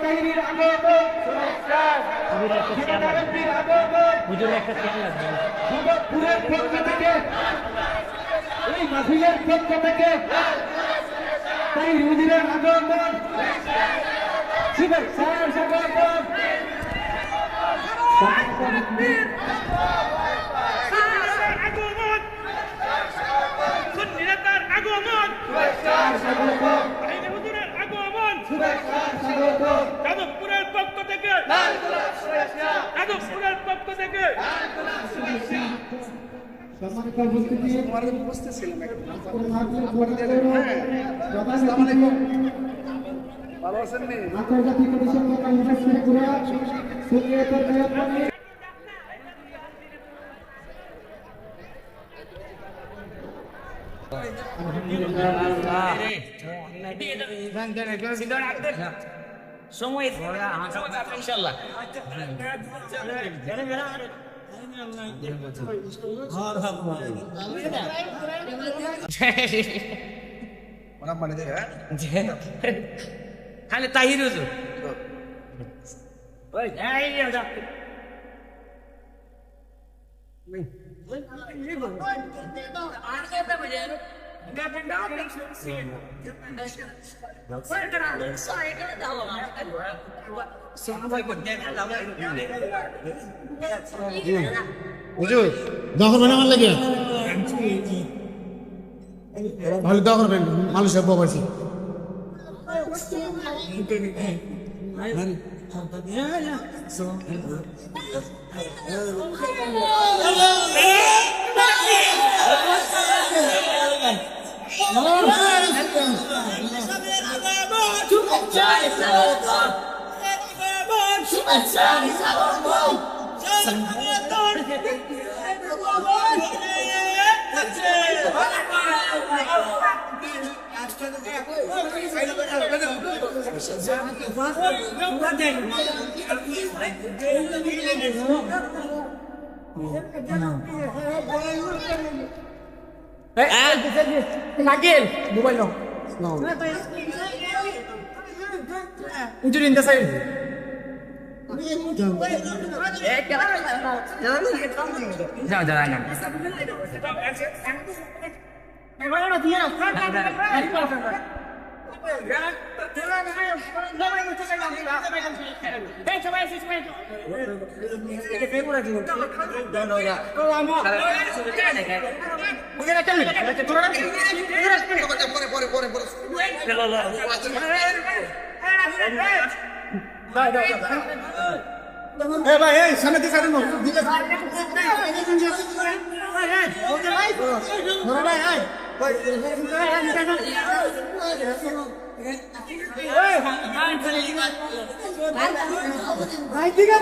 তাহিরির আগমন শুভেচ্ছা হুজুর একটা চেয়ার লাগবে যুবকপুরের পক্ষ থেকে এই মাহফিলের পক্ষ থেকে তাহির হুজুরের আগমন শুভেচ্ছা স্বাগতম যাদবপুরের পক্ষ থেকে সম্মানিত উপস্থিতি ভালো আছেন নি? আন্তর্জাতিক পরিসংখ্যান ত্রিপুরা সিনিয়র নিয়োগকারী সময় ইনশাল্লাহ খালি তাহির হুজুর হুজুর দোয়া করবেন আমার লাগে ভালো দোয়া করবেন মানুষের বাবাজি মোবাইল ইন্টারনেট সাইড যাও যাও না ভাই এই সামনে দিয়ে সাইড দিকে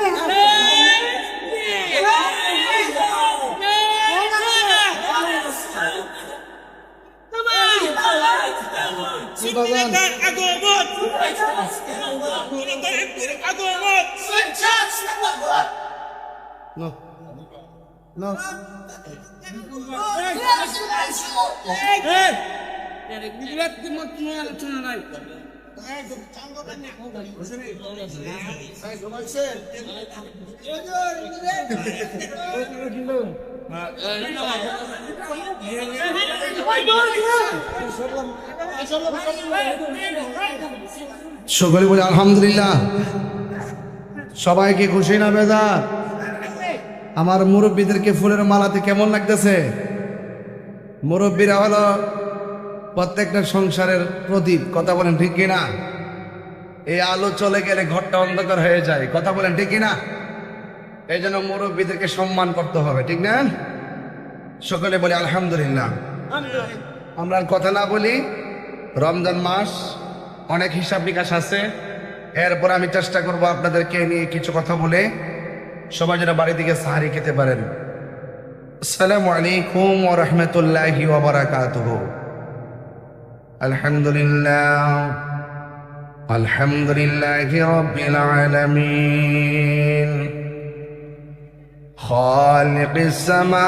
No. No. সকলে বলে আলহামদুলিল্লাহ। সবাইকে খুশি না বেজার? আমার মুরব্বীদেরকে ফুলের মালাতে কেমন লাগতেছে? মুরব্বীরা হলো প্রত্যেকটা সংসারের প্রদীপ, কথা বলেন ঠিক কিনা? এই আলো চলে গেলে ঘরটা অন্ধকার হয়ে যায়, কথা বলেন ঠিক কিনা? এই জন্য মুরব্বীদেরকে সম্মান করতে হবে, ঠিক না? সকলে বলি আলহামদুলিল্লাহ। আমরা আর কথা না বলি, রমজান মাস, অনেক হিসাব নিকাশ আছে। এরপর আমি চেষ্টা করব আপনাদেরকে নিয়ে কিছু কথা বলে সবাই যেন বাড়ি থেকে সাহারি খেতে পারেন। আসসালামু আলাইকুম ওয়া রাহমাতুল্লাহি ওয়া বারাকাতুহু। আলহামদুলিল্লাহ আলহামদুলিল্লাহি রাব্বিল আলামিন খালিকিস সামাওয়াতি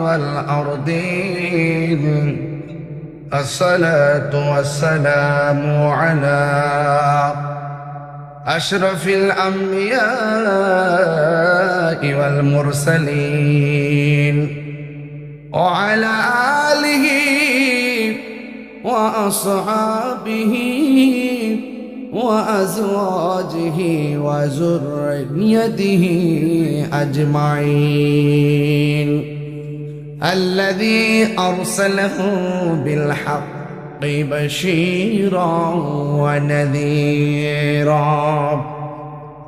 ওয়াল আরদিন। الصلاة والسلام على أشرف الأنبياء والمرسلين وعلى آله وأصحابه وأزواجه وذريته أجمعين الذي أرسله بالحق بشيرا ونذيرا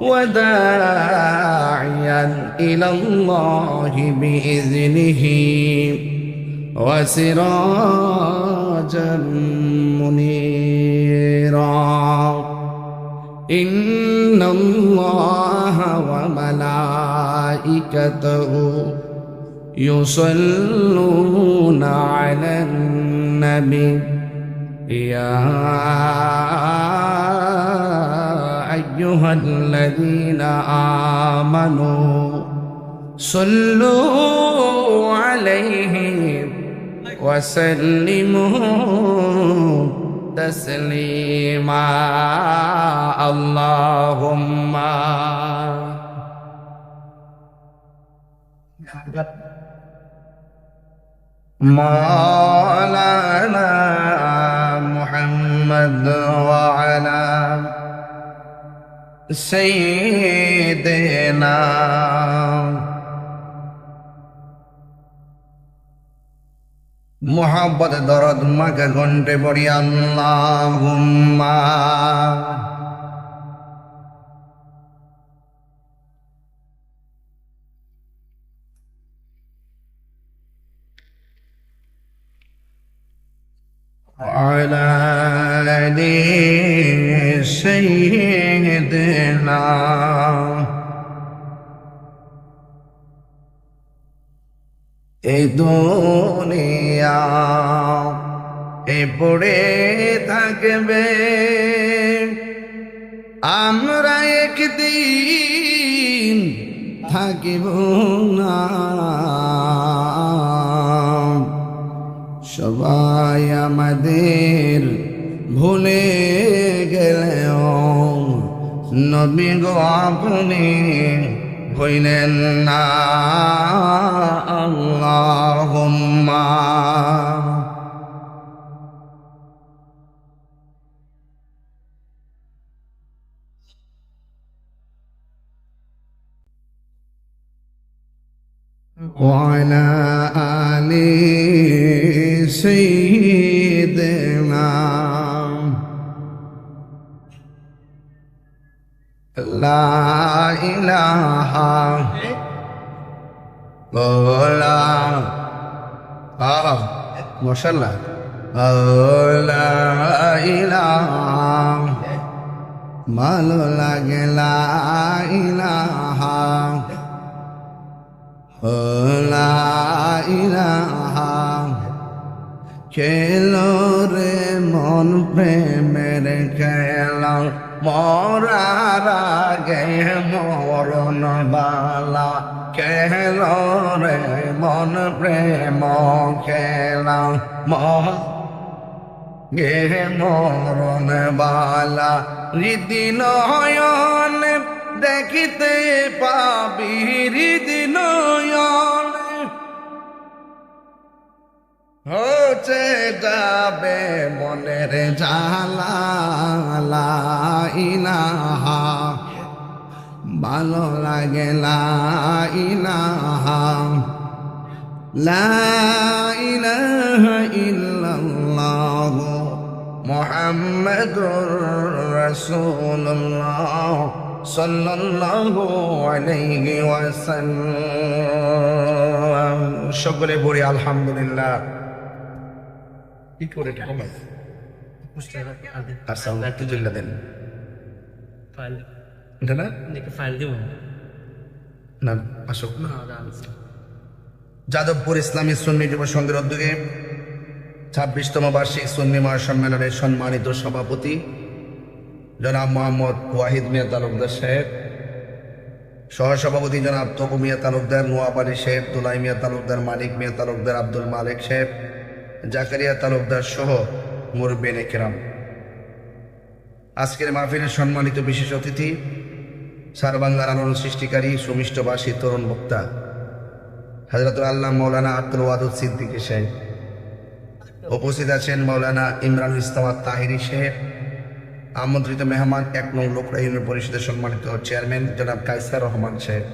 وداعيا إلى الله بإذنه وسراجا منيرا إن الله وملائكته يصلون على النبي يا أيها الذين آمنوا صلوا عليه وسلموا تسليما اللهم مولانا محمد وعلى سيدنا محبت درد مکہ گھنٹے بڑی اللہم وعلى آل سيدنا এই দুনিয়া এ পড়ে থাকবে আমরা একদিন থাকিব না সবাই আমাদের ভুলে গেলেও নবী গো আপনি ভুলেন না আল্লাহুম্মা وعلى آل سيدنا لا إله إلا ما شاء الله لا إله ভালো লাগে লা ইলাহা লা ইলাহা খেলো রে মন প্রেমের খেলা মরার আগে মরণ বালা খেলো রে মন প্রেম খেলা গে মরণ বালা রীতি নয়ন দেখিতে পাবি হৃদি নয়ন হচ্ছে যাবে মনের জালা লা ইলাহা ভালো লাগে লা ইলাহা লা ইলাহা ইল্লাল্লাহ মুহাম্মাদুর রাসূলুল্লাহ সাল্লাল্লাহু আলাইহি ওয়াসাল্লাম সকলে বলি আলহামদুলিল্লাহ কি করে ঠাকুমা আচ্ছা একটু জল্লা দেন ফাইল এটা না দেখে ফাইল দিব না আসুক না যাদবপুর ইসলামী সুন্নি যুব সংঘের উদ্যোগে 26তম বার্ষিক সুন্নি মহাসম্মেলনের সম্মানিত সভাপতি জনাব মোহাম্মদ ওয়াহিদ মিয়া তালুকদার সাহেব, সহসভাপতি জনাব তপু মিয়া তালুকদার, নোয়াব আলী সাহেব, দুলাই মিয়া তালুকদার, মানিক মিয়া তালুকদার, আব্দুল মালিক সাহেব, জাকারিয়া তালুকদার সহ মুরব্বিয়ানে কেরাম, আজকের মাহফিলের সম্মানিত বিশেষ অতিথি, সারা বাংলার আলোড়ন সৃষ্টিকারী সুমিষ্টভাষী তরুণ বক্তা হযরতুল আল্লাহ মাওলানা আব্দুল ওয়াদুদ সিদ্দিকী সাহেব। উপস্থিত আছেন মাওলানা ইমরানুল ইসলাম তাহিরি সাহেব। আমন্ত্রিত মেহমান ১ নং লোকরা ইউনিয়ন পরিষদের সম্মানিত চেয়ারম্যান জনাব কায়সার রহমান সাহেব।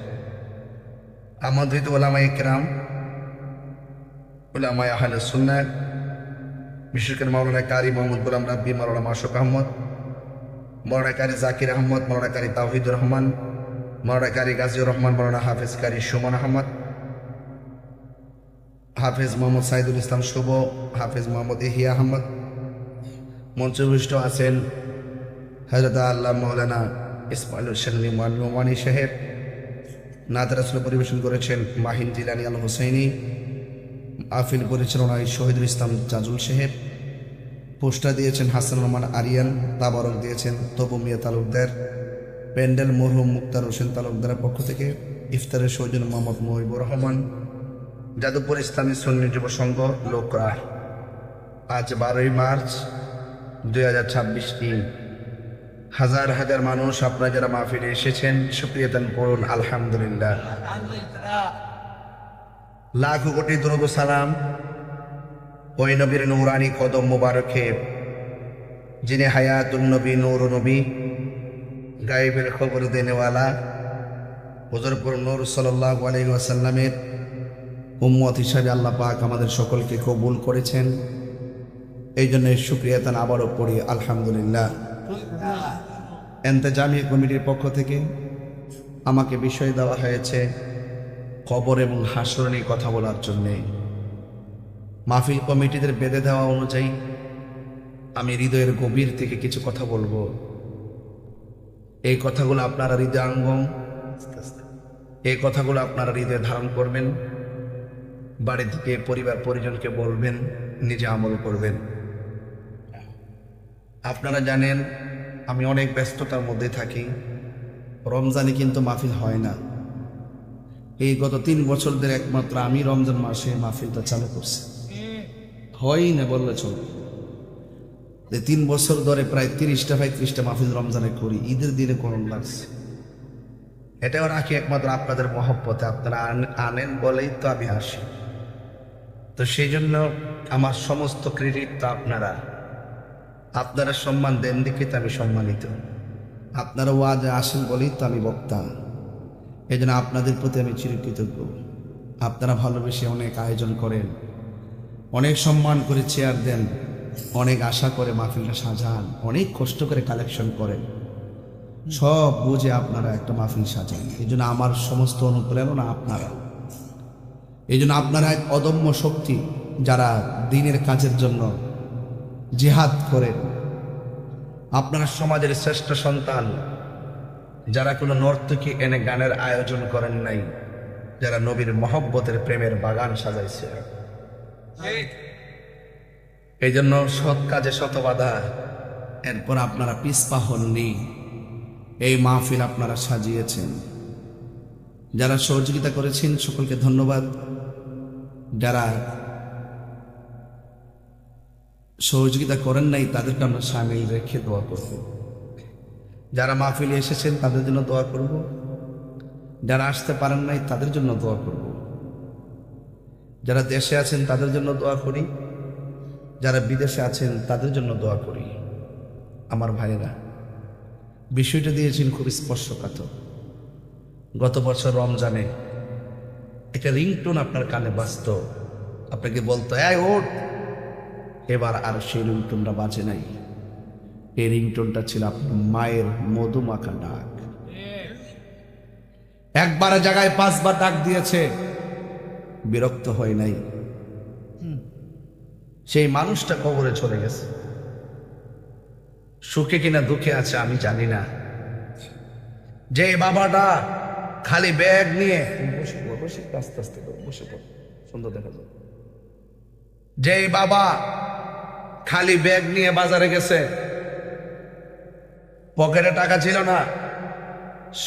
আমন্ত্রিত ওলামায়ে কেরাম, উলামায়ে আহলে সুন্নাহ, বিশেষ করে মাওলানা কারি মোহাম্মদ গোলাম রাব্বি, মাওলানা মাশরুক আহমদ, মাওলানা কারি জাকির আহমদ, মাওলানা কারি তাওহিদুর রহমান, মাওলানা কারি গাজীউর রহমান, মাওলানা হাফেজ কারি সুমন আহমদ, হাফেজ মোহাম্মদ সাইদুল ইসলাম শুভ, হাফেজ মোহাম্মদ ইহিয়া আহমদ। মঞ্চভূষ্ট আছেন হযরত আল্লাহ মাওলানা ইসমাইল হোসেন নোমানী সাহেব। নাত রাসূল পরিবেশন করেছেন মাহিন জিলানী আল হোসেইনি। আফিল পরিচালনায় শহীদুল ইসলাম জাজুল সাহেব। পোস্টার দিয়েছেন হাসান রহমান আরিয়ান। তাবারক দিয়েছেন তবু মিয়া তালুকদার। প্যান্ডেল মরহুম মুক্তার হোসেন তালুকদারের পক্ষ থেকে। ইফতারের সৌজন্য মোহাম্মদ মহিবুর রহমান। যাদবপুর ইসলামী সুন্নি যুব সংঘ লোকরা। আজ 12ই মার্চ 2026। হাজার হাজার মানুষ, আপনারা যারা মাহফিলে এসেছেন, শুকরিয়াতান করুন আলহামদুলিল্লাহ। লাখো কোটি দরুদ ও সালাম ওই নবীর নূরানি কদম মুবারকে, যিনি হায়াতুন নবী, নূর নবী, গায়েবের খবর দেনেওয়ালা, হুজুরপুর নূর সাল্লাল্লাহু আলাইহি ওয়াসাল্লামের উম্মত হিসাবে আল্লাহ পাক আমাদের সকলকে কবুল করেছেন। এই জন্য শুকরিয়াতান আবারও পড়ি আলহামদুলিল্লাহ। এন্তেজামি কমিটির পক্ষ থেকে আমাকে বিষয় দেওয়া হয়েছে কবর এবং হাসর নিয়ে কথা বলার জন্যে। মাহফিল কমিটিদের বেঁধে দেওয়া অনুযায়ী আমি হৃদয়ের গভীর থেকে কিছু কথা বলবো। এই কথাগুলো আপনারা হৃদয়াঙ্গম, এই কথাগুলো আপনারা হৃদয়ে ধারণ করবেন, বাড়ি থেকে পরিবার পরিজনকে বলবেন, নিজে আমল করবেন। আপনারা জানেন আমি অনেক ব্যস্ততার মধ্যে থাকি। রমজানে কিন্তু মাহফিল হয় না। এই গত 3 বছর ধরে একমাত্র আমি রমজান মাসে মাহফিলটা চালু করছি। হয়ই না বললে চল। 3 বছর ধরে প্রায় 30টা মাহফিল রমজানে করি। ঈদের দিনে করণ লাগছে। এটাও রাখি একমাত্র আপনাদের মহব্বতে, আপনারা আনেন বলেই তো আমি আসি। তো সেই জন্য আমার সমস্ত ক্রেডিট তো আপনারা সম্মান দেন দেখে তো আমি সম্মানিত। আপনারা ওয়াজে আসেন বলেই তো আমি বক্তা। এই জন্য আপনাদের প্রতি আমি চিরকৃতজ্ঞ। আপনারা ভালোবেসে অনেক আয়োজন করেন, অনেক সম্মান করে চেয়ার দেন, অনেক আশা করে মাহফিলটা সাজান, অনেক কষ্ট করে কালেকশন করেন, সব বুঝে আপনারা একটা মাহফিল সাজান। এই জন্য আমার সমস্ত অনুপ্রেরণা আপনারা। এই জন্য আপনারা এক অদম্য শক্তি, যারা দ্বীনের কাজের জন্য জিহাদ করেন। আপনারা সমাজের শ্রেষ্ঠ সন্তান, যারা কোনো নর্তকী এনে গানের আয়োজন করেন নাই, যারা নবীর মহব্বতের প্রেমের বাগান সাজাইছে। এই জন্য সৎ কাজে শত বাধা, এরপর আপনারা পিছপা হননি। এই মাহফিল আপনারা সাজিয়েছেন। যারা সহযোগিতা করেছেন সকলকে ধন্যবাদ। যারা সহযোগিতা করেন নাই তাদেরকে আমরা সামিল রেখে দোয়া করব। যারা মাহফিলে এসেছেন তাদের জন্য দোয়া করব। যারা আসতে পারেন নাই তাদের জন্য দোয়া করব। যারা দেশে আছেন তাদের জন্য দোয়া করি, যারা বিদেশে আছেন তাদের জন্য দোয়া করি। আমার ভাইয়েরা, বিষয়টা দিয়েছেন খুব স্পর্শকাতর। গত বছর রমজানে একটা রিংটোন আপনার কানে বাজত, আপনাকে বলতো এই ওঠ। এবার আর সেই রিংটোনটা বাজে নাই। এই রিংটোনটা ছিল আপনার মায়ের মধুমাখা ডাক। একবার জায়গায় 5 বার ডাক দিয়েছে, বিরক্ত হয় নাই। সেই মানুষটা কবরে চলে গেছে। সুখে কিনা দুঃখে আছে আমি জানি না। যে বাবাটা খালি ব্যাগ নিয়ে বসে আস্তে আস্তে বসে পড়, সুন্দর দেখা যায়। যে বাবা খালি ব্যাগ নিয়ে বাজারে গেছে, পকেটে টাকা ছিল না,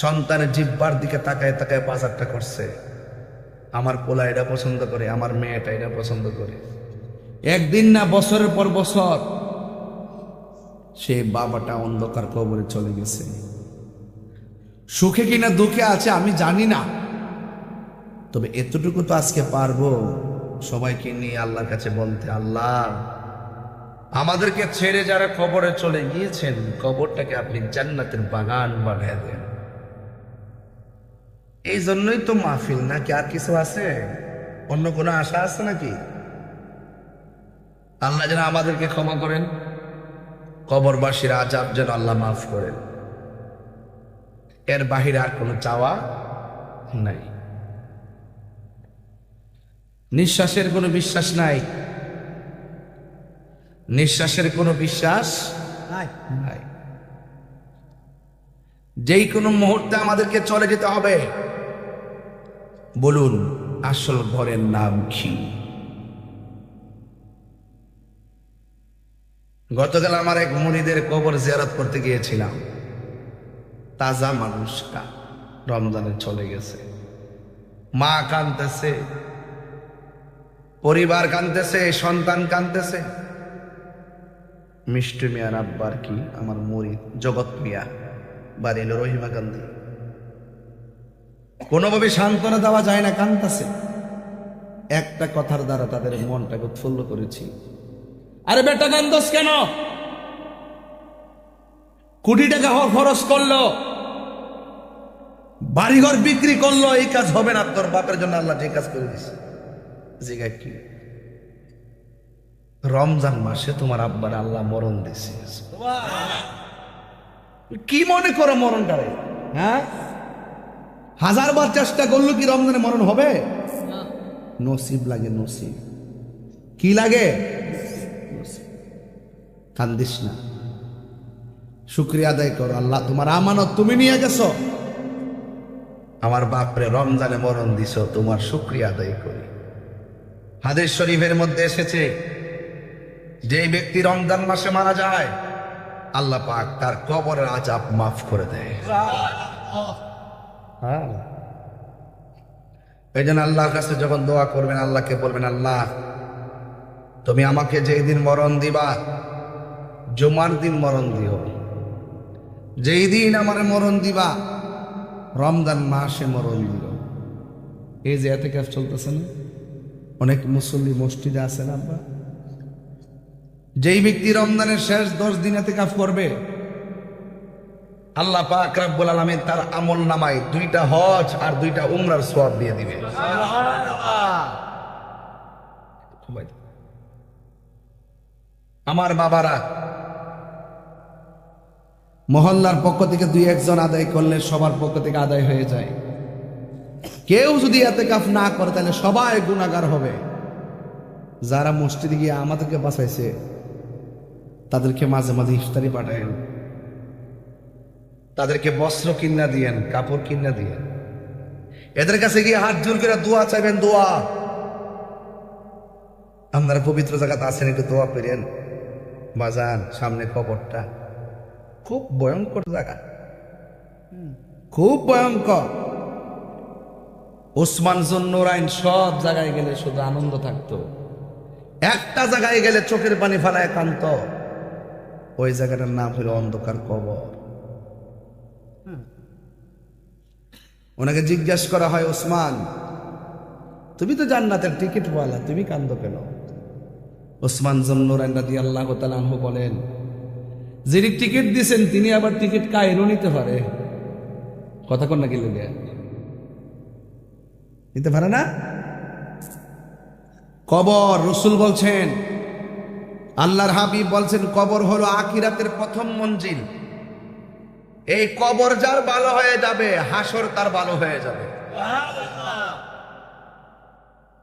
সন্তানের জিব্বার দিকে তাকায় তাকায় বাজারটা করছে। আমার পোলা এটা পছন্দ করে, আমার মেয়েটা এটা পছন্দ করে। একদিন না বছরের পর বছর সে বাবাটা অন্ধকার কবরে চলে গেছে। সুখে কিনা দুঃখে আছে আমি জানি না, তবে এতটুকু তো আজকে পারবো সবাইকে নিয়ে আল্লাহর কাছে বলতে, আল্লাহ আমাদেরকে ছেড়ে যারা কবরে চলে গিয়েছেন, কবরটাকে আপনি জান্নাতের বাগান বানিয়ে দেন। এই জন্যই তো মাহফিল, নাকি আর কিছু আছে? অন্য কোনো আশা আছে নাকি? আল্লাহ যেন আমাদেরকে ক্ষমা করেন, কবরবাসীর আযাব যেন আল্লাহ মাফ করেন, এর বাহিরে আর কোনো চাওয়া নাই। নিঃশ্বাসের কোনো বিশ্বাস নাই, নিঃশ্বাসের কোনো বিশ্বাস নাই। যেই কোনো মুহূর্তে আমাদেরকে চলে যেতে হবে। বলুন আসল ঘরের নাম কি? গতকাল আমার এক মুরিদের কবর জিয়ারত করতে গিয়েছিলাম। তাজা মানুষটা রমজানে চলে গেছে, মা কাঁদতেছে, পরিবার কাঁদতেছে, সন্তান কাঁদতেছে। মিষ্টি মিয়ার আব্বার কি আমার মুরিদ জগৎ মিয়া, বাড়ি হলো রহিমা গান্ধী। কোনোভাবে সান্ত্বনা দেওয়া যায় না, কাঁদতেছে। একটা কথার দ্বারা তাদের মনটাকে উৎফুল্ল করেছি। আরে বেটা কান্দস কেন? কোটি টাকা খরচ করলো, বাড়িঘর বিক্রি করলো, এই কাজ হবে না। তোর বাপের জন্য আল্লাহ যে কাজ করে দিছে। জিগা কি? রমজান মাসে তোমার আব্বার আল্লাহ মরণ দিছে। কি মনে করো মরণটারে? হ্যাঁ, হাজারবার চেষ্টা করলো কি রমজানে মরণ হবে? নসিব লাগে, নসিব। কি লাগে? কান্দিস না, শুকরিয়া আদায় করো। আল্লাহ তোমার আমানত তুমি নিয়ে গেছো, আমার বাপরে রমজানে মরণ দিছো, তোমার শুকরিয়া আদায় করি। হাদিস শরীফের মধ্যে এসেছে, যে ব্যক্তি রমজান মাসে মারা যায় আল্লাহ পাক তার কবরের আযাব মাফ করে দেয়। হ্যাঁ, এই জন্য আল্লাহর কাছে যখন দোয়া করবেন, আল্লাহকে বলবেন, আল্লাহ তুমি আমাকে যেই দিন মরণ দিবা, জুমার দিন মরণ দিও। যেই দিন আমার মরণ দিবা রমজান মাসে মরণ দিও। এই যে ইতিকাফ চলতেছে না, অনেক মুসল্লি মসজিদে আছেন আব্বা, যেই ব্যক্তি রমজানের শেষ 10 দিন ইতিকাফ করবে, আল্লাহ পাক রব্বুল আলামিন তার আমল নামায় 2টা হজ আর 2টা উমরার সওয়াব দিয়ে দিবে। আমার বাবারা, মহল্লার পক্ষ থেকে 2-1 জন আদায় করলে সবার পক্ষ থেকে আদায় হয়ে যায়। কেউ যদি ইতিকাফ না করে তাহলে সবাই গুনাহগার হবে। যারা মসজিদে গিয়ে আমাদেরকে বাঁচাইছে তাদেরকে মাঝে মাঝে ইফতারি পাঠায়েন, তাদেরকে বস্ত্র কিনা দিয়েন, কাপড় কিনা দিয়েন। এদের কাছে গিয়ে হাত জোর করে দোয়া চাইবেন। দোয়া, আপনারা পবিত্র জায়গাতে আছেন, একটু দোয়া করেন। বাজান, সামনে কবরটা খুব ভয়ঙ্কর জায়গা, খুব ভয়ঙ্কর। ওসমান জুন্নুরাইন সব জায়গায় গেলে শুধু আনন্দ থাকতো, একটা জায়গায় গেলে চোখের পানি ফেলায় কান্ত। ওই জায়গাটার নাম হলো অন্ধকার কবর। ওনাকে জিজ্ঞাসা করা হয়, ওসমান তুমি তো জান্নাতের টিকিটওয়ালা, তুমি কান্দো কেন? ওসমান জুন্নুরাইন রাদিয়াল্লাহু তাআলা আনহু বলেন, যিনি টিকিট দিয়েছেন তিনি আবার টিকিট কায়রও নিতে পারে। কথা কোন নাকি লোকে নিতে পারে না? কবর, রাসূল বলছেন, আল্লাহর হাবিব বলছেন, কবর হলো আখিরাতের প্রথম মঞ্জিল। এই কবর যার ভালো হয়ে যাবে, হাসর তার ভালো হয়ে যাবে।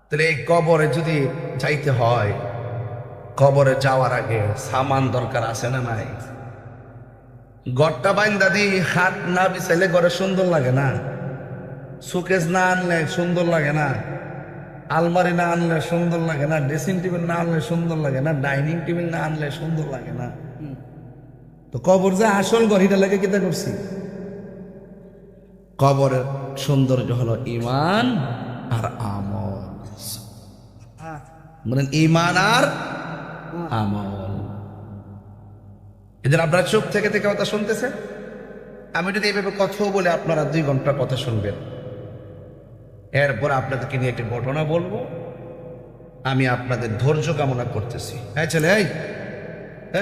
তাহলে এই কবরে যদি যাইতে হয়, কবরে যাওয়ার আগে সামান দরকার আছে না নাই? ঘরটা বাইন্দা দি হাত না বিছাইলে ঘরে সুন্দর লাগে না, শোকেস না আনলে সুন্দর লাগে না, আলমারি না আনলে সুন্দর লাগে না, ড্রেসিং টেবিল না আনলে সুন্দর লাগে না, ডাইনিং টেবিল না আনলে সুন্দর লাগে না। তো কবর যে আসল ঘর, এটা লাগে কিতা করছি? কবরের সৌন্দর্য হলো ঈমান আর আমল। বলেন ঈমান আর আমল। এদের আপনারা চুপ থেকে থেকে কথা শুনতেছেন। আমি যদি এইভাবে কথাও বলে আপনারা 2 ঘন্টা কথা শুনবেন, এরপর আপনাদেরকে নিয়ে একটি ঘটনা বলবো। আমি আপনাদের ধৈর্য কামনা করতেছি। হ্যাঁ ছেলে, এই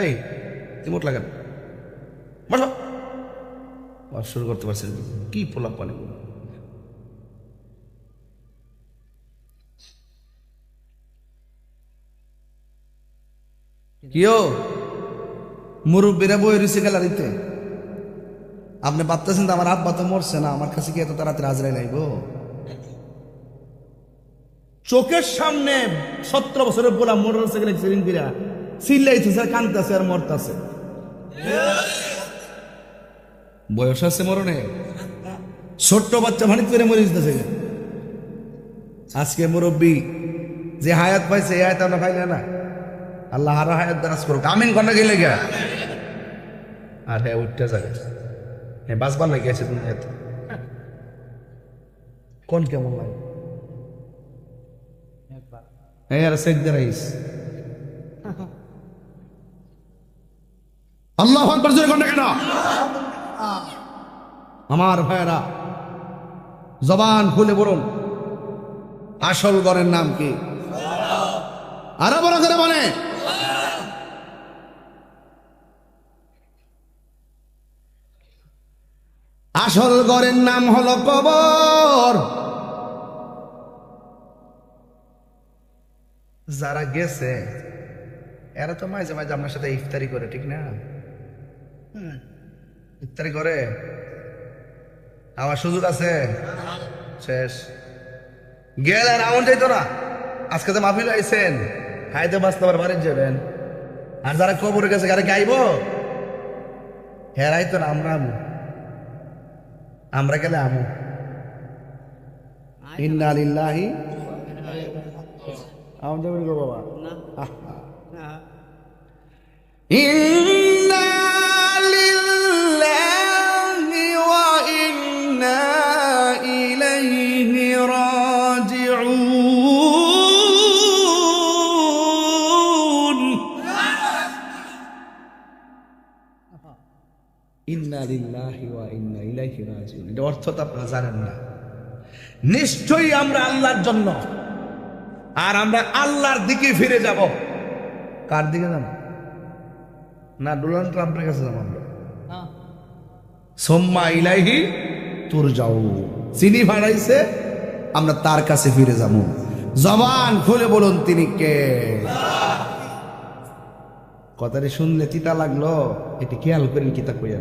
এই ইমোট লাগান, বসো। শুরু করতে পারছেন কি পোলাপ পানি বলো। কিও মুরব্বীরা বই রয়েছে গ্যালারিতে, আপনি ভাবতেছেন তো আমার আব্বা তো মরছে না, আমার কাছে কি এত তাড়াতাড়ি আজরাইল আইব? চোখের সামনে 17 বছরের বলা মোটর সাইকেল অ্যাক্সিডেন্ট কইরা চিল্লাইতেছে, কাঁদতেছে আর মরতাছে। বয়স আছে মরণে, ছোট্ট বাচ্চা ভানিত করে মরে যেতেছে। আজকে মুরব্বী যে হায়াত পাইছে এই হায়াত আমরা পাইলে না। আল্লাহ আরো হায়াত দারাজ করুক, আমিন কন্যা গেলে গা। আর হ্যাঁ উঠতে যাবে, হ্যাঁ বাঁচবার লাগে আছে দুনিয়াতে। কোন কেমন লাগে হ্যাঁ আর সেজদা রাইস। আল্লাহু আকবার জোরে কোন কেন? আমার ভাইরা জবান খুলে বলুন, আসল ঘরের নাম কি? আরো বড় করে বলে। আসল ঘরের নাম হলো কবর। যারা গেছে এরা তো মাঝে মাঝে আপনার সাথে ইফতারি করে, ঠিক না? ইফতারি করে, আমার সুযোগ আছে শেষ। গেলে রাউন্ড যাইতো না। আজকে তো মাহফিল আইছেন, খাইতে বাঁচতে আবার বাড়ি যাবেন। আর যারা কবরে গেছে গাড়ি গাইব হেরাই তো না, আমরা আমু, আমরা গেলে আমু। ইন্না লিল্লাহি আমাদের বলি গো বাবা, ইন্না লিল্লাহি ওয়া ইন্না ইলাইহি রাজিউন। ইন্না লিল্লাহি ওয়া ইন্না ইলাইহি রাজিউন, এর অর্থ তো আপনারা জানেন না। নিশ্চয়ই আমরা আল্লাহর জন্য, আর আমরা আল্লাহর দিকে ফিরে যাব। কার দিকে যাব না? ডোনাল্ড ট্রাম্পের কাছে যাব আমরা। সুম্মা ইলাইহি তুরজাউন, চিনি ভাড়াইছে, আমরা তার কাছে ফিরে যাব। জবান খুলে বলুন তিনি কে? কথাটি শুনলে তিতা লাগলো, এটি খেয়াল করেন কিতা কইয়া।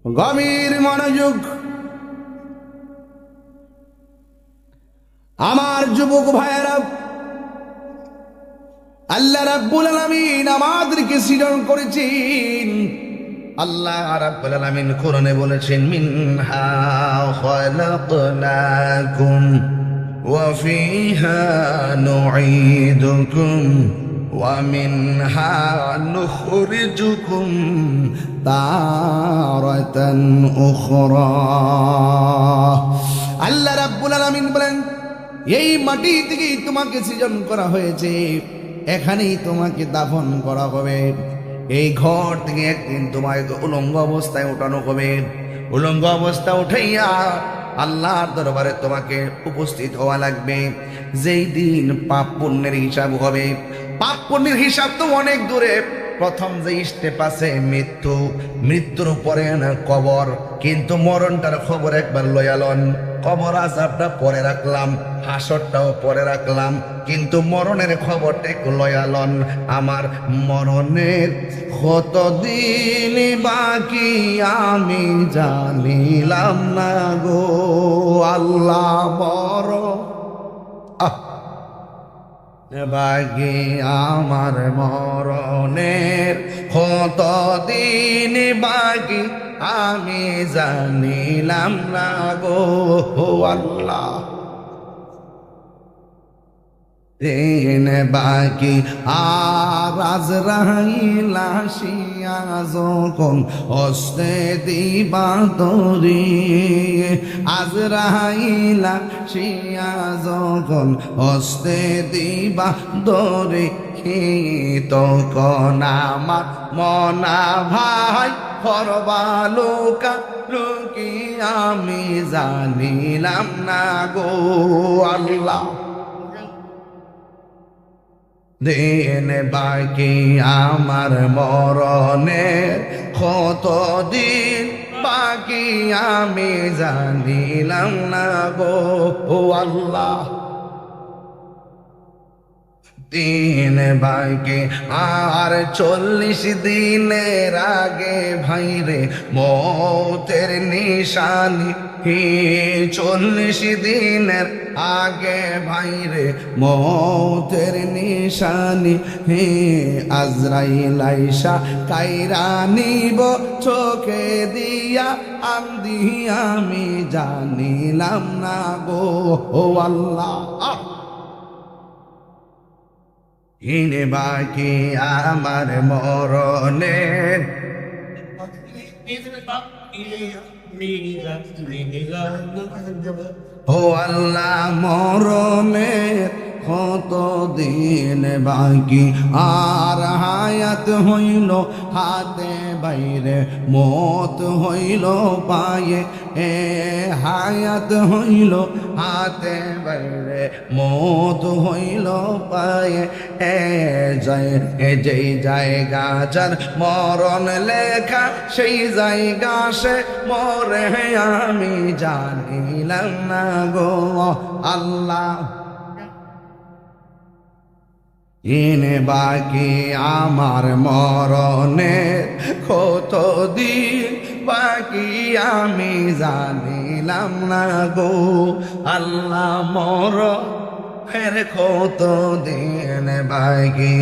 গভীর মনোযোগ আমার যুবক ভাইয়েরা। আল্লাহ রাব্বুল আলামিন আমাদেরকে সৃজন করেছেন। আল্লাহ রাব্বুল আলামিন কোরআনে বলেছেন, মিনহা খালাকনাকুম ওয়া ফিহা নুঈদুকুম ওয়া মিনহা নুখরিজুকুম তারাতান উখরা। আল্লাহ রাব্বুল আলামিন বলেন, এই মাটি থেকেই তোমাকে সৃজন করা হয়েছে, এখানেই তোমাকে দাফন করা হবে। এই ঘর থেকে একদিন তোমাকে উলঙ্গ অবস্থায় উঠানো হবে। উলঙ্গ অবস্থা উঠাইয়া আল্লাহর দরবারে তোমাকে উপস্থিত হওয়া লাগবে। যেই দিন পাপ পুণ্যের হিসাব হবে, পাপ পুণ্যের হিসাব তো অনেক দূরে। প্রথম যে স্টেপ আছে মৃত্যু, মৃত্যুর পরে না কবর, কিন্তু মরণটার খবর একবার লয়ালন। কবর আযাবটা পরে রাখলাম, হাসরটাও পরে রাখলাম, কিন্তু মরণের খবরটা একটু লয়ালন। আমার মরণের কতদিন বাকি আমি জানিলাম না গো আল্লাহ, বড় বাকি আমার মরণের কতদিন বাকি আমি জানিলাম না গো আল্লাহ। দিন বাকি আর আজরাইল আসিয়া যখন হস্তে দিবা তরি, আজরাইল আসিয়া যখন হস্তে দিবা দরে তখন আমার মনা ভাই করবালুকা লুকি আমি জানিলাম না গো আল্লাহ। দিন বাকি আমার মরণের কতদিন বাকি আমি জানিলাম না গো আল্লাহ। দিন বাকি আর 40 দিনের আগে ভাইরে মৌতের নিশানি, 40 দিনের আগে ভাইরে মৌতের নিশানি, আজরাইল আইসা কাইরা নিব চোখে দিয়া আন্দি আমি জানিলাম না গো আল্লাহ। ইনে বাকি আমার মরণের ও আল্লাহ মরণের কত দিন বাকি আর হায়াত হইল হাতে বাইরে মত হইল পায়ে, হায়াত হইল হাতে বাইরে মত হইল পায়ে, যেই জায়গা যার মরণ লেখা সেই জায়গা সে মরে আমি জানিলাম না গো আল্লাহ। ইনে বাকি আমার মরণের কতদিন বাকি আমি জানিলাম না গো আল্লাহ। মরণের কতদিন বাকি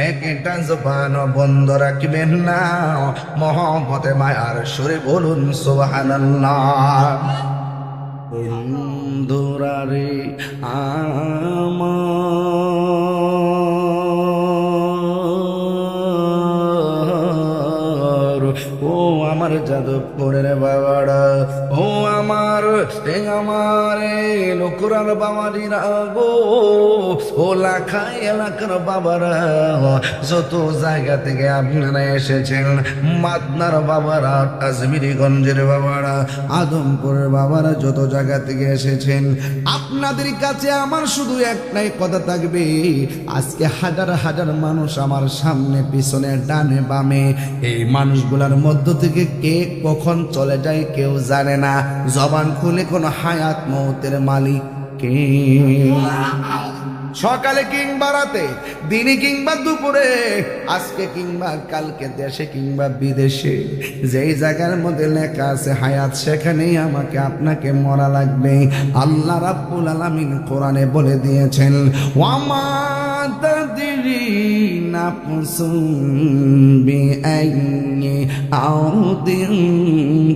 একটা জবান বন্ধ রাখবেন না, মহব্বতে মায়ার সুরে বলুন সুবহানাল্লাহ। বন্ধুরারে ও আমার যাদবপুরের বাবারা, ও আমার লোকরার বাবারিরা গো, ও লাখাই এলাকার বাবারা, যত জায়গা থেকে আপনারা এসেছেন, মাদনার বাবারা, আজমিরিগঞ্জের বাবারা, আদমপুরের বাবারা, যত জায়গা থেকে এসেছেন, আপনাদের কাছে আমার শুধু একটাই কথা থাকবে। আজকে হাজার হাজার মানুষ আমার সামনে পিছনে ডানে বামে, এই মানুষগুলার মধ্য থেকে কে কখন চলে যায় কেউ জানে না। জবান খুলে কোন হায়াত মৌতের মালিক কে? সকালে কিংবা রাতে, দিনে কিংবা দুপুরে, আজকে কিংবা কালকে, দেশে কিংবা বিদেশে, যেই জায়গার মধ্যে লেখা আছে হায়াত সেখানেই আমাকে আপনাকে মরা লাগবে। আল্লাহ রাব্বুল আলামিন কোরআনে বলে দিয়েছেন, ওয়ামা তাদরি নাফসুন বিআইয়ি আরদিন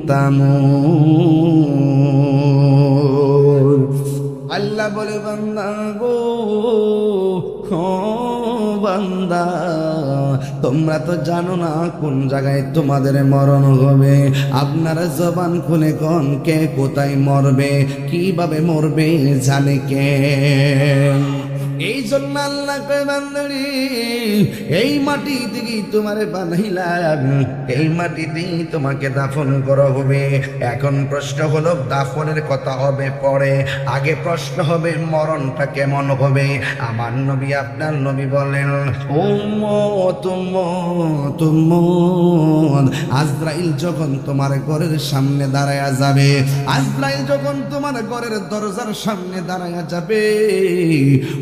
তামুত। আল্লাহ বলে বান্দা গো, বান্দা তোমরা তো জানো না কোন জায়গায় তোমাদের মরণ হবে। আপনারা জবান খুলে কোন কে কোথায় মরবে, কিভাবে মরবে জানে কে? এই জন্য আল্লাহ কয় বান্দারে, এই মাটি থেকে তোমারে বানাইলাম, এই মাটিতেই তোমাকে দাফন করা হবে। এখন প্রশ্ন হলো দাফনের কথা হবে পরে, আগে প্রশ্ন হবে মরণটা কেমন হবে। আমার নবী আপনার নবী বলেন, উম্মত উম্মত উম্মত, আজরাইল যখন তোমার ঘরের সামনে দাঁড়ায়া যাবে, আজরাইল যখন তোমার ঘরের দরজার সামনে দাঁড়ায়া যাবে,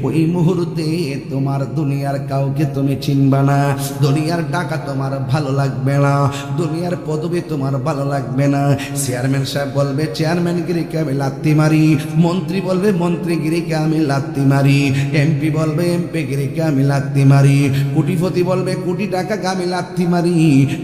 ওই মুহূর্তে তোমার দুনিয়ার কাউকে তুমি চিনবা না, দুনিয়ার টাকা তোমার ভালো লাগবে না, দুনিয়ার পদবি তোমার ভালো লাগবে না। চেয়ারম্যান সাহেব বলবে চেয়ারম্যানগিরিকে আমি লাত্তি মারি, মন্ত্রী বলবে মন্ত্রীগিরিকে আমি লাত্তি মারি, এমপি বলবে এমপিগিরিকে আমি লাত্তি মারি, কোটিপতি বলবে কোটি টাকাকে আমি লাত্তি মারি।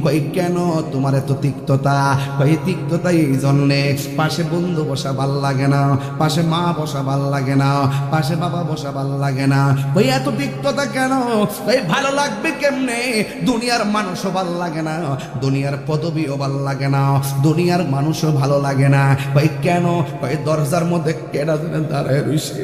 কই কেন তোমার এত তিক্ততা? কই তিক্ততা এই জন্যে, পাশে বন্ধু বসা ভাল লাগে না, পাশে মা বসা ভাল লাগে না, পাশে বাবা বসা ভাল লাগে না। ওই এত তিক্ততা কেন? ওই ভালো লাগবে কেমনে? দুনিয়ার মানুষও ভাল লাগে না, দুনিয়ার পদবিও ভাল লাগে না, দুনিয়ার মানুষও ভালো লাগে না। ওই কেন? ওই দরজার মধ্যে কেডা দাঁড়ায় রইছে,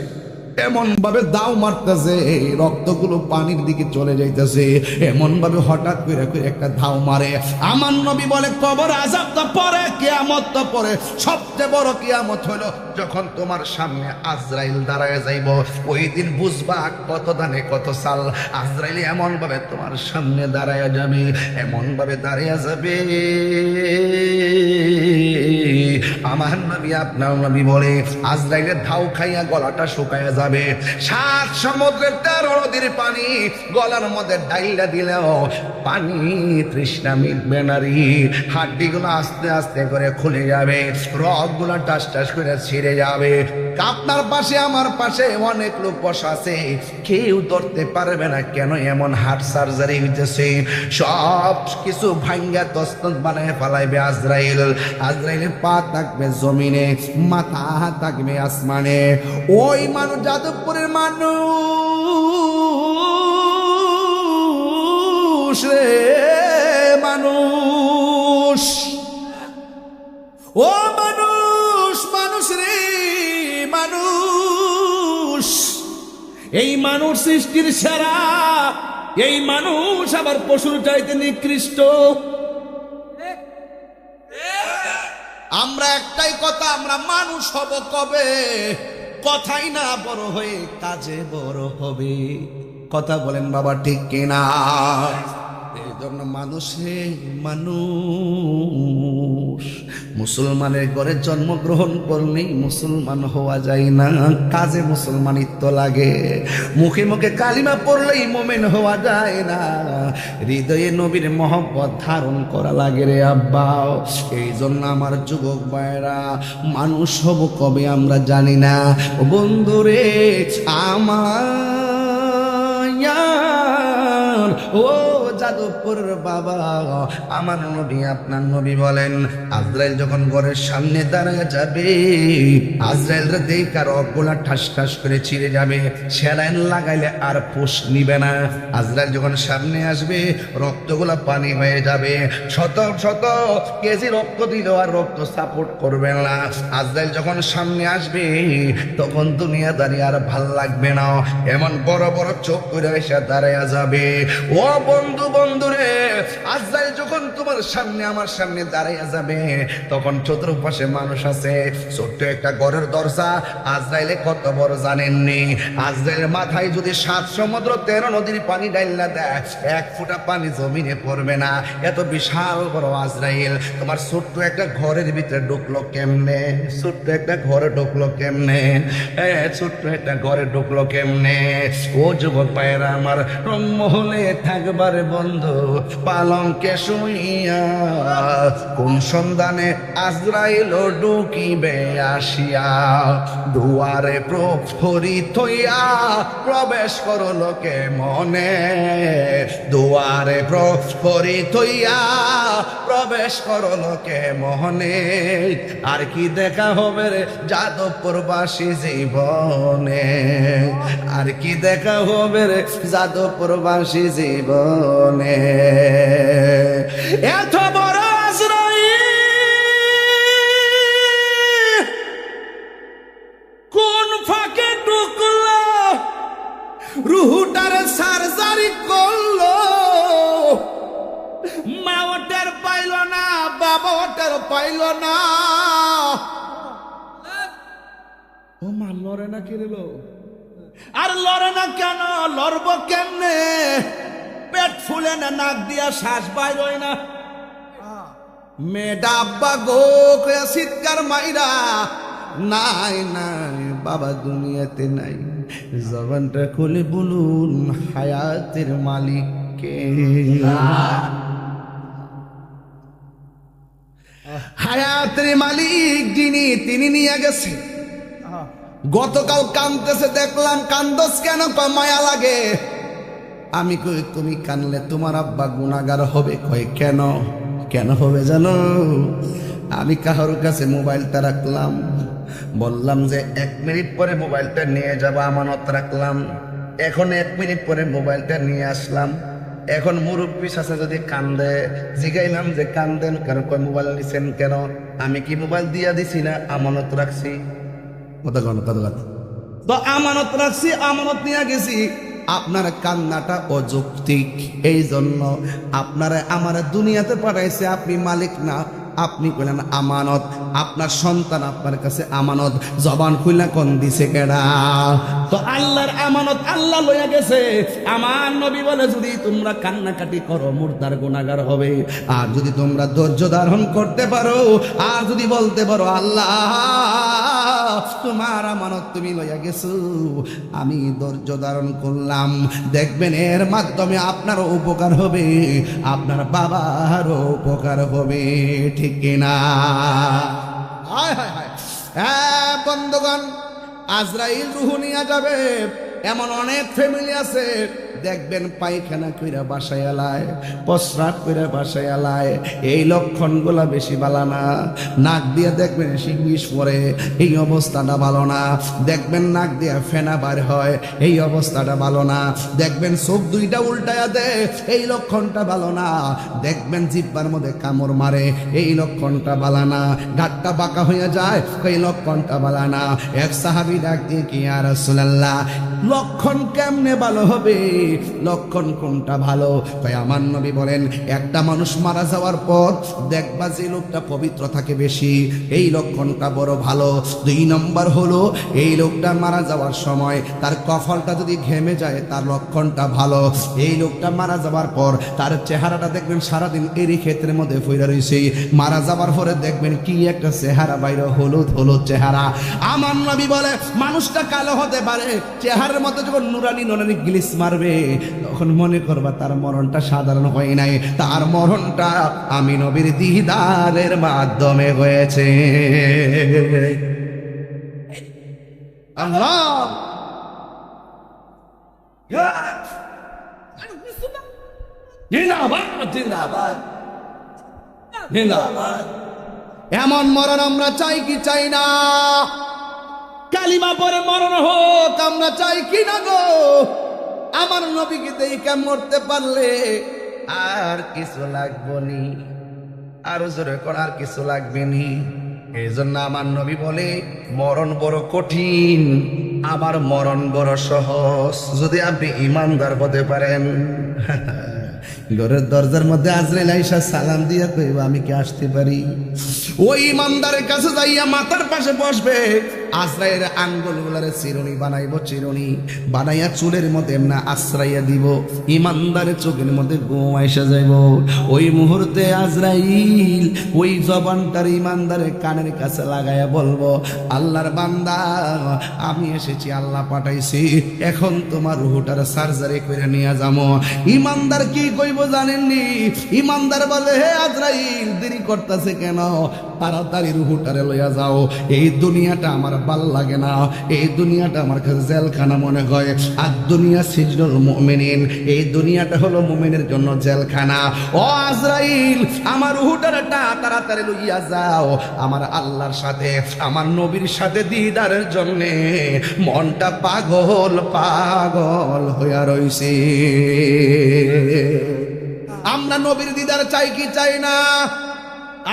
এমন ভাবে দাও মারতেছে রক্তগুলো পানির দিকে চলে যাইতেছে, এমন ভাবে হঠাৎ করে করে একটা ধাও মারে। আমার নবী বলে কবর আযাব তো পরে, কিয়ামত তো পরে, সবচেয়ে বড় কিয়ামত হলো যখন তোমার সামনে আজরাইল দাঁড়ায় যাইব। ওই দিন বুঝবা কত দানে কত সাল। আজরাইল এমন ভাবে তোমার সামনে দাঁড়ায় যাবে, এমন ভাবে দাঁড়ায় যাবে, আমার নবী আপনার নবী বলে আজরাইলের ধাও খাইয়া গলাটা শুকায়া যাবে। 7 সমুদ্রের 13 নদীর পানি গলার মধ্যে ডাইলা দিলেও পানি তৃষ্ণা মিটবে না রে। হাড্ডিগুলো আস্তে আস্তে করে খুলে যাবে, রগগুলো টাস টাস করে ছিঁড়ে যাবে। আপনার পাশে আমার পাশে অনেক লোক বসা আছে, কেউ ধরতে পারবে না কেন এমন হার্ট সার্জারি হইতেছে। সব কিছু ভাঙ্গা তছনছ বানায় ফেলাইবে আজরাইল। আজরাইলের পা থাকবে জমিনে, মাথা থাকবে আসমানে। ওই মানুষ যাদবপুরের মানুষ রে মানুষ, ও মানুষ, মানুষ রে মানুষ, এই মানুষ সৃষ্টির সেরা, এই মানুষ আবার পশুর চাইতে নিকৃষ্ট। আমরা একটাই কথা, আমরা মানুষ হব কবে? কথাই না বড় হয়ে কাজে বড় হবে। কথা বলেন বাবা, ঠিক কিনা? এই জন্য মানুষে মানুষ। মুসলমানের ঘরে জন্মগ্রহণ করলেই মুসলমান হওয়া যায় না, কাজে মুসলমানিত্ব লাগে। মুখে মুখে কালিমা পড়লেই মোমেন হওয়া যায় না, হৃদয়ে নবীর মহব্বত ধারণ করা লাগে রে আব্বা। এই জন্য আমার যুবক ভাইরা, মানুষ হব কবে আমরা জানি না। ও বন্ধুরে আমার, ও যাদবপুর বাবা, আমার নবী আপনার নবী বলেন আজরাইল যখন ঘরের সামনে দাঁড়ায় যাবে, আজরাইলরা দেখা রগগুলা ঠাস ঠাস করে ছিঁড়ে যাবে। স্যালাইন লাগাইলে আর পোষ নিবে না। আজরাইল যখন সামনে আসবে রক্তগুলা পানি হয়ে যাবে। শত শত কেজি রক্ত দিলেও আর রক্ত সাপোর্ট করবে না। আজরাইল যখন সামনে আসবে তখন দুনিয়াদারি আর ভাল লাগবে না, এমন বড় বড় চোখ করে এসে দাঁড়ায় যাবে। ও বন্ধু, বন্ধুরে, আজরাইল যখন তোমার সামনে আমার সামনে দাঁড়াইয়া যাবে তখন চতুর্পাশে মানুষ আছে। ছোট্ট একটা ঘরের দরজা। আজরাইলে কত বড় জানেননি? আজরাইলের মাথায় যদি 7 সমুদ্র 13 নদীর পানি ডাইলা দেয়, 1 ফোঁটা পানি জমিনে পড়বে না। এত বিশাল বড় আজরাইল তোমার ছোট্ট একটা ঘরের ভিতরে ঢুকলো কেমনে? ছোট্ট একটা ঘরে ঢুকলো কেমনে? ছোট্ট একটা ঘরে ঢুকলো কেমনে? ও যুবক ভাইয়েরা আমার, রংমহলে থাকবার বন্ধু পালঙ্কে শুইয়া, কোন সন্ধানে আজরাইল ঢুকিবে আসিয়া। দুয়ারে প্রহরী থইয়া প্রবেশ করলো কে মনে, দুয়ারে প্রহরী থইয়া প্রবেশ করলো কে মনে। আর কি দেখা হবে রে যাদবপুরবাসী জীবনে, আর কি দেখা হবে রে যাদবপুরবাসী জীবনে। এত বড় আজরাইল কোন ফাঁকে ঢুকলো, রুহুটারে সার্জারি করলো। মা ওটার পাইল না, বাবা ওটার পাইল না। ও মা লড়ে না কিরলো? আর লড়ে না কেন? লড়ব কেমনে? পেট ফুলে না, নাক দিয়া শ্বাস বাইর হয় না। মেয়েটা আব্বা গো কয়া চিৎকার মাইরা, নাই নাই বাবা দুনিয়াতে নাই। জবানটা খুলে বলুন হায়াতের মালিক কে? হায়াতের মালিক যিনি, তিনি নিয়ে গেছে। গতকাল কান্দতেছে দেখলাম। কান্দস কেন? মায়া লাগে। আমি কই তুমি কানলে তোমার আব্বা গুনাহগার হবে। কই কেন? কেন হবে জানো? আমি কাহার কাছে মোবাইলটা রাখলাম, বললাম যে 1 মিনিট পরে মোবাইলটা নিয়ে যাবো, আমানত রাখলাম। এখন 1 মিনিট পরে মোবাইলটা নিয়ে আসলাম। এখন মুরব্বী সাথে যদি কান্দে, জিগাইলাম যে কান্দেন কেন? কই মোবাইল নিছেন কেন? আমি কি মোবাইল দিয়া দিছি না আমানত রাখছি? কথা কন, কথা কথা। তো আমানত রাখছি, আমানত নিয়ে গেছি, আপনার কান্নাটা অযৌক্তিক। এই জন্য আপনারা আমার দুনিয়াতে পাঠাইছে, আপনি মালিক না, আপনি কইলেন আমানত। আপনার সন্তান আপনার কাছে আমানত, জবান খুইলা কোন দিছে কেডা? তো আল্লাহর আমানত আল্লাহ লইয়া গেছে। আমার নবী বলে যদি তোমরা কান্নাকাটি করো মুর্দার গুনাহগার হবে, আর যদি তোমরা ধৈর্য ধারণ করতে পারো, আর যদি বলতে পারো আল্লাহ তোমার আমানত তুমি লইয়া গেছো, আমি ধৈর্য ধারণ করলাম, দেখবেন এর মাধ্যমে আপনারও উপকার হবে, আপনার বাবারও উপকার হবে। ঠিক কিনা? হায় হায় হায়। হ্যাঁ বন্ধুগণ, আজরাইল রূহ নিয়ে যাবে। এমন অনেক ফ্যামিলি আছে দেখবেন পায়খানা কইরা বাসায় এলায়, প্রস্রাব কইরা বাসায় এলায়, এই লক্ষণগুলা বেশি ভালো না। নাক দিয়ে দেখবেন শিংগিস পরে, এই অবস্থাটা ভালো না। দেখবেন নাক দিয়ে ফেনা বার হয়, এই অবস্থাটা ভালো না। দেখবেন চোখ দুইটা উল্টায়া দেয়, এই লক্ষণটা ভালো না। দেখবেন জিহ্বার মধ্যে কামড় মারে, এই লক্ষণটা ভালো না। গাঁটটা বাঁকা হয়ে যায়, এই লক্ষণটা ভালো না। এক সাহাবী ডাক দিয়ে কি ইয়া রাসূলুল্লাহ, লক্ষণ কেমনে ভালো হবে? লক্ষণ কোনটা ভালো? তাই আমার নবী বলেন, একটা মানুষ মারা যাওয়ার পর দেখবা যে লোকটা পবিত্র থাকে বেশি, এই লক্ষণটা বড় ভালো। 2 নম্বর হলো এই লোকটা মারা যাওয়ার সময় তার কফলটা যদি ঘেমে যায়, তার লক্ষণটা ভালো। এই লোকটা মারা যাওয়ার পর তার চেহারাটা দেখবেন সারাদিন এরই ক্ষেত্রের মধ্যে ফইরা রইছে, মারা যাওয়ার পরে দেখবেন কি একটা চেহারা বাইরে, হলুদ হলুদ চেহারা। আমার নবী বলে মানুষটা কালো হতে পারে, চেহারার মধ্যে যখন নুরানি নুরানি গ্লিস মারবে, তখন মনে করবা তার মরণটা সাধারণ হয় নাই, তার মরণটা আমি নবীর দিদারের মাধ্যমে হয়েছে। আল্লাহ জিন্দাবাদ, জিন্দাবাদ, জিন্দাবাদ। এমন মরণ আমরা চাই কি চাই না? কালিমা পরে মরণ হোক আমরা চাই কি না গো? আমার নবীকে দেখে মরতে পারলে আর কিছু লাগবে নি, আরো জোরে কর, আর কিছু লাগবে নি। এই জন্য আমার নবী বলে মরণ বড় কঠিন, আমার মরণ বড় সহজ, যদি আপনি ইমানদার হতে পারেন। ঘরের দরজার মধ্যে আজরাইল আইসা সালাম দিয়া কইবা আমি কি আসতে পারি? ওই ইমানদারের কাছে যাইয়া মাথার পাশে বসবে, আজরাইলের আঙ্গুলগুলারে চিরুনি বানাইবো, চিরুনি বানাইয়া চুলের মধ্যে এমনা আশ্রাইয়া দিব, ইমানদারের চোখের মধ্যে ঘুম আইসা যাইব। ওই মুহূর্তে আজরাইল ওই জবানটার ইমানদারের কানের কাছে লাগাইয়া বলবো, আল্লাহর বান্দা আমি এসেছি, আল্লাহ পাঠাইছি, এখন তোমার রুহটার সার্জারি করে নিয়ে যাবো। ইমানদার কি কইব জানেননি? ইমানদার বলে, হে আজরাইল দেরি করতেছে কেন? তাড়াতাড়ি রুহটারে লইয়া যাও, এই দুনিয়াটা আমার ভাল লাগে না, এই দুনিয়াটা আমার কাছে জেলখানা মনে হয়। আর দুনিয়া সিজনুল মুমিনিন, এই দুনিয়াটা হলো মুমিনের জন্য জেলখানা। ও আজরাইল আমার রুহটারে তাড়াতাড়ি লইয়া যাও, আমার আল্লাহর সাথে আমার নবীর সাথে দিদারের জন্য মনটা পাগল পাগল হইয়া রইছে। আমরা নবীর দিদার চাই কি চাই না?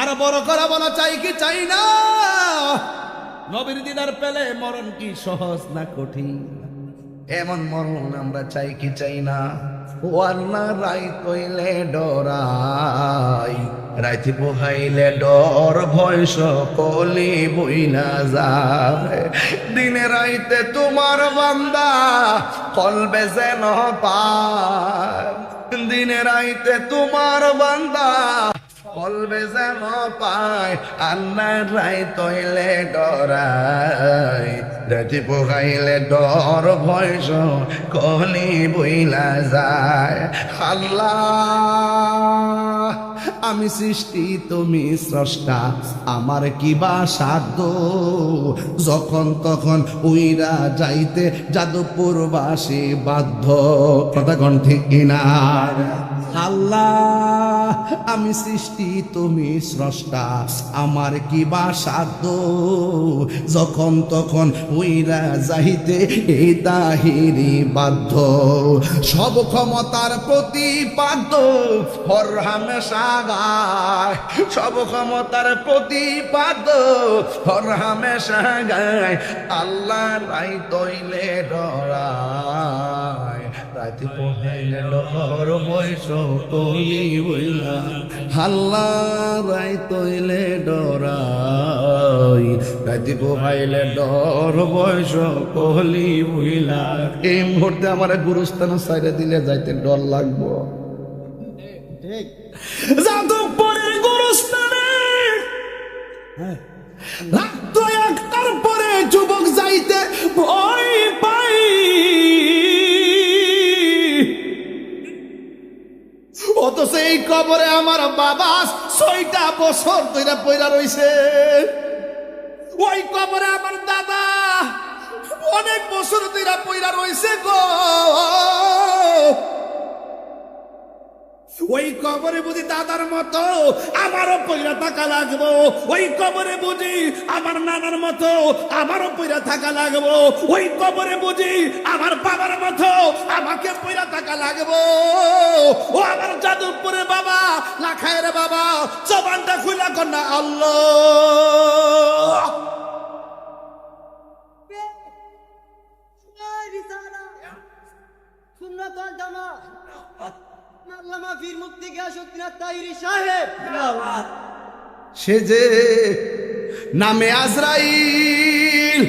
আর বড় করা বলা চাই কি চাই না? নবীর দিদার পেলে মরণ কি সহজ না কঠিন? এমন মরণ আমরা চাই কি চাই না? ওয়াল্লা রাই কইলে ডরাই, রাইতে পোহাইলে ডর ভয় সকলি বই না যায়। দিনে রাইতে তোমার বান্দা কলবে যেন পায়, দিনে রাইতে তোমার বান্দা কলবে যেন পায়। আল্লাহ রাই তৈলে ডরাই, রাতি পোহাইলে ডর ভয় কলি বইলা যায়। আল্লাহ আমি সৃষ্টি তুমি স্রষ্টা, আমার কিবা সাধ্য? যখন তখন উইরা যাইতে যাদবপুরবাসী বাধ্য। কথা কোন ঠিক কিনা? আল্লাহ আমি সৃষ্টি তুমি স্রষ্টা, আমার কি বা সাধ্য যখন তখন উইরা যাইতে এই তাহিরি বাধ্য। সব ক্ষমতার প্রতিপাদ্য হর হামেশা গায়, সব ক্ষমতার প্রতিপাদ্য হর হামেশা গায়। আল্লাহ রাই তৈলে ডরায়, রাতে পোহাইলে ডর বয়স কলি বইলা। আল্লাহ রাই তৈলে ডরাই, রাতে পোহাইলে ডর বয়স কলি বইলা। এই মুহূর্তে আমার গুরুস্থান সাইডে দিলে যাইতে ডর লাগবো। যাদবপুরের গুরুস্থানে রাত একটার পরে যুবক যাইতে ভয় পাই। অথচ এই কবরে আমার বাবা 6টা বছর ধরে পইরা রইছে। ওই কবরে আমার দাদা অনেক বছর ধরে পইরা রইছে গো। ওই কবরে বুঝি দাদার মতো আমারও পইরা থাকা লাগবো, ওই কবরে বুঝি আমার নানার মতো আমারও পইরা থাকা লাগবো, ওই কবরে বুঝি আমার বাবার মতো আমাকে পইরা থাকা লাগবো। ও আমার যাদবপুরে বাবা, লাখায়ের বাবা, জবানটা খুলা কন্যা আল্লাহ। সুন্নাতুল জামাত আল্লামা পীর মুফতি গিয়াসউদ্দিন আত-তাহিরি সাহেব সে যে নামে আজরাইল,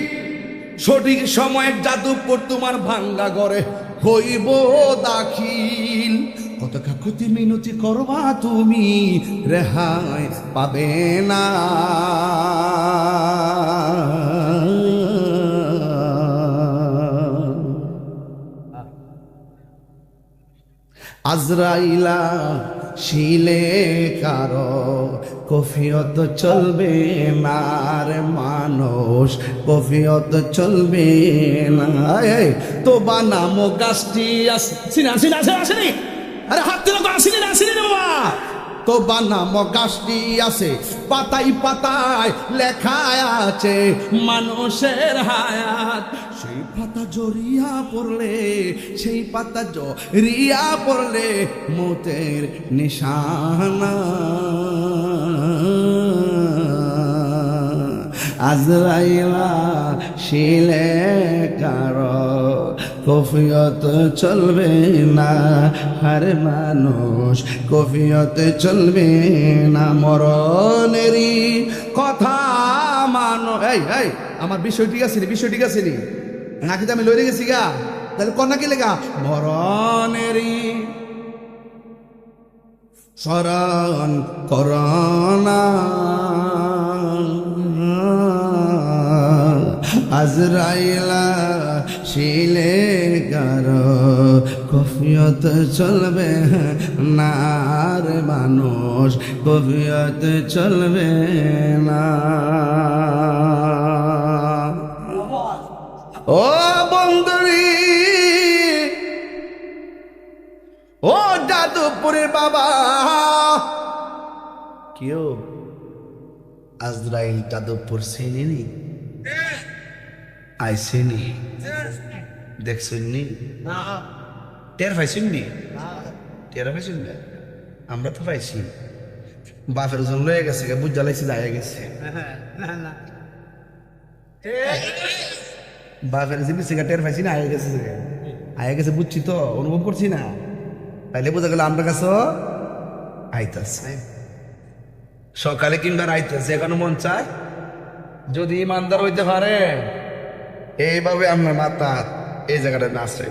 সঠিক সময় যাদবপুর তোমার ভাঙ্গা ঘরে হইব দাখিল। কত কাকুতি মিনতি করবা তুমি, রেহাই পাবে না। আজরাইলা শিলে কারো কফিয়ত চলবে না রে মানুষ, কফিয়ত চলবে না। তো বানামো গাছটি আসেনি, আরে হাত দিল আসেনি না, আসেনি রে বাবা। তো বানামো গাছটি আছে, পাতায় পাতায় লেখা আছে মানুষের হায়াত। সেই পাতা জড়িয়া পড়লে, সেই পাতা জড়িয়া পড়লে মতের নিশানা। আজরাইলা শিলে কারো কফিয়ত চলবে না, হর মানুষ কফিয়ত চলবে না। মরণেরই কথা মানো। এই আমার বিষয় ঠিক আছে, বিষয় ঠিক আছে নি নাকি আমি লড়ে গেছি গা, তাহলে কন্যা কি লেগা মরণেরই স্মরণ করোনা। আজরাইলা শিলে গারো কফিয়ত চলবে না রে মানুষ, কফিয়ত চলবে না। ও বন্ধুরি, ও যাদবপুরের বাবা, কেউ আজরাইল যাদবপুর চেনেনি? আইসেনি? দেখছেননি? টের পাইছেননি? টের পাইছেন না? আমরা তো পাইছি। বাপের ওজন লয়ে গেছে, বুঝ জ্বালাইছি, যায় গেছে। বাপের জিনিস টের পাইছি না, আয়ে গেছে বুঝছি তো, অনুভব করছি না। তাইলে বোঝা গেল আমরা কাছে আইতাছে, সকালে কিংবা আইতাছে। এখনো মন চায় যদি ইমানদার হইতে পারে এইভাবে আপনার মাথা এই জায়গাটা নাচে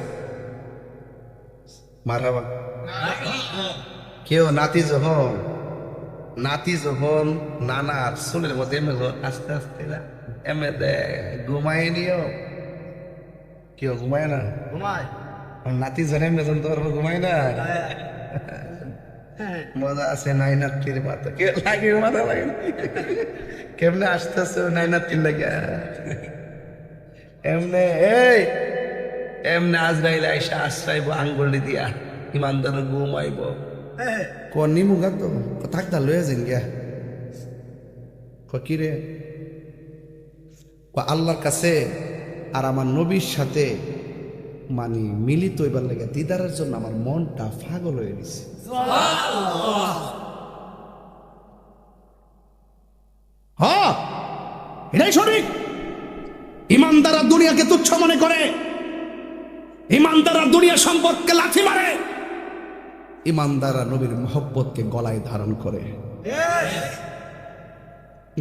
মারাবা। কেউ নাতি যখন নানার চুলের মধ্যে আস্তে আস্তে এমে ঘুমাই নিও, কেউ ঘুমায় না, নাতি জন এমনি জন তোর ঘুমাই না। মজা আছে নাই নাতির মাথা, কে লাগে মাথা লাগে কেমনে আসতেছে নাই নাতির লাগে এমনে। এমনে আজরাইল আইসা আশ্রাইব আঙ্গুলি দিয়া, ইমানদার ঘুমাইব। কনি মুগা তো থাকতা লয়ে যান গিয়া কি রে আল্লাহর কাছে আর আমার নবীর সাথে মানে মিলিত হইবার লাগে দিদারের জন্য আমার মনটা পাগল হয়ে গেছে। হ্যাঁ এটাই সঠিক। ইমানদাররা দুনিয়াকে তুচ্ছ মনে করে, ইমানদাররা দুনিয়া সম্পর্কে লাথি মারে, ইমানদাররা নবীর মহব্বতকে গলায় ধারণ করে।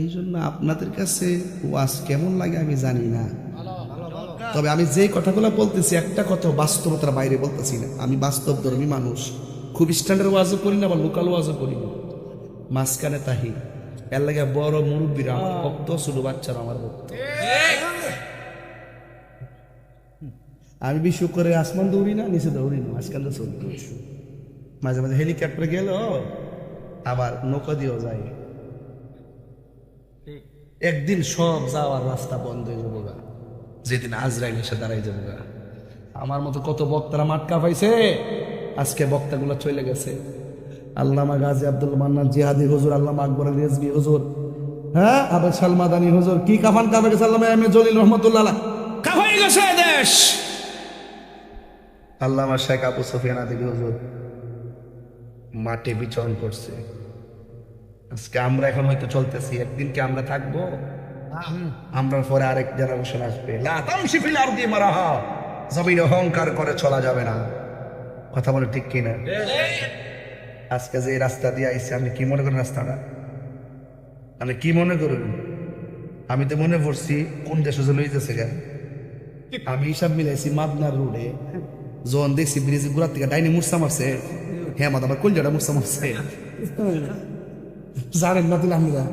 এই জন্য আপনাদের কাছে ওয়াজ কেমন লাগে আমি জানি না, তবে আমি যে কথাগুলো বলতেছি একটা কথা বাস্তবতার বাইরে বলতেছি না। আমি বাস্তব ধর্মী মানুষ, খুব স্ট্যান্ডার্ড ওয়াজও করি না, আবার লোকাল ওয়াজও করি না, মাঝখানে তাহি। এর লাগে বড় মুরব্বীরা আমার ভক্ত, ছোট বাচ্চারা আমার ভক্ত। আমি বিশেষ করে আসমান দৌড়ি না, নিচে দৌড়ি না, মাঝখানে চলি। মাঝে মাঝে হেলিকপ্টারে গেল, আবার নৌকা দিয়েও যায়। একদিন সব যাওয়ার রাস্তা বন্ধ হয়ে যাবো গা, যেদিন আজরাইল এসে দাঁড়াই যাবো গা। আমার মতো কত বক্তারা মাটকা পাইছে, আজকে বক্তাগুলো চলে গেছে। আল্লামা গাজী আব্দুল মান্নান জিহাদি হুজুর, আল্লামা আকবর আলী রিজভী হুজুর, হ্যাঁ আবার সালমাদানি হুজুর, কি কাফান কাফে গেছে। আল্লামা এম এ জলিল রহমতুল্লাহ কাফাই গেছে দেশ। আল্লামা শেখ আবু সুফিয়ান আদিবি হুজুর মাঠে বিচরণ করছে। আজকে আমরা এখন হয়তো চলতেছি, একদিন কি আমরা থাকবো? আমরা পরে আরেক জেনারেশন আসবে। লা তামশি ফিল আরদি মারাহা, জমিনে অহংকার করে চলা যাবে না। কথা বলে ঠিক কিনা? আজকে যে রাস্তা দিয়ে আইছে, আপনি কি মনে করেন রাস্তাটা? আপনি কি মনে করেন? আমি তো মনে করছি কোন দেশে চলে যেতেছে গা। আমি হিসাব মিলাইছি মাদনার রোডে যখন দেখছি ব্রিজ গুড়ার থেকে ডাইনি মুরসা মারছে, হ্যাঁ মাদ আমার কলজাটা মুরসা মারছে। জানেন না তুলে আমরা,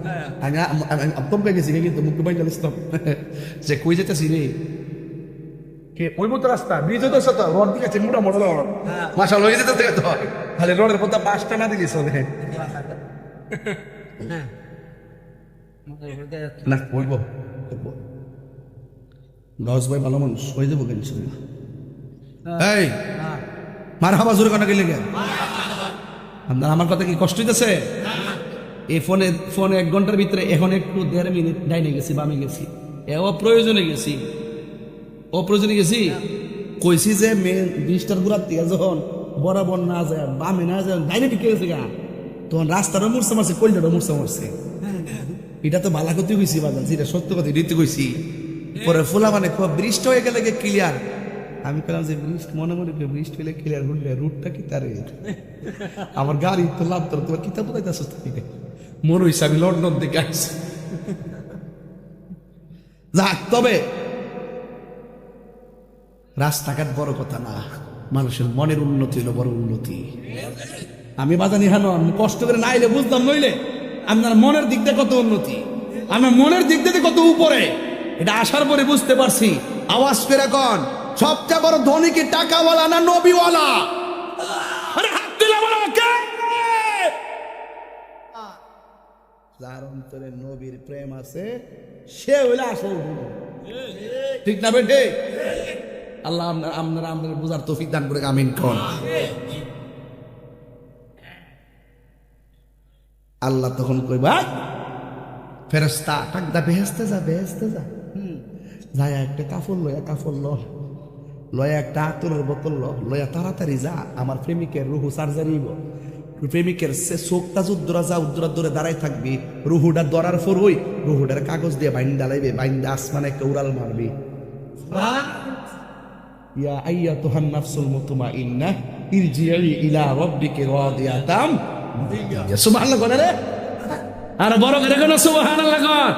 আমি তমকে গেছি কিন্তু মুখ বাইন ইসলাম যে কই যেতেছি রে, কে ওই মতো রাস্তা ব্রিজ তো সাথে রড দিকে আছে, মোটা মোটা রড মাশাআল্লাহ হয়ে যেতে তো, খালি রডের পথে পাঁচটা না দিলি চলে না। কইব দশ ভাই ভালো মানুষ হয়ে যাবো কেন? এই মার হাবা জোরে কেন গেলে গেল? আপনার আমার কথা কি কষ্ট হইতেছে? এই ফোনে 1 ঘন্টার ভিতরে এখন একটু 1.5 মিনিট ডাইনে গেছি, বামে গেছি, অপ্রয়োজনে গেছি, অপ্রয়োজনে গেছি। কইছি যে মেন ব্রিজটার গুড়ার থেকে যখন বরাবর না যায়, বামে না যায়, ডাইনে ঢুকে গেছে গা, তখন রাস্তারও মুরসা মারছে, কলজাটাও মুরসা মারছে। এটা তো বালা ক্ষতি হয়েছি বাজার, যেটা সত্য কথা দিতে কইছি। পরে ফোলা মানে বৃষ্টি হয়ে গেলে ক্লিয়ার। আমি পেলাম যে বৃষ্টি মনে মনে বৃষ্টি হলে ক্লিয়ার হলে রুটটা কি তার আমার গাড়ি তো লাভ তোর তোমার কিতাব বোঝাইতে আসতে মনে হয়েছে আমি লন্ডন থেকে আসছি। যাক, তবে রাস্তাঘাট বড় কথা না, মানুষের মনের উন্নতি হলো বড় উন্নতি। আমি বাজানি হানো কষ্ট করে না এলে বুঝতাম, নইলে আপনার মনের দিক দিয়ে কত উন্নতি, আমার মনের দিক দিয়ে কত উপরে, এটা আসার পরে বুঝতে পারছি। আওয়াজ করে কোন সবচেয়ে বড় ধনী কি টাকাওয়ালা না নবীওয়ালা? আরে হাত দিলা বলো কে? যার অন্তরে নবীর প্রেম আছে সে হইলে আসল ধনী, ঠিক না বেটে? আল্লাহ আপনারা বুঝার তৌফিক দান করে, আমিন কোন। আল্লাহ তখন কইবা ফেরেশতা টাকদা বেহেশতে যা, বেহেশতে যা, যায়া একটা কাপড় লয়া, কাপড় লয়া একটা আতরের বোতল লয়া তাড়াতাড়ি যা, আমার প্রেমিকের রুহু সার্জারি, প্রেমিকের সে চোখটা যুদ্ধরা যা উদ্দরা দূরে দাঁড়াই থাকবি, রুহুটা দরার পর ওই রুহুটার কাগজ দিয়ে বাইন্দা লাইবে, বাইন্দা আসমানে একটা উড়াল মারবি। ইয়া আইয়াতুহান নাফসুল মুতমাইন্নাহ ইরজিই ইলা রাব্বিকি রাদিয়াতাম। সুবহানাল্লাহ করে রে, আর বড় করে কোন সুবহানাল্লাহ কর।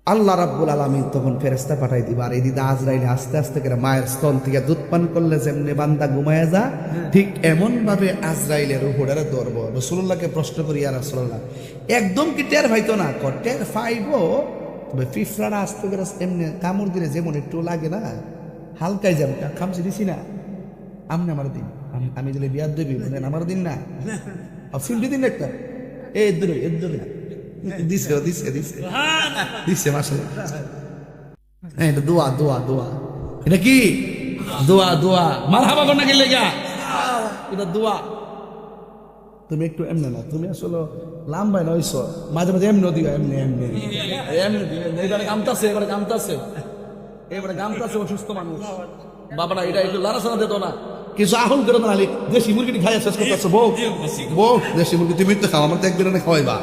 আল্লাহ রাব্বুল আলামিন তখন ফেরেশতা পাঠাই দিবা, আর এই দিদা আজরাইল আস্তে আস্তে করে মায়ের স্তন থেকে দুধ পান করলে যেমনি বান্দা ঘুমায় যা, ঠিক এমন ভাবে আজরাইলের রূহটারে ধরবো। রাসূলুল্লাহকে প্রশ্ন করি, ইয়া রাসূলুল্লাহ একদম কি টের পাইতো না? টের পাইবো, তবে ফিফরাটা আস্তে করে এমনি কামড় দিলে যেমন একটু লাগে না, হালকাই যাবে। খামছি দিছি না আপনি আমার দিন, আমি দিলে বিয়ার দেবি বলেন আমার দিন না, ফিল্ডি দিন একটা এই দূরে দিছে দিছে দিছে দিছে মাশাআল্লাহ। এটা দোয়া দোয়া দোয়া, এটা কি দোয়া দোয়া? মারহাবা কোন গেলে গা এটা দোয়া। তুমি একটু এমনি না, তুমি আসলে লাম্বাই না হইছো, মাঝে মাঝে এমনি দিও, এমনি এমনি এমনি দিও। এবারে গামতাছে, এবারে গামতাছে, এবারে গামতাছে, অসুস্থ মানুষ। বাবারা এটা একটু লাড়াচাড়া দিত না, কিছু আহল করে না, দেশি মুরগিটি খাইয়া শেষ করতেছে। বউ বউ, দেশি মুরগি তুমি তো খাও, আমার তো একদিন খাওয়াইবা।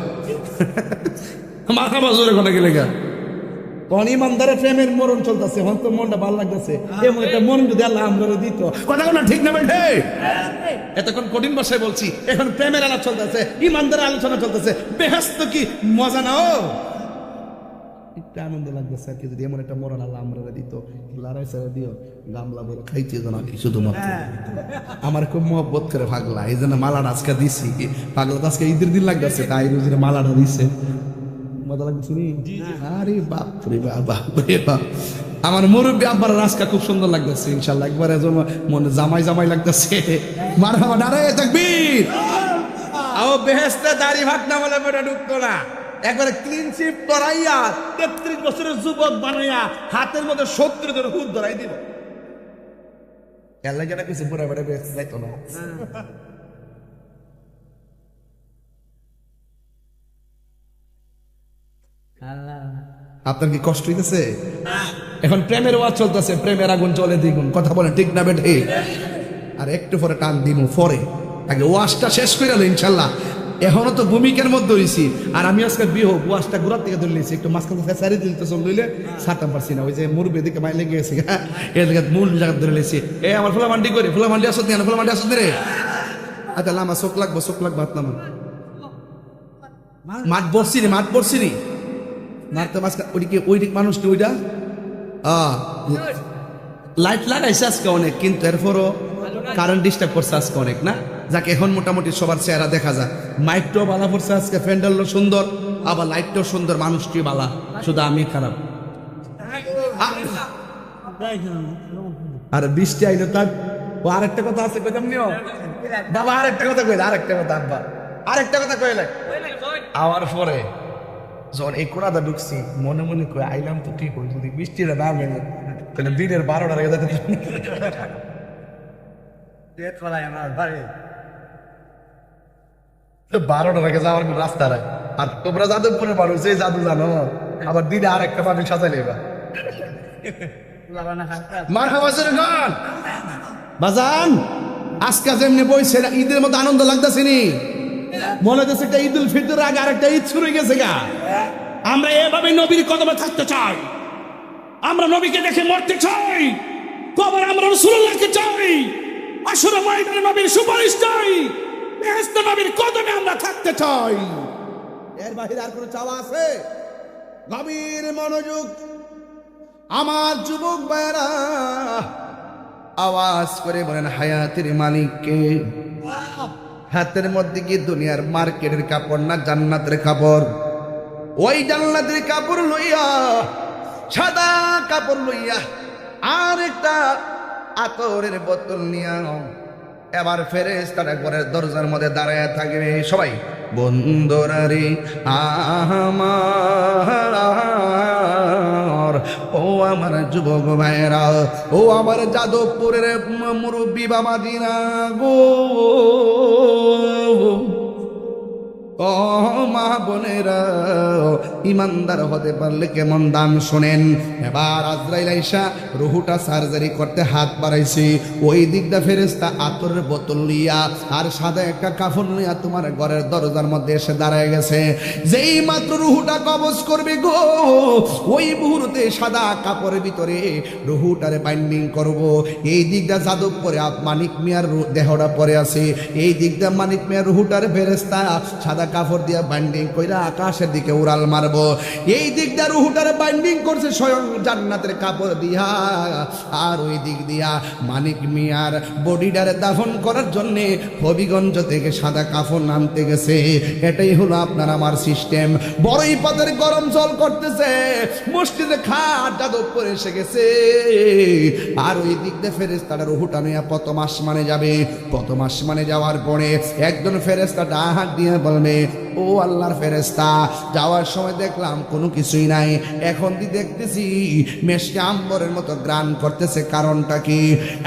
মাথা বাজরে কোনে গেলে গা, তখন ইমানদারের প্রেমের মরণ চলতেছে, এখন তো মনটা ভালো লাগতেছে। এমন একটা মন যদি আল্লাহ আমরা দিত, কথা না ঠিক না বেঠে? এতক্ষণ কঠিন ভাষায় বলছি, এখন প্রেমের আলাপ চলতেছে, ইমানদারের আলোচনা চলতেছে। বেহেশত কি মজা না? ও একটু আনন্দ লাগতেছে আর কি, যদি এমন একটা মরণ আল্লাহ আমরা দিত, লড়াই ছেড়ে দিও, গামলা বলে খাইতে যেন শুধুমাত্র। আমার খুব মহব্বত করে পাগলা, এই জন্য মালাটা আজকে দিছি। পাগলা তো আজকে ঈদের দিন লাগতেছে, তাই রোজিরে মালাটা দিছে। মজা লাগতেছে নি? আরে বাপ রে বাপ রে বাপ, আমার মুরব্বী আব্বার রাস্তা খুব সুন্দর লাগতেছে ইনশাল্লাহ। একবারে মনে জামাই জামাই লাগতেছে। মারহাবা, নারায়ে তাকবীর। আও বেহেশতে দাড়ি ভাত না বলে বেটা ঢুকতো না, একবারে ক্লিন শিপ করাইয়া 33 বছরের যুবক বানাইয়া হাতের মধ্যে 70 জন হুদ ধরাই দিব। এর যেটা কিছু বুড়া বেটা বেহেশতে যাইতো না। আপনার কি কষ্ট হইতেছে? এখন প্রেমের ওয়াজ চলতেছে, প্রেমের আগুন চলে দ্বিগুণ, কথা বলেন ঠিক না বেঠে? আর একটু পরে টান দিমু, পরে আগে ওয়াজটা শেষ করে গেল ইনশাল্লাহ। এখনো তো ভূমিকার মধ্যে হয়েছি, আর আমি আজকে বিহো ওয়াজটা ঘুরার থেকে ধরে নিয়েছি, একটু মাঝখানে ফেসারি দিতে চল লইলে ছাড়তাম পারছি না। ওই যে মুরব্বী দিকে মাইলে গিয়েছে, এর দিকে মূল জায়গা ধরে নিয়েছি। আমার ফুলা মান্ডি করে, ফুলা মান্ডি আসত না, ফুলা মান্ডি আসত রে। আচ্ছা লামা চোখ লাগবো, চোখ লাগবো, হাত নামা। মাঠ বসছি রে, মাঠ বসছি রে, মারতে মাঝখানে ওইদিকে, ওইদিক মানুষটি ওইটা লাইট লাগাইছে আজকে অনেক, কিন্তু এরপরও কারেন্ট ডিস্টার্ব করছে আজকে অনেক না। যাকে এখন মোটামুটি সবার চেহারা দেখা যায়, মাইকটাও বালা পড়ছে আজকে, প্যান্ডেলও সুন্দর, আবার লাইটটাও সুন্দর, মানুষটি বালা, শুধু আমি খারাপ। আর বৃষ্টি আইলো তার আরেকটা কথা আছে, কইতাম নিও বাবা, আরেকটা কথা কইলে, আরেকটা কথা আব্বা, আরেকটা কথা কইলে আমার পরে যখন এই কোনাটা ঢুকছি, মনে মনে কই আইলাম তো ঠিক হই, যদি বৃষ্টিটা না মেলে তাহলে দিনের 12টার আগে যেতে 12টার আগে যাওয়ার কোন রাস্তা নাই। আর তোমরা যাদবপুরে মানুষ, এই জাদু জানো, আবার দিনে আরেকটা মানুষ সাজাই নেবা। বাজান আজকে যেমনি বইছে, ঈদের মধ্যে আনন্দ লাগতেছে নি? মনে হচ্ছে একটা ঈদ উল ফিতরের আগে আরেকটা ঈদ শুরু হয়ে গেছে গা। আমরা এভাবে নবীর কদমে থাকতে চাই, আমরা নবীকে দেখে মরতে চাই, কবর আমরা রাসূলুল্লাহকে চাই, আসরে ময়দানে নবীর সুপারিশ চাই, বেহেশতে নবীর কদমে আমরা থাকতে চাই। এর বাহিরে আর কোনো চাওয়া আছে? গভীর মনোযোগ আমার যুবক ভাইরা, আওয়াজ করে বলেন হায়াতের মালিককে। হাতের মধ্যে কি দুনিয়ার মার্কেটের কাপড় না জান্নাতের কাপড়? ওই জান্নাতের কাপড় লইয়া, সাদা কাপড় লইয়া, আর একটা আতরের বোতল নিয়া এবার ফেরেশতারা ঘরের দরজার মধ্যে দাঁড়ায় থাকবে। সবাই বন্ধুরা রে আমার, ও আমার যুবক ভাইরা, ও আমার যাদবপুরের মুরব্বী বাবা দিনা গো, ও মা বোনেরা, ইমানদার হতে পারলে কেমন দান শোনেন। এবার আজরাইল আইসা রুহুটা সার্জারি করতে হাত বাড়াইছি, ওই দিকটা ফেরেশতা আতরের বোতল লিয়া আর সাদা একটা কাফন লিয়া তোমার ঘরের দরজার মধ্যে এসে দাঁড়ায় গেছে। যেই মাত্র রুহুটা কবজ করবে গো, ওই মুহূর্তে সাদা কাপড়ের ভিতরে রুহুটারে বাইন্ডিং করব। এই দিকটা যাদবপুরে মানিক মিয়ার দেহটা পরে আছে, এই দিকটা মানিক মিয়ার রুহুটারে ফেরেশতা সাদা কাপড় দিয়া বাইন্ডিং কইরা আকাশের দিকে উড়াল মারবো। এই দিকটা রুহুটারে বাইন্ডিং করছে স্বয়ং জান্নাতের কাপড় দিয়া, আর ওই দিক দিয়া মানিক মিয়ার বডিটারে দাফন করার জন্য হবিগঞ্জ থেকে সাদা কাপড় নামতে গেছে। এটাই হলো আপনার আমার সিস্টেম। বড়ই পথের গরম জল করতেছে, মসজিদে খাট যাদবপুর এসে গেছে, আর ওই দিক দিয়ে ফেরেশতারা রুহুটা নিয়ে প্রথম আসমানে যাবে। প্রথম আসমানে যাওয়ার পরে একজন ফেরেশতা ডাক দিয়ে বলবে, ও আল্লাহর ফেরেশতা, যাওয়ার সময় দেখলাম কোনো কিছুই নাই, এখন দেখতেছি মেশকে আম্বরের মতো গ্রান করতেছে, কারণটা কি?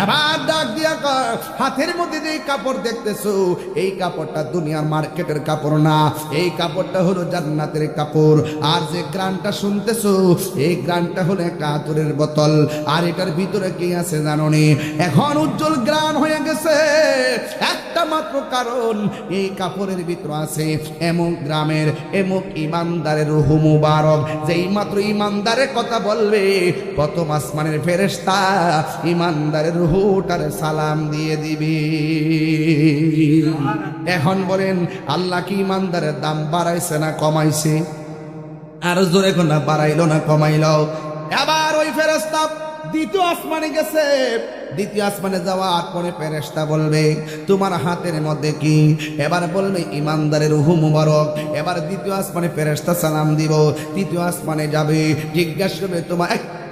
এবার ডাক দিয়া কয়, হাতের মধ্যে যে কাপড় দেখতেছো এই কাপড়টা দুনিয়ার মার্কেটের কাপড় না, এই কাপড়টা হলো জান্নাতের কাপড়। আর যে গ্রানটা শুনতেছো এই গ্রানটা হলো একটা আতরের বোতল, আর এটার ভিতরে কি আছে জানো নি? এখন উজ্জ্বল গ্রান হয়ে গেছে একটা মাত্র কারণ, এই কাপড়ের ভিতরে আছে এমক গ্রামের এমক ইমানদারের রূহ মুবারক। যেই মাত্র ইমানদারের কথা বলবে প্রথম আসমানের ফেরেশতা ইমানদারের রূহটারে সালাম দিয়ে দিবে। এখন বলেন আল্লাহ কি ইমানদারের দাম বাড়াইছে না কমাইছে? আর জোরে কোন না, বাড়াইলো না কমাইলো? এবার ওই ফেরেশতা দ্বিতীয় আসমানে গেছে। দ্বিতীয় আসমানে যাওয়ার পরে ফেরেশতা বলবে তোমার হাতের মধ্যে কি? এবার বলবে ইমানদারের রূহ মুবারক। এবার দ্বিতীয় আসমানে ফেরেশতা সালাম দিব, তৃতীয় আসমানে যাবে, জিজ্ঞাসা করবে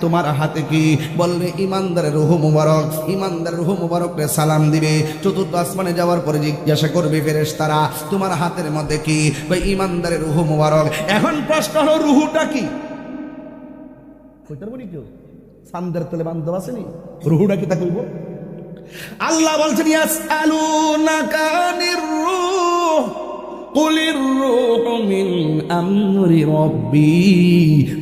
তোমার হাতে কি? বলবে ইমানদারের রূহ মুবারক। ইমানদারের রূহ মুবারককে সালাম দিবে। চতুর্থ আসমানে যাওয়ার পরে জিজ্ঞাসা করবে ফেরেশতারা তোমার হাতের মধ্যে কি? ওই ইমানদারের রূহ মুবারক। এখন প্রশ্ন হলো রূহটা কি? কইতার বলি কেউ সামদের তলে বান্ধব আসেনি, রূহটা কি তা কইব? আল্লাহ বলছেন ইয়াসআলুনাকা আনির রূহ কুলির রূহু মিন আমরি রাব্বি।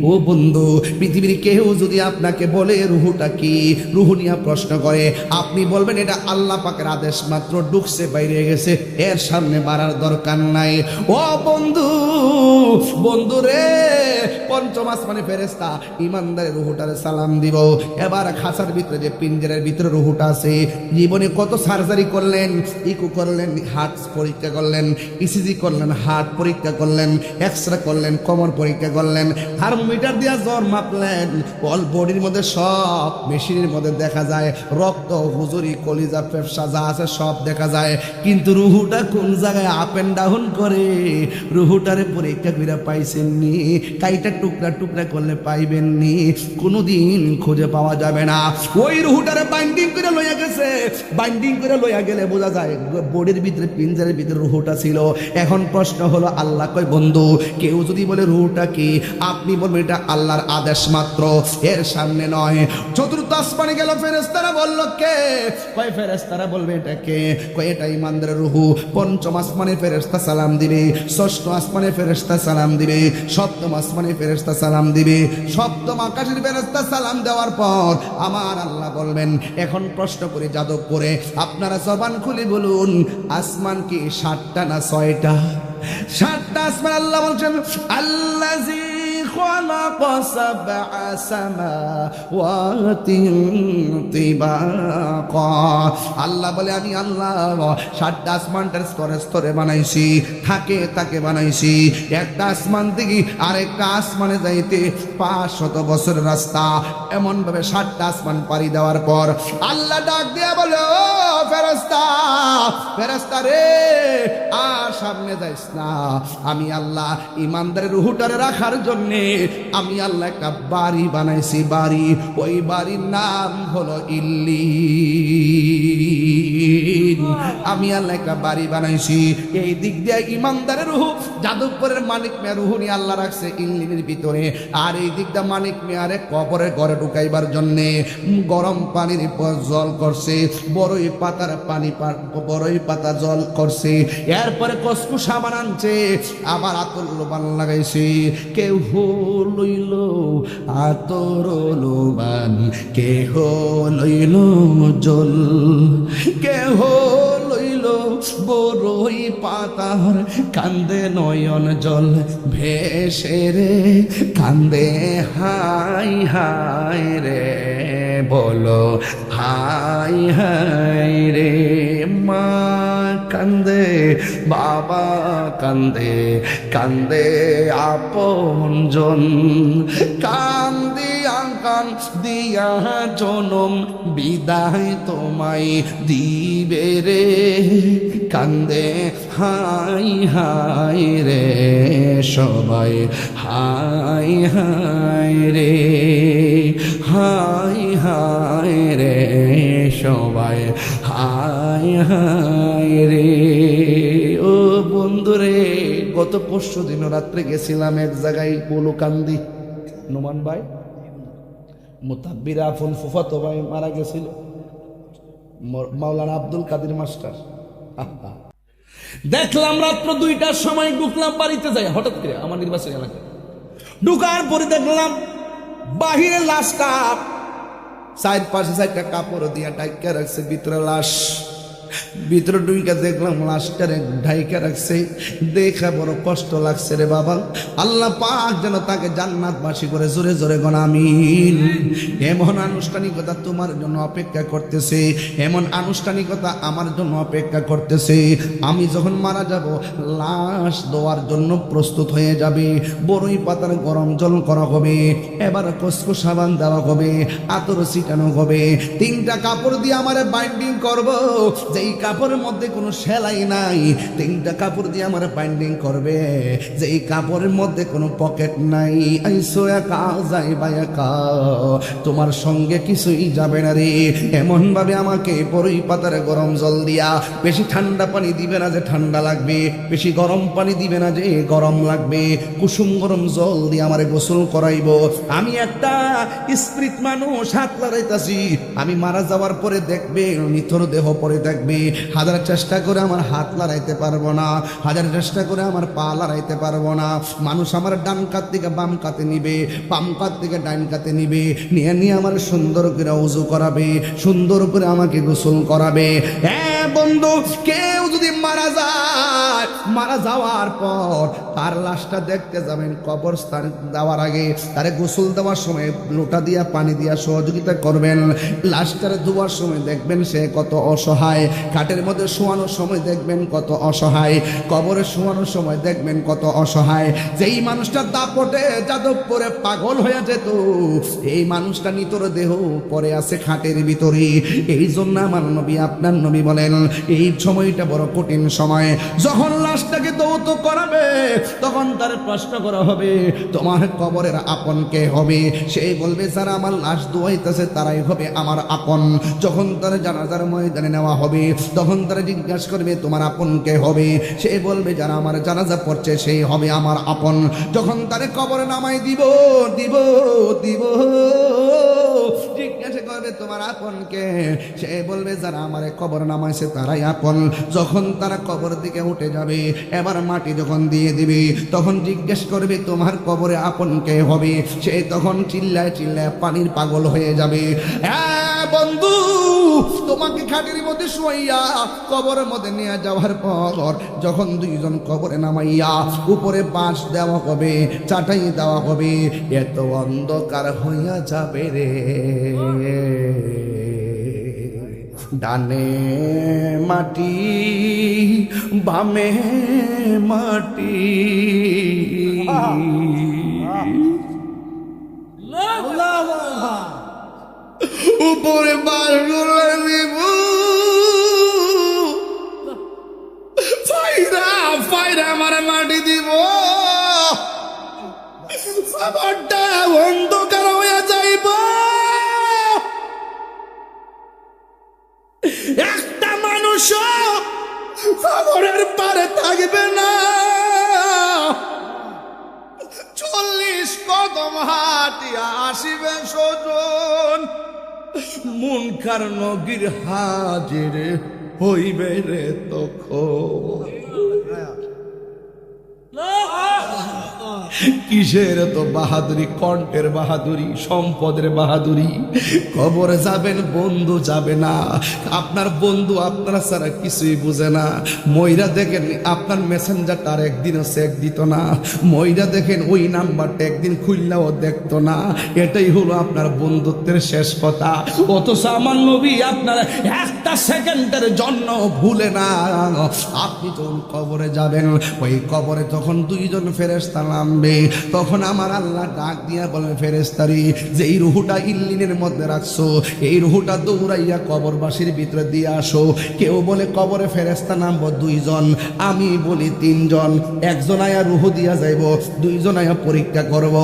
ও বন্ধু, পৃথিবীর কেউ যদি আপনাকে বলে রূহটা কি, রূহ নিয়ে প্রশ্ন করে, আপনি বলবেন এটা আল্লাহ পাকের আদেশ মাত্র, ঢুকছে বাইরে গেছে, এর সামনে বাড়ার দরকার নাই। ও বন্ধু, বন্ধু রে, পঞ্চম আসমানে ফেরেশতা ইমানদারের রূহটারে সালাম দিব। এবার খাঁচার ভিতরে যে পিঞ্জরের ভিতরে রূহটা আছে, জীবনে কত সার্জারি করলেন, ইকো করলেন, হার্ট পরীক্ষা করলেন, ইসিজি করলেন, হার্ট পরীক্ষা করলেন, এক্সরে করলেন, কোমর পরীক্ষা করলেন, থার্মোমিটার দিয়ে জ্বর মাপলেন, অল বডির মধ্যে সব মেশিনের মধ্যে দেখা যায়, রক্ত, হুজুরি, কলিজা, ফেফসা যা আছে সব দেখা যায়, কিন্তু রুহুটা কোন জায়গায় আপ এন্ড ডাউন করে রুহুটারে পরীক্ষা করে পাইছেননি? কাইটা টুকরা টুকরা করলে পাইবেননি, কোনোদিন খুঁজে পাওয়া যাবে না। ওই রুহুটারে বাইন্ডিং করে লইয়া গেছে, বাইন্ডিং করে লইয়া গেলে বোঝা যায় বডির ভিতরে পিঞ্জারের ভিতরে রুহুটা ছিল। এখন প্রশ্ন হলো আল্লাহ কয় বন্ধু, কেউ যদি বলে রুহটা কি, আপনি বলবেন এটা আল্লাহর আদেশ মাত্র, এর সামনে নয়। চতুর্থ আসমানে গেল, ফেরেশতারা বলল কে? কয় ফেরেশতারা বলবে এটা কে? কয় এটা ইমানদারের রূহ। পঞ্চম আসমানে ফেরেশতা সালাম দিবে, ষষ্ঠ আসমানে ফেরেশতা সালাম দিবে, সপ্তম আসমানে ফেরেশতা সালাম দিবে, সপ্তম আকাশের ফেরেশতা সালাম দেওয়ার পর আমার আল্লাহ বলবেন এখন প্রশ্ন করে যাদব করে আপনারা জবান খুলে বলুন আসমান কি 7টা না 6টা? 7টা আসমান। আল্লাহ বলছেন আল্লাযী খালাকা সাবআ সামাওয়াতিন তিবাকা। আল্লাহ বলে আমি আল্লাহ 7টা আসমানটার স্তরে স্তরে বানাইছি, থাকে থাকে বানাইছি। একটা আসমান থেকে আরেকটা আসমানে যাইতে 500 বছরের রাস্তা। এমন ভাবে 7টা আসমান পাড়ি দেওয়ার পর আল্লাহ ডাক দিয়ে বলে ও ফেরেশতা, ফেরেশতা রে আর সামনে যাইস না। আমি আল্লাহ ইমানদারের রূহটারে রাখার জন্য আমি আল্লাহ একটা বাড়ি বানাইছি, বাড়ি। ওই বাড়ির নাম হলো ইল্লিন। আমি আল্লাহ একটা বাড়ি বানাইছি। এই দিক দিয়ে ইমানদারের রূহ যাদবপুরের মানিক মিয়া রূহ নিয়ে আল্লাহ রাখছে ইল্লিনের ভিতরে, আর এই দিক দিয়ে মানিক মিয়ারে কবরের ঘরে ঢুকাইবার জন্যে গরম পানির জল করছে, বড়ই পাতার পানি, বড়ই পাতা জল করছে, এরপরে কসকু সাবান আনছে, আবার আতর লোবান লাগাইছে। কেউ লইল আতর লোবান, কেহ লইল জল, কেহ লইল বড়ই পাতার, কান্দে নয়ন জল ভেসে রে, কান্দে হাই হাই রে, বলো হাই হাই রে। মা কান্দে, বাবা কান্দে, কান্দে আপনজন, কান্দিয়া কান দিয়া জনম বিদায় তোমায় দিবে রে, কান্দে হাই হাই রে সবাই, হাই হাই রে, হাই হাই রে সবাই, হাই হাই রে। ও বন্ধুরে, গত পরশু দিন রাত্রে গেছিলাম এক জায়গায় বলুকান্দি। নোমান ভাই মুতাব্বির আফন ফুফাতো ভাই মারা গেছিল, মাওলানা আব্দুল কাদের মাস্টার। দেখলাম রাত্র 2টার সময় ঢুকলাম বাড়িতে যাই, হঠাৎ করে আমার নির্বাচনী এলাকায় ঢুকার পরে দেখলাম বাহিরে লাশটা 4-5 কাপড় দিয়া ঢাইকা রাখছে, ভিতরে লাশ। ভিতরে ঢুইকা দেখলাম লাশটারে ঢাইকা রাখছে, দেখা বড় কষ্ট লাগছে রে বাবা। আল্লাহ পাক যেন তাকে জান্নাতবাসী করে, জোরে জোরে গণ আমিন। এমন আনুষ্ঠানিকতা তোমার জন্য অপেক্ষা করতেছে, এমন আনুষ্ঠানিকতা আমার জন্য অপেক্ষা করতেছে। আমি যখন মারা যাব, লাশ দেওয়ার জন্য প্রস্তুত হয়ে যাবে। বড়ই পাতার গরম জল করা হবে, এবার কসকো সাবান দেওয়া হবে, আতর ছিটানো হবে। 3টা কাপড় দিয়ে আমার বাইন্ডিং করব, যেই কাপড়ের মধ্যে কোনো সেলাই নাই। 3টা কাপড় দিয়ে আমার বাইন্ডিং করবে, যেই কাপড়ের মধ্যে কোনো পকেট নাই। আইসো একা যাইবা একা, তোমার সঙ্গে কিছুই যাবে না রে। এমন ভাবে আমাকে বড়ই পাতার গরম জল দিয়া, বেশি ঠান্ডা পানি দিবে না যে ঠান্ডা লাগবে, বেশি গরম পানি দিবে না যে গরম লাগবে। কুসুম গরম জল দিয়ে আমারে গোসল করাইব। আমি একটা স্পিরিট মানুষ, হাত লড়াইতাছি। আমি মারা যাওয়ার পরে দেখবে, নিথর দেহ পরে দেখবে। হাজার চেষ্টা করে আমার হাত লড়াইতে পারবো না, হাজার চেষ্টা করে আমার পা লড়াইতে পারবো না। মানুষ আমার ডান কাত থেকে বাম কাতে নিবে, বাম কাত থেকে ডান কাতে নিবে, নিয়ে নিয়ে আমার সুন্দর করে উজু করাবে, সুন্দর করে আমাকে গোসল করাবে। হ্যাঁ বন্ধু, কেউ যদি মারা যায়, মারা যাওয়ার পর তার লাশটা দেখতে যাবেন, কবরস্থান দেওয়ার আগে তারে গোসল দেওয়ার সময় লোটা দিয়া পানি দিয়া সহযোগিতা করবেন। লাশটারে ধোয়ার সময় দেখবেন সে কত অসহায়, খাটের মধ্যে শোয়ানোর সময় দেখবেন কত অসহায়, কবরে শোয়ানোর সময় দেখবেন কত অসহায়। যেই মানুষটা দাপটে যাদবপুরে পাগল হয়ে যেত, এই মানুষটা নিতর দেহ পরে আছে খাটের ভিতরে। এই জন্য আমার নবী, আপনার নবী বলেন, এই সময়টা বড় কঠিন সময়। যখন লাশটাকে দৌত করাবে, তখন তার প্রশ্ন করা হবে, তোমার কবরের আপন কে হবে? সে বলবে, যারা আমার লাশ দোয়াইতেছে তারাই হবে আমার আপন। যখন তার জানাজার ময়দানে নেওয়া হবে, তখন তারা জিজ্ঞাসা করবে, তোমার আপন কে হবে? সে বলবে, যারা আমার জানাজা পড়ছে সেই হবে আমার আপন। যখন তারে কবরে নামাই দিব দিব দিব, জিজ্ঞাসা করবে, তোমার আপন কে? সে বলবে, যারা আমার কবর নামাইছে তারাই আপন। যখন তারা কবর দিকে উঠে যাবে, এবার মাটি যখন দিয়ে দিবে, তখন জিজ্ঞেস করবে, তোমার কবরে আপন কে হবে? সে তখন চিল্লায় চিল্লায় পানির পাগল হয়ে যাবে। হ্যাঁ বন্ধু, তোমাকে খাটের মধ্যে শুয়াইয়া কবরের মধ্যে নিয়ে যাওয়ার পর যখন 2জন কবরে নামাইয়া উপরে বাঁশ দেওয়া হবে, চাটাই দেওয়া হবে, এত অন্ধকার হইয়া যাবে রে। ডানে মাটি, বামে মাটি, উপরে বাঁশ গুলো দিব, ফাইরা আমার মাটি দিব। খবরটা অন্ধকার হয়ে যাইব, একটা মানুষ খবরের পারে থাকবে না। 40 কদম হাঁটিয়া আসিবে স্বজন, মুনকার নগীর হাজির হইবে রে তখন। কিসের তো বাহাদুরি, কণ্ঠের বাহাদুরি, সম্পদের বাহাদুরি। কবরে যাবেন, বন্ধু যাবে না। আপনার বন্ধু আপনারা ছাড়া কিছুই বুঝে না। ময়রা দেখেন আপনার মেসেঞ্জারটা আর একদিনও চেক দিত না। ময়রা দেখেন ওই নাম্বারটা একদিন খুললেও দেখতো না। এটাই হলো আপনার বন্ধুত্বের শেষ কথা। অথচ আমার নবী আপনার একটা সেকেন্ডের জন্য ভুলে না। আপনি যখন কবরে যাবেন, ওই কবরে তখন 2জন ফেরেশতা নামবে। করবে। তখন আমার আল্লাহ ডাক দিয়া বলেন, ফেরেশতারি, যে এই রুহুটা ইল্লিনের মধ্যে রাখছো, এই রুহুটা দৌড়াইয়া কবরবাসীর ভিতরে দিয়ে আসো। কেউ বলে কবরে ফেরেশতা নামবো 2 জন, আমি বলি 3 জন। একজন আয়া রুহু দিয়া যাইব, 2 জন আয়া পরীক্ষা করব।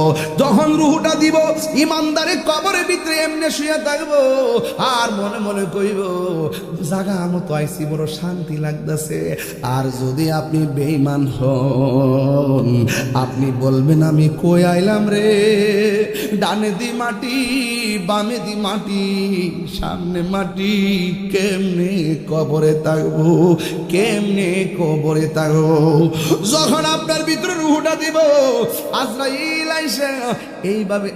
যখন রুহুটা দিব, ইমানদারে কবরের ভিতরে এমনি শুয়ে থাকবো আর মনে মনে কইব, জাগা মতো আইসি, বড় শান্তি লাগতেছে। আর যদি আপনি বেঈমান হন, আপনি বলবেন আমি কই আইলাম রে, ডানে দি মাটি, বামে দি মাটি, সামনে মাটি, কেমনে কবরে থাকবো, কেমনে কবরে থাকবো। যখন আপনার ভিতরে রুহুটা দিব, আজরাইল আইসা এইভাবে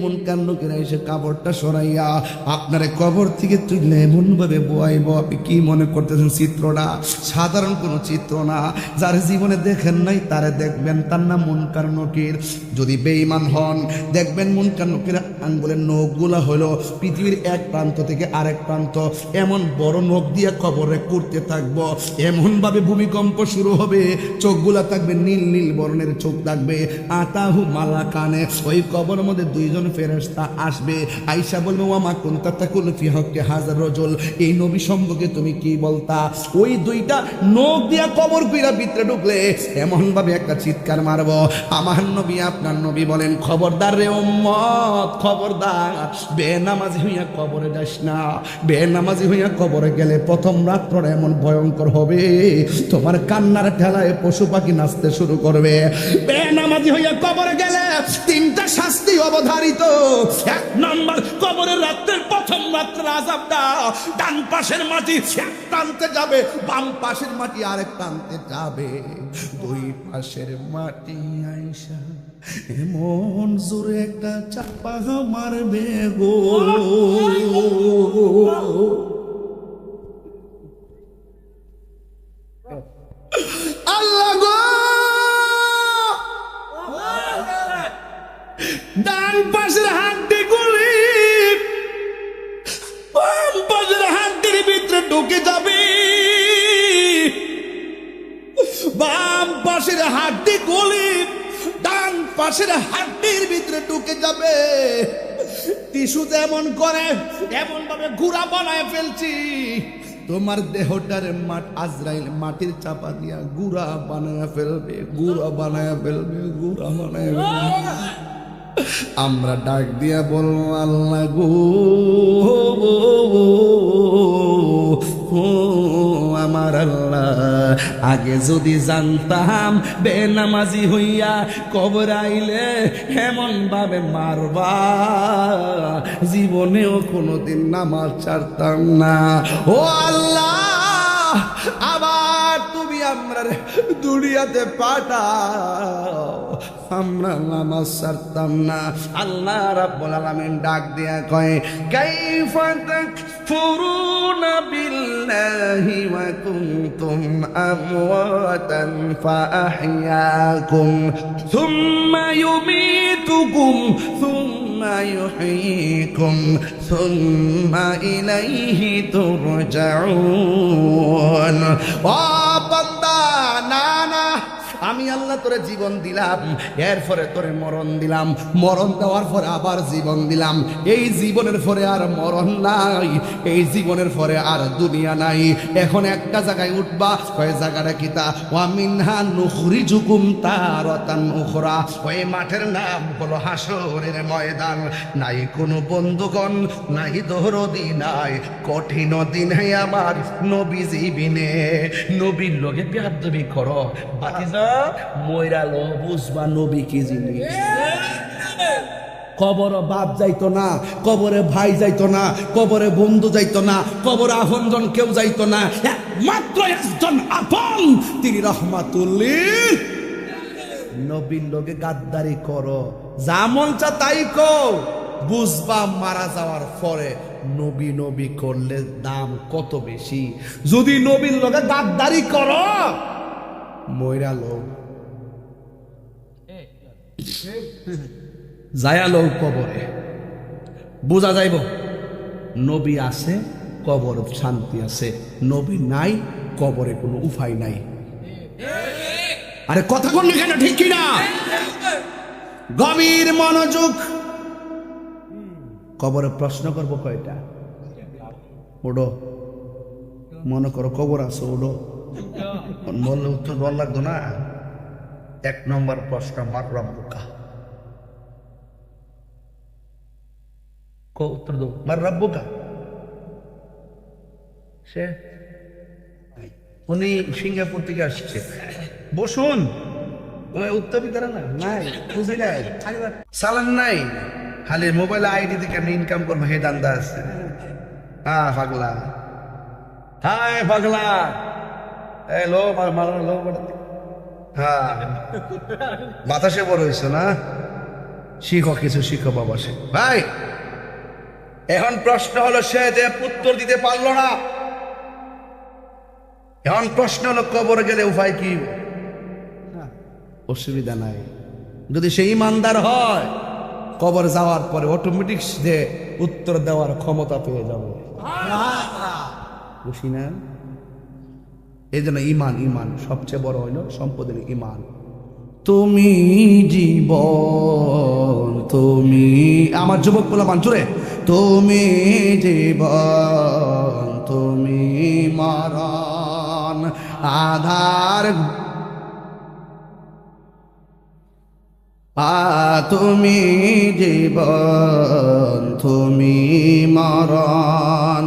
মন কান্ড করে এসে কাপড়টা সরাইয়া আপনার কবর থেকে তুললে এমন ভাবে বয়াইব, আপনি কি মনে করতেছেন চিত্রটা? সাধারণ কোনো চিত্র না। যার জীবনে দেখেন নাই তারে দেখবেন, তার নাম মুনকার নকির। যদি বেঈমান হন, দেখবেন মুনকার নকির আঙ্গুলের নখগুলা হলো পৃথিবীর এক প্রান্ত থেকে আরেক প্রান্ত, এমন বড় নখ দিয়ে কবরে করতে থাকবো। এমন ভাবে ভূমিকম্প শুরু হবে, চোখগুলা থাকবে নীল নীল বর্ণের চোখ থাকবে। আতাহু মালাকানে, ওই কবরের মধ্যে 2 জন ফেরেশতা আসবে। আয়েশা বলবে, ওয়ামা কুনতা তাকুল ফি হক্কি হাজার রাজুল, এই নবী সম্পর্কে তুমি কি বলতা? ওই 2টা নখ দিয়া কবর কইরা ভিতরে ঢুকলে এমন ভাবে একটা চিৎকার মারবো, আমার নবী আপনার নবী বলেন, খবরদার রে উম্মত, খবরদার, বেনামাজি হইয়া কবরে যাস না। বেনামাজি হইয়া কবরে গেলে প্রথম রাত্রটা এমন ভয়ঙ্কর হবে, তোমার কান্নার ঠেলায় পশু পাখি নাচতে শুরু করবে। বেনামাজি হইয়া কবরে গেলে 3টা শাস্তি অবধারিত। 1 নম্বর, কবরের রাত্রের প্রথম রাত্রের আযাবটা, ডান পাশের মাটি এক প্রান্তে যাবে, বাম পাশের মাটি আরেক প্রান্তে যাবে। 2 পাশের মাটি আইসা এমন জোরে একটা চাপা মারবে গো, আল্লাহ গো। ডান পাশের হাড্ডি গুলি বাম পাশের হাড্ডির ভিতরে ঢুকে যাবে, বাম পাশের হাড্ডি গুলি ডান পাশের হাড্ডির ভিতরে ঢুকে যাবে। টিস্যু যেমন করে এমন ভাবে গুড়া বানায় ফেলছি, তোমার দেহটার আজরাইল মাটির চাপা দিয়া গুড়া বানায় ফেলবে, গুড়া বানায় ফেলবে, গুড়া বানায় ফেলবে। আমরা ডাক দিয়া বলবো, আল্লাহ গো, আমার আল্লাহ, আগে যদি জানতাম বেনামাজি হইয়া কবর আইলে এমন ভাবে মারবা, জীবনেও কোনোদিন নামাজ ছাড়তাম না। ও আল্লাহ, আবার তুমি আমরা দুনিয়াতে পাঠাও, আমরা নামাজ ছাড়তাম না। আল্লাহ রাব্বুল আলামিন ডাক দিয়া কয়, কাইফা তাকফুরুনা বিল্লাহি ওয়া কুনতুম আমওয়াতান ফাআহইয়াকুম সুম্মা ইউমীতুকুম সুম্মা ইউহয়ীকুম সুম্মা ইলাইহি তুরজাউন। ও বান্দা, না না, আমি আল্লাহ তোরে জীবন দিলাম, এরপরে তোরে মরণ দিলাম, মরণ দেওয়ার পরে আবার জীবন দিলাম। এই জীবনের পরে আর মরণ নাই, এই জীবনের পরে আর দুনিয়া নাই। এখন একটা জায়গায় উঠবা, ওই জায়গাটা কিতা? ওয়া মিনহা নুখরিজুকুম তারাতান উখরা। ওই মাঠের নাম হলো হাসরের ময়দান। নাই কোনো বন্ধুগণ, নাই দরদি, নাই কঠিন দিন হে আমার নবীজি বিনে। নবীর লগে বিয়াদবি করো, বাতিজা ময়রালো বুঝবা নবী কি জিনিস। কবরে বাপ যাইতো না, কবরে ভাই যাইতো না, কবরে বন্ধু যাইতো না, কবরে আপনজন কেউ যাইতো না, একমাত্র একজন আপন, তিনি রহমাতুল্লিল। নবীর লগে গাদ্দারি করো, যা মন চা তাই কও, বুঝবা মারা যাওয়ার পরে নবী নবী করলে দাম কত বেশি। যদি নবীর লগে গাদ্দারি করো, ময়রা লোক যায়ালো কবরে, বোঝা যাইব নবী আছে কবর শান্তি আছে, নবী নাই কবরে কোনো উপায় নাই। আরে কথা কোন কেন ঠিক কিনা? গভীর মনোযোগ। কবরে প্রশ্ন করবো কয়টা? ওডো, মনে করো কবর আছে, ওডো বললে উত্তর বল লাগতো না। 1 নম্বর প্রশ্ন, মার রব্বুকা। উত্তর দো, মার রব্বুকা। সে উনি সিঙ্গাপুর থেকে আসছে, বসুন। উত্তর দিতে না, নাই বুঝি নাই, চালান নাই, খালি মোবাইল আইডি থেকে ইনকাম করবো, হে দান্দা আছে। হ্যাঁ পাগলা, হাই পাগলা, এই লো মার লো, হ্যাঁ বাতাসে বড় হয়েছে না, শিখো কিছু, শিখো বাবা। সে ভাই এখন প্রশ্ন হলো, সে যে উত্তর দিতে পারলো না, এখন প্রশ্ন হলো কবরে গেলে উপায় কি? অসুবিধা নাই, যদি সে ইমানদার হয় কবর যাওয়ার পরে অটোমেটিক যে উত্তর দেওয়ার ক্ষমতা পেয়ে যাবে, বুঝি না? এই জন্য ইমান, ইমান সবচেয়ে বড় হইল সম্পদের ইমান। তুমি জীবন, তুমি আমার যুবক বলা বাঞ্চুরে, তুমি জীবন, তুমি মরণ, আধার তুমি জীবন, তুমি মরণ,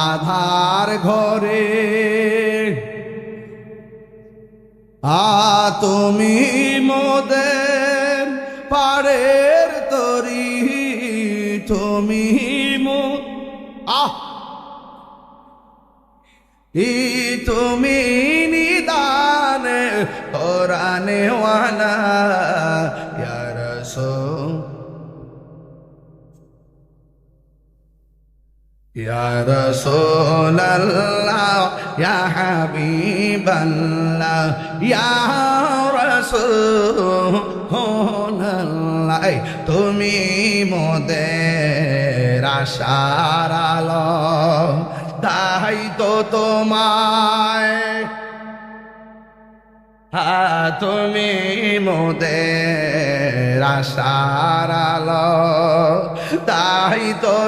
আধার ঘরে তুমি মোদের পাড়ের তরি, তুমি তুমি নিদানে কোরআনে ওয়ালা ইয়া রাসূল, ইয়া রাসূলাল্লাহ, ইয়া হাবিবাল্লাহ, ইয়া রাসূলাল্লাহ, তুমি মোদের আশার আলো, তাই তো তোমায়, তুমি মোদের আশার আলো, তাই তো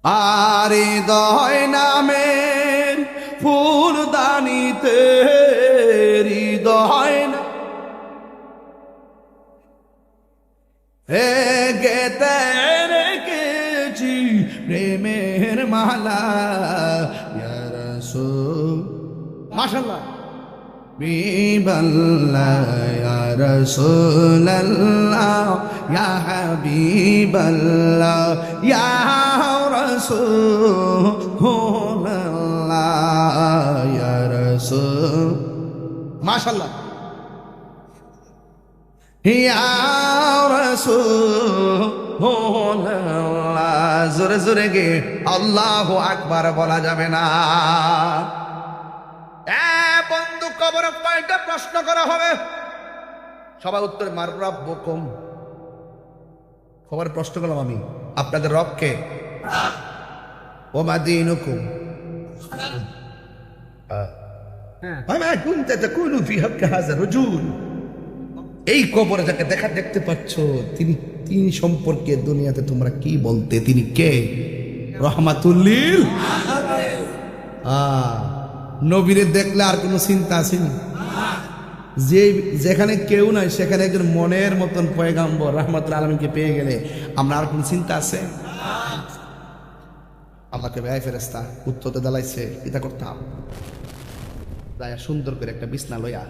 আর হৃদয় নামের ফুলদানিতে, হৃদয় গেতে রেখেছি প্রেমের মালা, ইয়া রাসূল, মাশাআল্লাহ, হাবিবাল্লাহ, ইয়া রাসূলাল্লাহ, ইয়া হাবিবাল্লাহ, ইয়া রাসূলাল্লাহ, ইয়া রাসূল, মাশাআল্লাহ, ইয়া রাসূলাল্লাহ। জোরে জোরে গে আল্লাহু আকবার বলা যাবে না। বন্ধু, কবরে কয়টা প্রশ্ন করা হবে? সবাই উত্তর মার রব্বুকুম। খবরে প্রশ্ন করলাম আমি, আপনাদের রবকে? ওমা দীনুকুম, আমা কুনতা তাকুলু ফি হাক্কি হাযা রাজুল। এই কবরে যাকে দেখতে পাচ্ছ, তিনি সম্পর্কে দুনিয়াতে তোমরা কি বলতে? তিনি কে? রহমাতুল লিল নবীরে দেখলে আর কোনো চিন্তা আসেনি? যেখানে কেউ নাই সেখানে একজন মনের মতন পয়গাম্বর রাহমাতুল আলামিনকে পেয়ে গেলে আমরা আর কোনো চিন্তা আছে? আমাকে ব্যয় ফেরেস্তা উত্তরতে দালাইছে, এটা করতাম দায়া সুন্দর করে একটা বিছনা লইয়া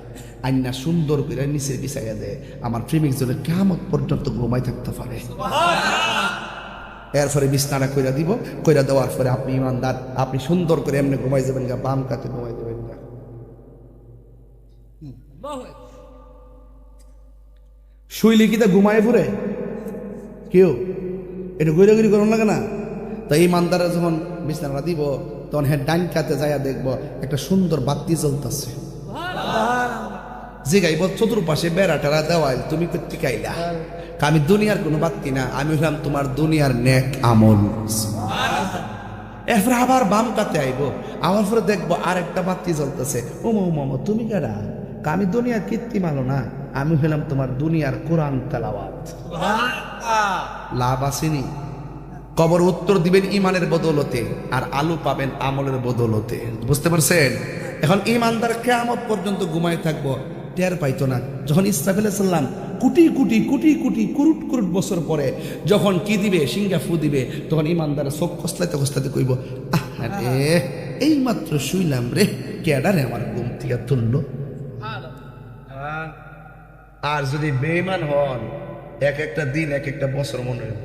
আইনা সুন্দর করে নিচে বিছাইয়া দেয়, আমার প্রেমিক জনের কিয়ামত পর্যন্ত ঘুমাই থাকতে পারে। এরপরে বিছনাটা কইরা দিব, কইরা দেওয়ার পরে আপনি ইমানদার, আপনি সুন্দর করে এমনি ঘুমাই যাবেন গা, বাম কাতে ঘুমাই যাবেন গা। শুইলে কি তা ঘুমায় পড়ে কেউ? এটা গৈরাগিরি করার লাগে না? তাই ইমানদারা যখন বিছনাটা দিব তখন হ্যাঁ ডান কাতে যাইয়া দেখবো একটা সুন্দর বাতি জ্বলতেছে, যে গাইব চতুর্পাশে বেড়া টেরা দেওয়াল, তুমি করতে গাইলা আমি দুনিয়ার কোনো বাতি না, আমি হলাম তোমার দুনিয়ার নেক আমল। এরপরে আবার বাম কাতে আইব, আমার পরে দেখবো আরেকটা বাতি জ্বলতেছে। ও মামা তুমি কেডা? আমি দুনিয়ার কীর্তি মানো না, আমি হলাম তোমার দুনিয়ার কোরআন তেলাওয়াত। লাভ আসেনি? কবর উত্তর দিবেন ইমানের বদৌলতে, আর আলু পাবেন আমলের বদৌলতে। বুঝতে পারছেন? এখন ইমানদার কিয়ামত পর্যন্ত ঘুমাই থাকবো, টের পাইতো না। যখন ইসরাফিল আলাইহিস সালাম কোটি কোটি কোটি কোটি কুরুট কুরুট বছর পরে যখন কি দিবে, সিংহা ফু দিবে, তখন ইমানদার চোখ কসলাইতে কসলাইতে কইব, আরে এই মাত্র শুইলাম রে, কেডারে আমার ঘুম থেকে তুললো। আর যদি বেঈমান হন, এক একটা দিন এক একটা বছর মনে হয়,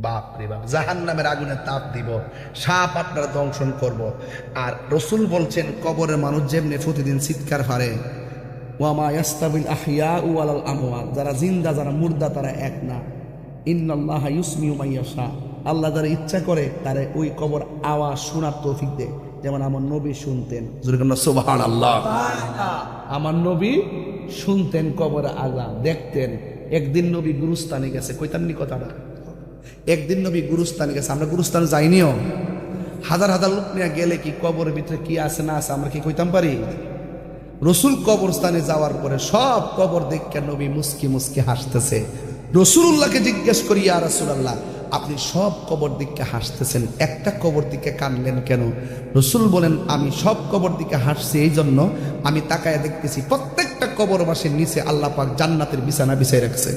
বাপ রে বাপ, জাহান্নামের আগুনে তাপ দিব, সাপ আপনারা দংশন করব। আর রসুল বলছেন কবরের মানুষ যেমনি প্রতিদিন চিৎকার হারে, ওয়ামা ইয়াস্তাবিল আহইয়াউ ওয়ালাল আমওয়াত, যারা জিন্দা যারা মুর্দা তারা এক না। ইন্নাল্লাহা ইউসমিউ মান ইয়াশা, আল্লাহ যারা ইচ্ছা করে তারে ওই কবর আওয়াজ শোনার তৌফিক দেয়। যেমন আমার নবী শুনতেন, সুবহানাল্লাহ, আমার নবী শুনতেন কবর আযাব, দেখতেন। একদিন নবী গুরুস্থানে গেছে, কইতামনি কথাটা, একদিন নবী গুরুস্থানে গেছে। আমরা গুরুস্থানে যাইনিও, হাজার হাজার লোক নিয়ে গেলে কি কবরের ভিতরে কি আছে না আছে আমরা কি কইতাম পারি? রসুল কবরস্থানে যাওয়ার পরে সব কবর দেখে নবী মুস্কি মুস্কি হাসতেছে। রসুলুল্লাহকে জিজ্ঞেস করি, ইয়া রাসূলুল্লাহ, আপনি সব কবর দিকে হাসতেছেন, একটা কবর দিকে কানলেন কেন? রসুল বলেন, আমি সব কবর দিকে হাসছি এই জন্য, আমি তাকায় দেখতেছি প্রত্যেকটা কবরবাসীর নিচে আল্লাহ পাক জান্নাতের বিছানা বিছাই রাখছে।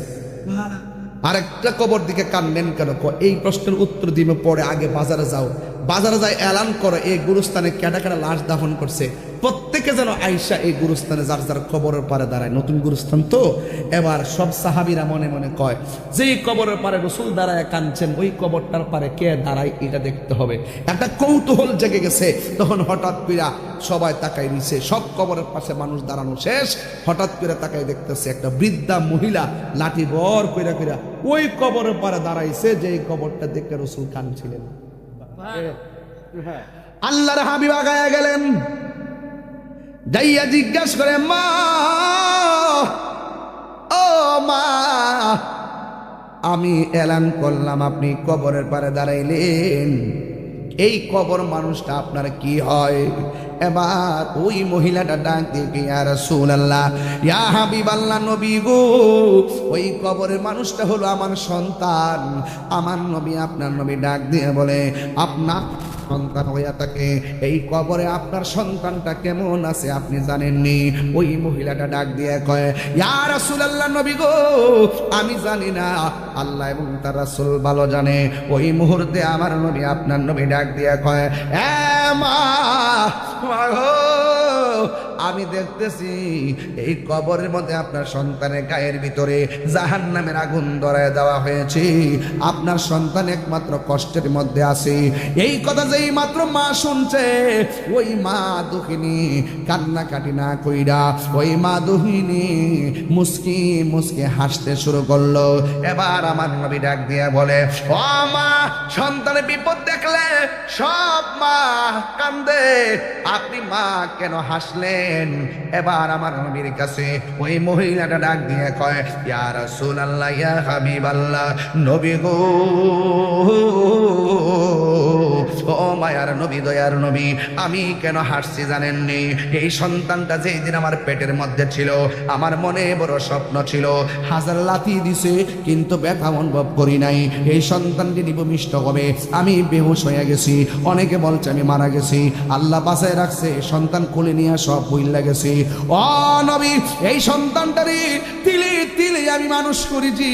আরেকটা কবর দিকে কানলেন কেন? এই প্রশ্নের উত্তর দিবে পরে, আগে বাজারে যাও, বাজারে যাই এলান করো এই গুরুস্থানে কেডা কেডা লাশ দাফন করছে, প্রত্যেকে যেন আইসা এই গুরুস্থানে যার যার কবরের পারে দাঁড়ায়। নতুন গুরুস্থান তো, এবার সব সাহাবীরা মনে মনে কয় যে কবরের পারে রসুল দাঁড়ায় কাঁদছেন, ওই কবরটার পারে কে দাঁড়ায় এটা দেখতে হবে। একটা কৌতূহল জেগে গেছে। তখন হঠাৎ কইরা সবাই তাকাই নিছে, সব কবরের পাশে মানুষ দাঁড়ানো শেষ, হঠাৎ করে তাকাই দেখতেছে একটা বৃদ্ধা মহিলা লাঠি বর কইরা কইরা ওই কবরের পারে দাঁড়াইছে, যে কবরটা দেখে রসুল কাঁদছিলেন। আল্লাহর হাবিব আগায়া গেলেন, যাইয়া জিজ্ঞাসা করে, মা ও মা, আমি এলান করলাম আপনি কবরের পারে দাঁড়াইলেন, এই কবর মানুষটা আপনার কি হয়? এবার ওই মহিলাটা ডাক দিয়ে, ইয়া রাসূলুল্লাহ, ইয়া হাবিবাল্লাহ, নবী গো, ওই কবরের মানুষটা হলো আমার সন্তান। আমার নবী, আপনার নবী ডাক দিয়ে বলে, আপনার সন্তান হইয়া থাকে, এই কবরে আপনার সন্তানটা কেমন আছে আপনি জানেননি? ওই মহিলাটা ডাক দিয়ে কয়, ইয়া রাসূলুল্লাহ, নবী গো, আমি জানি না, আল্লাহ এবং তার রাসূল ভালো জানে। ওই মুহূর্তে আমার নবী, আপনার নবী ডাক দিয়ে কয়, এ মা, আমি দেখতেছি এই কবরের মধ্যে আপনার সন্তানের গায়ের ভিতরে জাহান্নামের আগুন ধরায় দেওয়া হয়েছে, আপনার সন্তান একমাত্র কষ্টের মধ্যে আছে। এই কথা যেই মাত্র মা শুনছে, ওই মা দুঃখিনী কান্নাকাটি না কইরা ওই মা দুঃখিনী মুস্কি মুস্কি হাসতে শুরু করলো। এবার আমার নবী ডাক দিয়ে বলে, ও মা, সন্তানের বিপদ দেখলে সব মা কান্দে, আপনি মা কেন হাসলেন? এবার আমার নবীর কাছে ওই মহিলাটা ডাক দিয়ে কয়, ইয়া রাসূলুল্লাহ, ইয়া হাবিবাল্লাহ, নবী গো, ও মায়ার নবী, দয়ার নবী, আমি কেন হাসছি জানেননি? এই সন্তানটা যেই দিন আমার পেটের মধ্যে ছিল, আমার মনে বড় স্বপ্ন ছিল, হাজার লাথি দিছে কিন্তু ব্যথা অনুভব করি নাই। এই সন্তানটি নিবমিষ্ট হবে, আমি বেহুশ হয়ে গেছি, অনেকে বলছে আমি মারা গেছি, আল্লাহ বাঁচায় রাখছে, সন্তান কোলে নিয়ে সব ভুইল্লা গেছি। ও নবী, এই সন্তানটারে তিলে তিলে আমি মানুষ করেছি,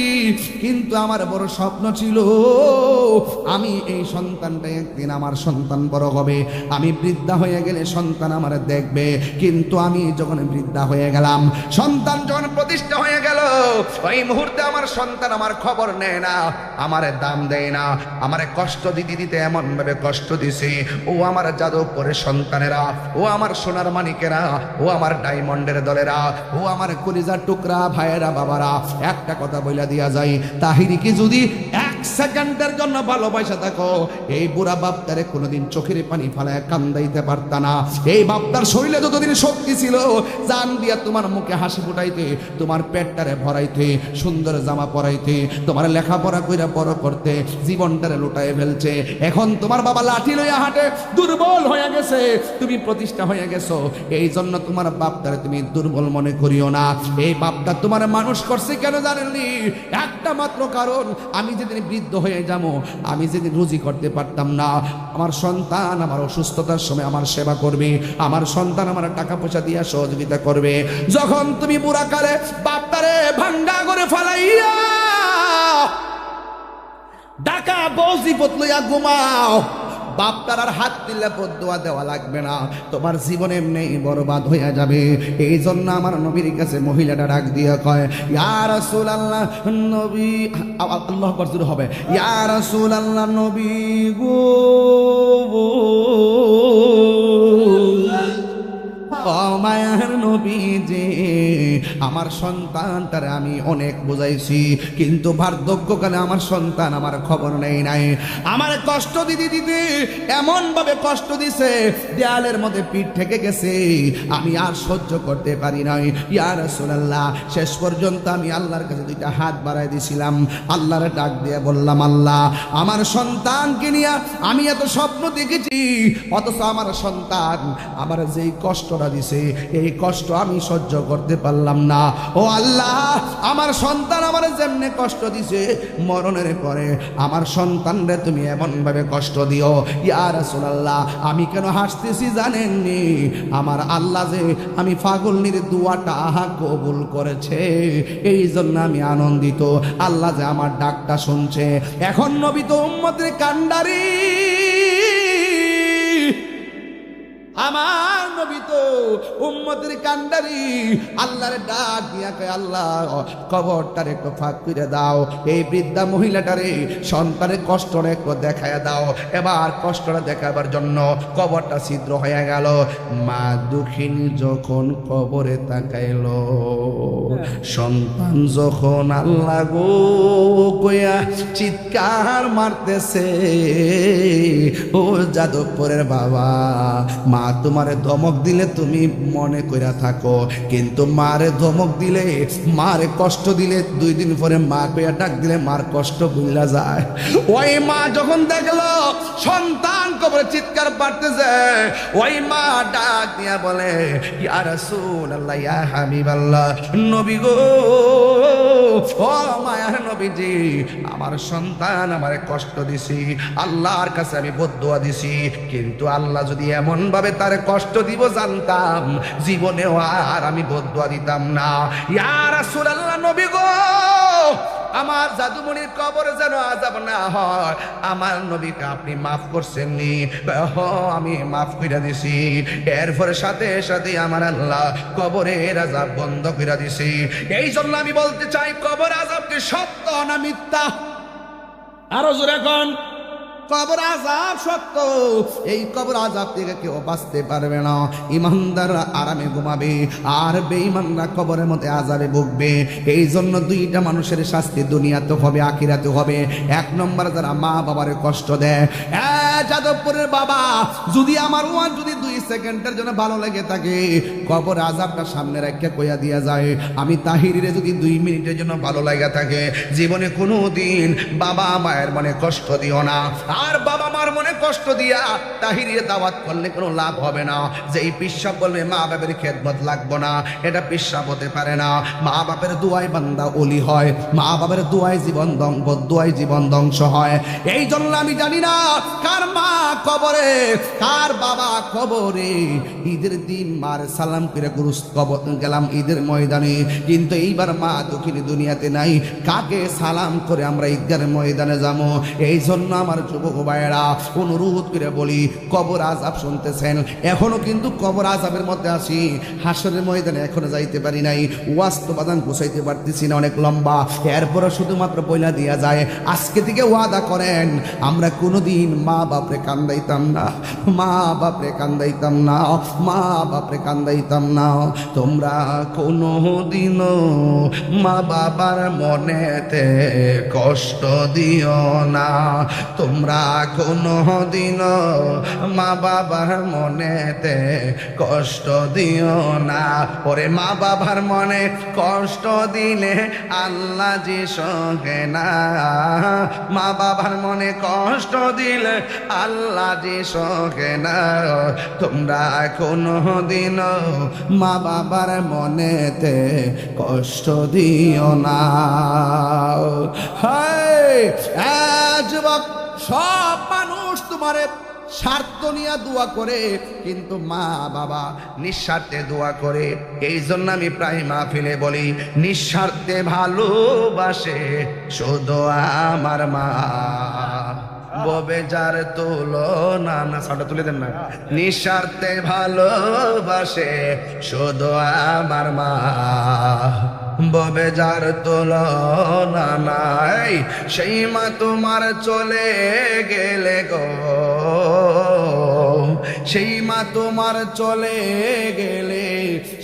কিন্তু আমার বড় স্বপ্ন ছিল আমি এই সন্তানটা একদিন আমার সন্তান বড় হবে, আমি বৃদ্ধা হয়ে গেলে সন্তান আমার দেখবে। কিন্তু আমি যখন বৃদ্ধা হয়ে গেলাম, সন্তান যখন প্রতিষ্ঠা হয়ে গেল, ওই মুহূর্তে আমার সন্তান আমার খবর নেয় না, আমারে দাম দেয় না, আমারে কষ্ট দিতে দিতে এমন ভাবে কষ্ট দিছে। ও আমার যাদবপুরের সন্তানেরা, ও আমার সোনার মানিকেরা, ও আমার ডায়মন্ডের দলেরা, ও আমার কলিজার টুকরা ভাইয়েরা, বাবারা, একটা কথা বইলা দিয়া যায়, তাহিরিকে যদি এক সেকেন্ডের জন্য ভালোবাসা থাকো, এই বুড়া বাপটারে কোনোদিন চোখের পানি ফালায় কান্দাইতে পারতা না। এই বাপটার শরীরে যতদিন শক্তি ছিল, জান দিয়া তোমার মুখে হাসি ফুটাইতে, তোমার পেটটারে ভরাইতে, সুন্দর জামা পরাইতে, তোমার লেখাপড়া কইরা বড় করতে, জীবনটারে লুটায় ফেলছে। এখন তোমার বাবা লাঠি লইয়া হাঁটে, দুর্বল হয়ে গেছে, তুমি প্রতিষ্ঠা হয়ে গেছো। এই জন্য তোমার বাপটারে তুমি দুর্বল মনে করিও না। এই বাপটা তোমার মানুষ করছে কেন জানেননি? একটা মাত্র কারণ, আমি যেদিন বৃদ্ধ হয়ে যাবো, আমি যেদিন রুজি করতে পারতাম না, আমার সন্তান আমার অসুস্থতার সময় আমার সেবা করবে, আমার সন্তান আমার টাকা পয়সা দিয়ে সহযোগিতা করবে। যখন তুমি বুড়া কালে বাপটারে ভাঙ্গা করে ফালাইয়া ঢাকা বৌজিপত লইয়া ঘুমাও, বাপটার আর হাত দিলে বদুয়া দেওয়া লাগবে না, তোমার জীবন এমনি বরবাদ হইয়া যাবে। এই জন্য আমার নবীর কাছে মহিলাটা ডাক দিয়ে কয়, ইয়া রাসূলুল্লাহ নবী, আল্লাহু আকবার জোরে হবে, ইয়া রাসূলুল্লাহ নবী গো, ও মায়ার নবীজি, আমার সন্তানটারে আমি অনেক বুঝাইছি, কিন্তু বার্ধক্যকালে আমার সন্তান আমার খবর নেই নাই। আমার কষ্ট দিতে দিতে এমন ভাবে কষ্ট দিছে, দেয়ালের মধ্যে পিঠ থেকে গেছে, আমি আর সহ্য করতে পারি নাই। ইয়া রাসূলুল্লাহ, শেষ পর্যন্ত আমি আল্লাহর কাছে দুইটা হাত বাড়াই দিছিলাম, আল্লাহরে ডাক দিয়ে বললাম, আল্লাহ আমার সন্তানকে নিয়ে আমি এত স্বপ্ন দেখেছি, অথচ আমার সন্তান আমার যেই কষ্টটা দিছে, এই কষ্ট আমি সহ্য করতে পারলাম না। ও আল্লাহ, আমার সন্তান আমার যেমনে কষ্ট দিছে, মরণের পরে আমার সন্তানরে তুমি এমন ভাবে কষ্ট দিও। ইয়া রাসূলুল্লাহ, আমি কেন হাসতেছি জানেননি? আমার আল্লাহ যে আমি পাগলনির দোয়াটা কবুল করেছে, এই জন্য আমি আনন্দিত। আল্লাহ যে আমার ডাকটা শুনছে। এখন নবী তো উম্মতের কান্ডারি, আমার নবী তো উম্মতের কান্ডারি। আল্লাহর ডাক দিয়া কয়, আল্লাহ কবরটারে একটু ফাঁক করে দাও, এই বৃদ্ধা মহিলাটারে সন্তানের কষ্টটা একটু দেখায় দাও। এবার কষ্টটা দেখাবার জন্য কবরটা ছিদ্র হয়ে গেল। মা দুঃখিনী যখন কবরে তাকাইল, সন্তান যখন আল্লাহ গো কইয়া চিৎকার মারতেছে, ও যাদবপুরের বাবা, মা তোমারে ধমক দিলে তুমি মনে কইরা থাকো, কিন্তু মারে ধমক দিলে, মারে কষ্ট দিলে, 2 দিন পরে মা কইয়া ডাক দিলে মার কষ্ট ভুলা যায়। ওই মা যখন দেখলো সন্তান কবরে চিৎকার পারতেছে, ওই মা ডাক দিয়া বলে, ইয়া রাসূলুল্লাহ, ইয়া হাবিবাল্লাহ, নবী গো, ও মায়ার নবীজি, আমার সন্তান আমারে কষ্ট দিছি, আল্লাহর কাছে আমি বদদুয়া দিছি, কিন্তু আল্লাহ যদি এমন ভাবে তারে কষ্ট দিব জানতাম, জীবনেও আর আমি বদদুয়া দিতাম না। ইয়া রাসূলুল্লাহ, নবী গো, আমার জাদুমণির কবরে যেন আযাব না হয়, আমার নবীকে আপনি মাফ করছেন নি? আমি মাফ কইরা দিছি। এরপরে সাথে সাথে আমার আল্লাহ কবরের আযাব বন্ধ কইরা দিছি। এই জন্য আমি বলতে চাই, কবর আযাব কি সত্য না মিথ্যা? আরো জোরে কোন, কবর আযাব সত্য। এই কবর আযাব থেকে কেউ বাঁচতে পারবে না। ইমানদাররা আরামে ঘুমাবে, আর বেঈমানরা কবরের মধ্যে আযাবে ভুগবে। এই জন্য 2টা মানুষের শাস্তি দুনিয়াতে হবে, আখিরাতে হবে। 1 নম্বর, যারা মা বাবারে কষ্ট দেয়। যাদবপুরের বাবা, যদি আমার ওয়ান যদি 2 সেকেন্ডের জন্য ভালো লাগে থাকে, কবর আযাবটা সামনে রেখে কইয়া দিয়া যায়, আমি তাহিরিরে যদি 2 মিনিটের জন্য ভালো লাগা থাকে, জীবনে কোনো দিন বাবা মায়ের মনে কষ্ট দিও না। আর বাবা মার মনে কষ্ট দিয়া তাহিরির দাওয়াত করলে কোনো লাভ হবে না। যে এই পিসাব বলবে মা বাপের খেদমত লাগবো না, এটা পিসাব হতে পারে না। মা বাপের দুয়ায় বান্দা ওলি হয়, মা বাপের দুয়ায় জীবন দুয়ায় জীবন ধ্বংস হয়। এই জন্য আমি জানি না কার মা কবরে, কার বাবা কবরে। ঈদের দিন মার সালাম করে কবর গেলাম ঈদের ময়দানে, কিন্তু এইবার মা দক্ষিণী দুনিয়াতে নাই, কাকে সালাম করে আমরা ঈদগার ময়দানে যাবো? এই জন্য আমার যুবক ভাইয়েরা অনুরোধ করে বলি, কবর আযাব শুনতেছেন, এখনো কিন্তু কবর আযাবের মধ্যে আছি। হাসরের ময়দানে এখনো যাইতে পারি নাই, ওয়াস্তবাদান গুছাইতে পারতেছি না, অনেক লম্বা। এরপরে শুধুমাত্র বইলা দিয়া যায়, আজকে থেকে ওয়াদা করেন আমরা কোনোদিন মা বাপরে কান্দাইতাম না, মা বাপরে কান্দাইতাম না, মা বাপরে কান্দাইতাম না। তোমরা কোনো দিনও মা বাবার মনেতে কষ্ট দিও না, তোমরা কোনো দিনও মা বাবার মনেতে কষ্ট দিও না। ওরে মা বাবার মনে কষ্ট দিলে আল্লাহ যে সহে না, মা বাবার মনে কষ্ট দিলে আল্লাহ যে সহে না। তোমরা কোনো দিন মা বাবার মনেতে কষ্ট দিও না। হায় যুবক, সব মানুষ তোমারে স্বার্থ নিয়ে দোয়া করে, কিন্তু মা বাবা নিঃস্বার্থে দোয়া করে। এই জন্য আমি প্রায় মাহফিলে বলি, নিঃস্বার্থে ভালোবাসে শুধু আমার মা, ববে যার তুলনা না। সাউন্ডটা তুলে দেন না। নিঃস্বার্থে ভালোবাসে শুধু আমার মা, ববে যার তুলনা নাই। সেই মা তোমার চলে গেলে গো, সেই মা তোমার চলে গেলে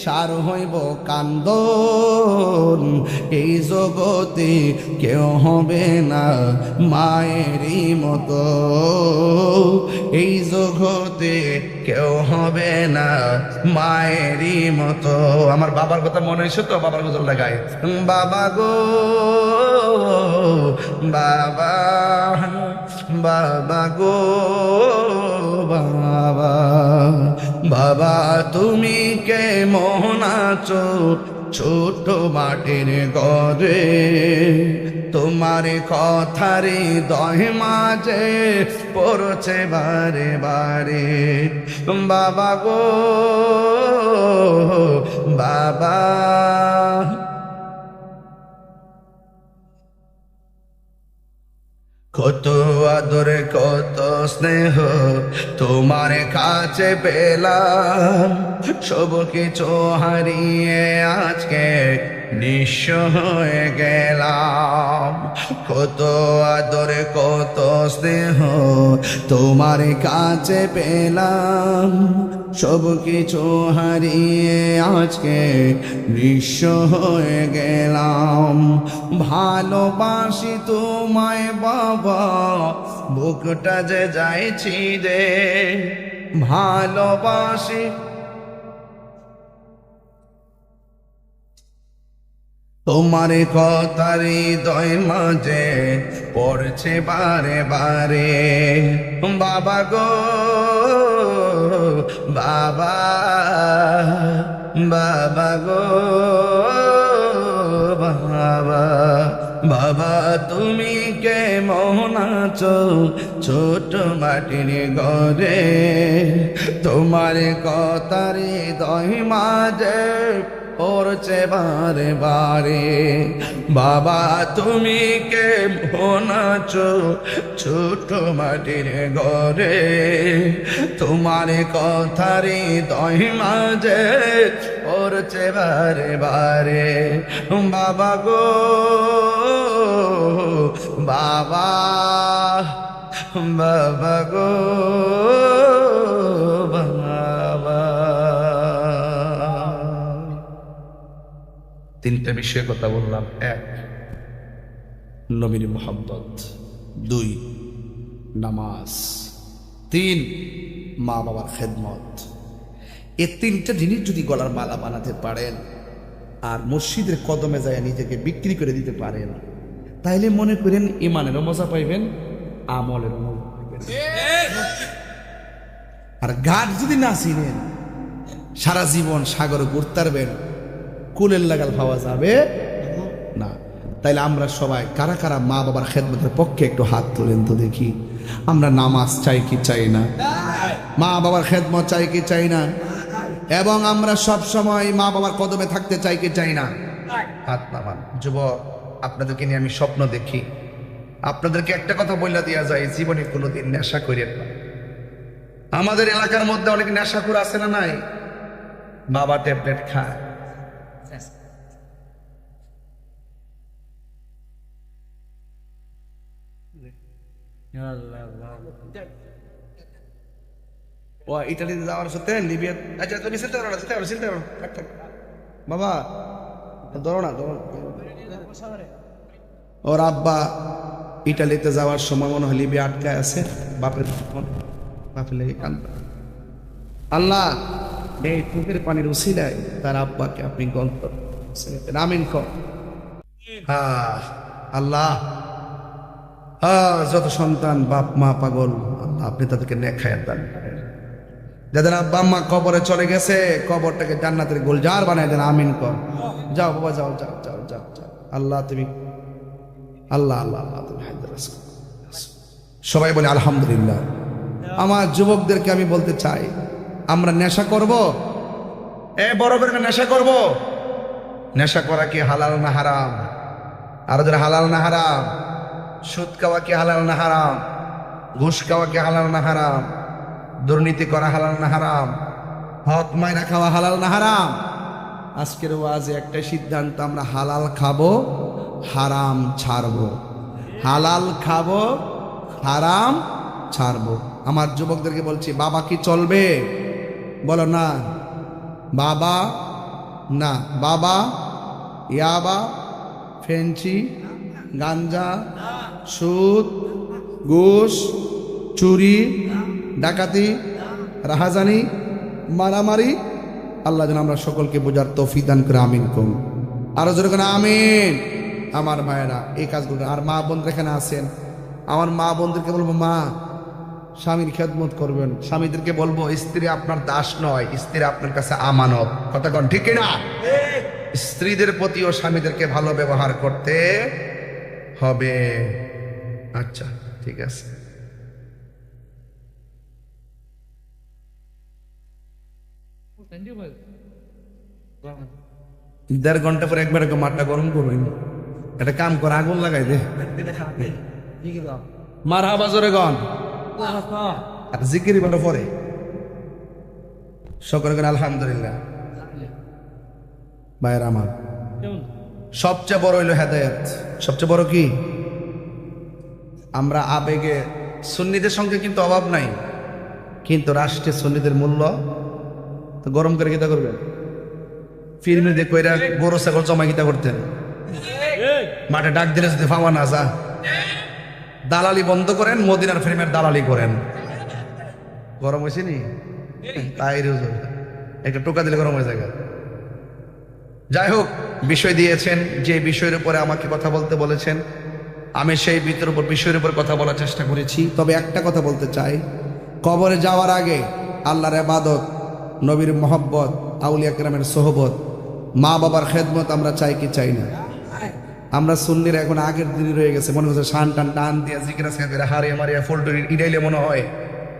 সার হইব কান্দন। এই জগতে কেউ হবে না মায়েরই মতো, এই জগতে কেউ হবে না মায়েরই মতো। আমার বাবার কথা মনে হয়েছে তো, বাবার গজল লাগায়, বাবা গো বাবা, বাবা গো বাবা, বাবা তুমি কেমন আছো ছোট মাটির ঘরে, তোমার কথারে দয় মাঝে পড়ছে বারে বারে। বাবা গো বাবা, কত আদর কত স্নেহ তোমার কাছে পেলাম, সব কিছু হারিয়ে আজকে নিঃস্ব হয়ে গেলাম। কত আদর কত স্নেহ তোমার কাছে পেলাম, সব কিছু হারিয়ে আজকে নিঃস্ব হয়ে গেলাম। ভালোবাসি তোমায় বাবা, বুকটা যে যাইছি রে, ভালোবাসি তোমার কথার হৃদয় মাঝে পড়ছে বারে বারে। বাবা গো বাবা, বাবা গো বাবা, বাবা তুমি কেমন আছো ছোট মাটির ঘরে, তোমার কথার হৃদয় মাঝে পড়ছে বারে বারে। বাবা তুমি কেমন আছো ছোট মাটির ঘরে, তোমার কথার হৃদয় মাঝে পড়ছে বারে বারে। বাবা গো বাবা, বাবা গো বাবা। তিনটা বিষয়ে কথা বললাম। এক, নবীর মোহাব্বত। দুই, নামাজ। তিন, মা বাবার খেদমত। এই তিনটা জিনিস যদি গলার মালা বানাতে পারেন আর মসজিদের কদমে যায় নিজেকে বিক্রি করে দিতে পারেন, তাইলে মনে করেন ইমানেরও মজা পাইবেন, আমলেরও মজা পাইবেন। আর ঘাট যদি না চিনেন, সারা জীবন সাগরে ঘুরতে পারবেন, কুলের লাগাল পাওয়া যাবে না। তাইলে আমরা সবাই কারা কারা মা বাবার খেদমতের পক্ষে একটু হাত তোলেন তো দেখি। আমরা নামাজ চাই কি চাই না? মা বাবার খেদমত চাই কি চাই না? এবং আমরা সব সময় মা বাবার কদমে থাকতে চাই কি চাই না? হাত নামান। যুবক, আপনাদেরকে নিয়ে আমি স্বপ্ন দেখি। আপনাদেরকে একটা কথা বলে দেওয়া যায়, জীবনে কোনোদিন নেশা করিয়েন না। আমাদের এলাকার মধ্যে অনেক নেশাখোর আছে না নাই? বাবা ট্যাবলেট খায়, ও ইটালিতে যাওয়ার সাথে লিবিয়া, আচ্ছা তুমি চিন্তা করো না, চিন্তা করো, চিন্তা করো, থাক, থাক। বাবা ধরো না, ধরো না। ওর আব্বা ইটালিতে যাওয়ার সময় মনে হয় লিবিয়া আটকায় আছে, বাপের লেগে কান্দা। আল্লাহ এই চোখের পানির উসিলায় তার আব্বাকে আপনি গন্ত আমিন কর। আল্লাহ যত সন্তান বাপ মা পাগল, আল্লাহ আপনি তাদেরকে নেখায়াত দান করেন। যাদের আব্বা মা কবরে চলে গেছে, কবরটাকে জান্নাতের গোলজার বানায় দেন, আমিন কর। যাও বাবা, যাও যাও যাও যাও যাও। আল্লাহ তুমি, আল্লাহ আল্লাহ আল্লাহ তুমি হায়দারাস করো। সবাই বলে আলহামদুলিল্লাহ। আমার যুবকদেরকে আমি বলতে চাই, আমরা নেশা করব, বড় করে নেশা করব। নেশা করা কি হালাল না হারাম? আরো যারা হালাল না হারাম? সুদ খাওয়া কি হালাল না হারাম? ঘুষ খাওয়া কি হালাল না হারাম? দুর্নীতি করা হালাল না হারাম? হক মাইনা খাওয়া হালাল না হারাম? আজকের ওয়াজে একটাই সিদ্ধান্ত, আমরা হালাল খাবো, হারাম ছাড়বো। হালাল খাবো, হারাম ছাড়বো। আমার যুবকদেরকে বলছি, বাবা কি চলবে? বলো না বাবা, না বাবা ইয়াবা, ফেঞ্চি, গাঞ্জা, সুদ, ঘুষ, চুরি, ডাকাতি, রাহাজানি, মারামারি। আল্লাহ যেন আমরা সকলকে বোঝার তৌফিক দান করে, আমিন করুন। আরো জোরে করে আমিন। আমার ভাইয়েরা এই কাজগুলো, আর মা বোনরা এখানে আছেন, আমার মা বোনদেরকে বলবো, মা স্বামীর খেদমত করবেন। স্বামীদেরকে বলবো, স্ত্রী আপনার দাস নয়, স্ত্রী আপনার কাছে আমানত। কথা কন ঠিক না? স্ত্রীদের প্রতিও স্বামীদেরকে ভালো ব্যবহার করতে হবে। আচ্ছা ঠিক আছে। দেড় ঘন্টা পরে একবার মাঠটা গরম করবেন, একটা কাম করে আগুন লাগাই দে, মার হাবা জোরে গন, আর জিকির বন্ধ পরে সকলে গেলে আলহামদুলিল্লাহ। ভাইয়ের আমার, সবচেয়ে বড় হইল হেদায়েত। সবচেয়ে বড় কি? আমরা আবেগে, সুন্নিদের সঙ্গে কিন্তু অভাব নাই, কিন্তু রাষ্ট্রে সুন্নিদের মূল্য তো গরম করে কিতা করবেন? ফিল্মে দেখো এরা গরু ছাগল জমা কিতা করতেন, মাঠে ডাক দিলে যদি ফাওয়া না যা, দালালি বন্ধ করেন, মদিনার ফিল্মের দালালি করেন। গরম হয়েছে নি? তাই একটা টোকা দিলে গরম হয়ে যায়। যাই হোক, বিষয় দিয়েছেন, যে বিষয়ের উপরে আমাকে কথা বলতে বলেছেন, আমি সেই বিষয়ের উপর কথা বলার চেষ্টা করেছি। তবে একটা কথা বলতে চাই, কবরে যাওয়ার আগে আল্লাহর ইবাদত, নবীর মহব্বত, আউলিয়া কেরামের সোহবত, মা বাবার খেদমত আমরা চাই কি চাই না? আমরা সুন্নিরা এখন আগের দিনই রয়ে গেছে, মনে হচ্ছে শান টান টান দিয়ে জিকির হারিয়ে মারিয়া ফুলটুরি ইডাইলে মনে হয়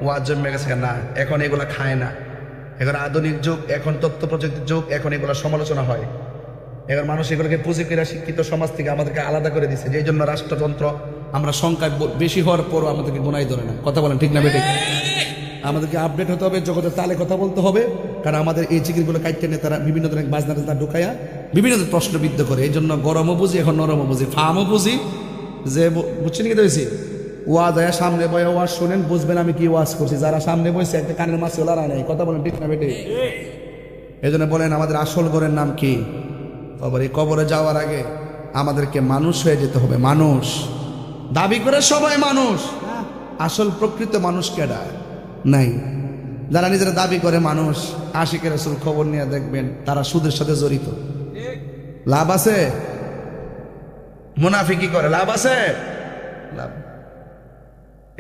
ওয়াজ জমে গেছে। না, এখন এগুলা খায় না। এখন আধুনিক যুগ, এখন তথ্য প্রযুক্তির যুগ, এখন এগুলো সমালোচনা হয়। এখন মানুষ এগুলোকে পুঁজি করে শিক্ষিত সমাজ থেকে আমাদেরকে আলাদা করে দিচ্ছে। যেই জন্য রাষ্ট্রযন্ত্র আমরা সংখ্যায় বেশি হওয়ার পরও আমাদেরকে গোনাই ধরে না। কথা বলেন ঠিক না বেঠিক? আমাদেরকে আপডেট হতে হবে, জগতের তালে কথা বলতে হবে। কারণ আমাদের এই জিকিরগুলো কাটতে নিয়ে তারা বিভিন্ন ধরনের বাজনা টাজনা ঢুকাইয়া বিভিন্ন ধরনের প্রশ্নবিদ্ধ করে। এই জন্য গরমও বুঝি, এখন নরমও বুঝি, ফামও বুঝি। যে বুঝছেন কি হয়েছি, ওয়াজ আয়া সামনে বয়ে ওয়াজ শোনেন, বুঝবেন আমি কি ওয়াজ করছি। যারা সামনে বসে একটা কানের মাছ লড়াই নাই। কথা বলেন ঠিক না বেঠিক? এই জন্য বলেন, আমাদের আসল ঘরের নাম কি? কবর। এই কবরে যাওয়ার আগে আমাদেরকে মানুষ হয়ে যেতে হবে। মানুষ দাবি করে সবাই মানুষ, আসল প্রকৃত মানুষ কেডা? নাই। যারা নিজেরা দাবি করে মানুষ, আশিকে রাসূল, খবর নিয়ে দেখবেন তারা সুদের সাথে জড়িত। লাভ আছে? মুনাফিকি করে লাভ আছে? লাভ।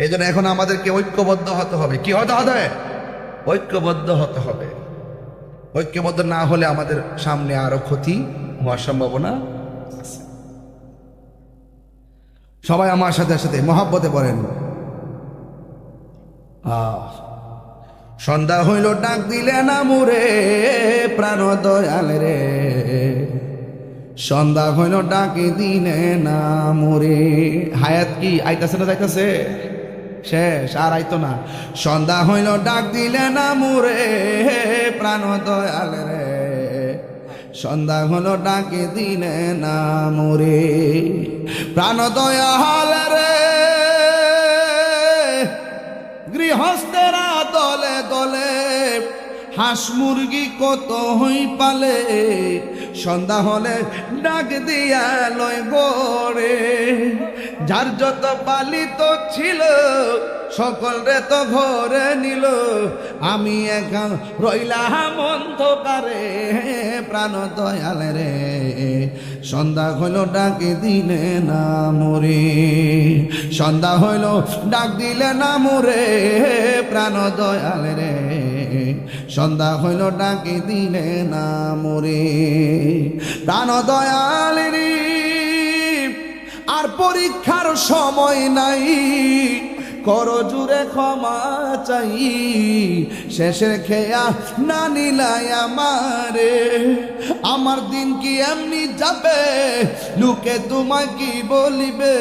এই জন্য এখন আমাদেরকে ঐক্যবদ্ধ হতে হবে। কি হতে হবে? ঐক্যবদ্ধ হতে হবে। ঐক্যবদ্ধ না হলে আমাদের সামনে আরো ক্ষতি হওয়ার সম্ভাবনা আছে। সবাই আমার সাথে সাথে মহব্বতে পড়েন। সন্ধ্যা হইল ডাক দিলে না মুরে প্রাণ দয়াল রে, সন্ধ্যা হইল ডাকে দিলে না মুরে। হায়াত কি আইতাছে না যাইতাছে? শেষ, আর আইতো না। সন্ধ্যা হইল ডাক দিলে না মুরে প্রাণ দয়াল রে, সন্ধ্যা হলো ডাকে দিলে না মুরে প্রাণ দয়াল রে। গৃহস্থেরা দলে দলে হাঁস মুরগি কত হই পালে সন্ধ্যা হলে ডাক দিয়া লয় গড়ে যার যত পালিত ছিল সকল রে তো ঘরে নিল আমি একা রইলাম অন্ধকারে প্রাণ দয়াল রে সন্ধ্যা হইল ডাকে দিলে না মরে সন্ধ্যা হইল ডাক দিলে না মরে প্রাণ দয়াল রে সন্ধ্যা হইল ডাকে দিলে না মরে প্রাণ দয়াল রে আর পরীক্ষার সময় নাই করো জুড়ে ক্ষমা চাই শেষের খেয়া না নিলাই আমারে আমার দিন কি এমনি যাবে লোকে তোমায় কি বলিবে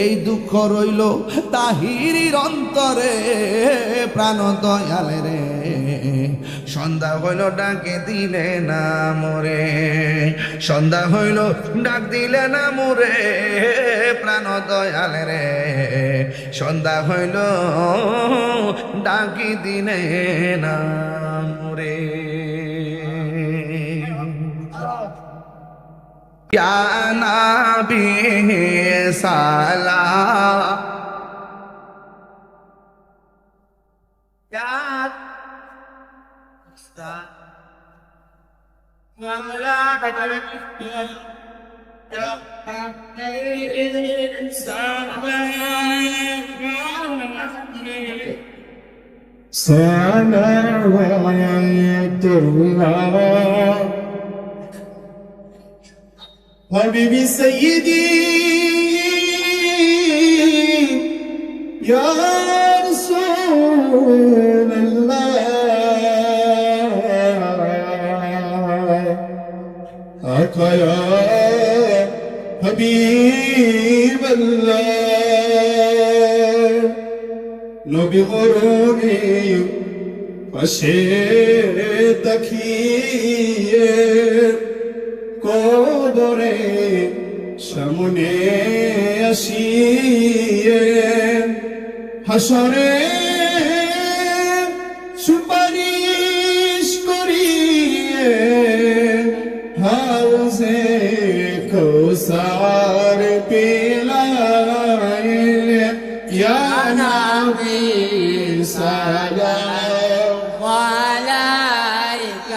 এই দুঃখ রইল তাহিরির অন্তরে প্রাণ দয়াল রে সন্ধ্যা হইল ডাকে দিলে না মোরে সন্ধ্যা হইল ডাক দিলে না মোরে প্রাণ দয়াল রে সন্ধ্যা হইল ডাকি দিলে না মোরে ইয়া নবী সালাম صلوات الله حبيبي سيدي يا رسول الله أقا يا حبيب الله نبي غروري পাশে তাকিয়ে কবরে সামনে আসিয়ে হাসরে সুপারিশ করিয়ে হাউজে কৌসার পিলাইলে ইয়া নবী সালাম عليك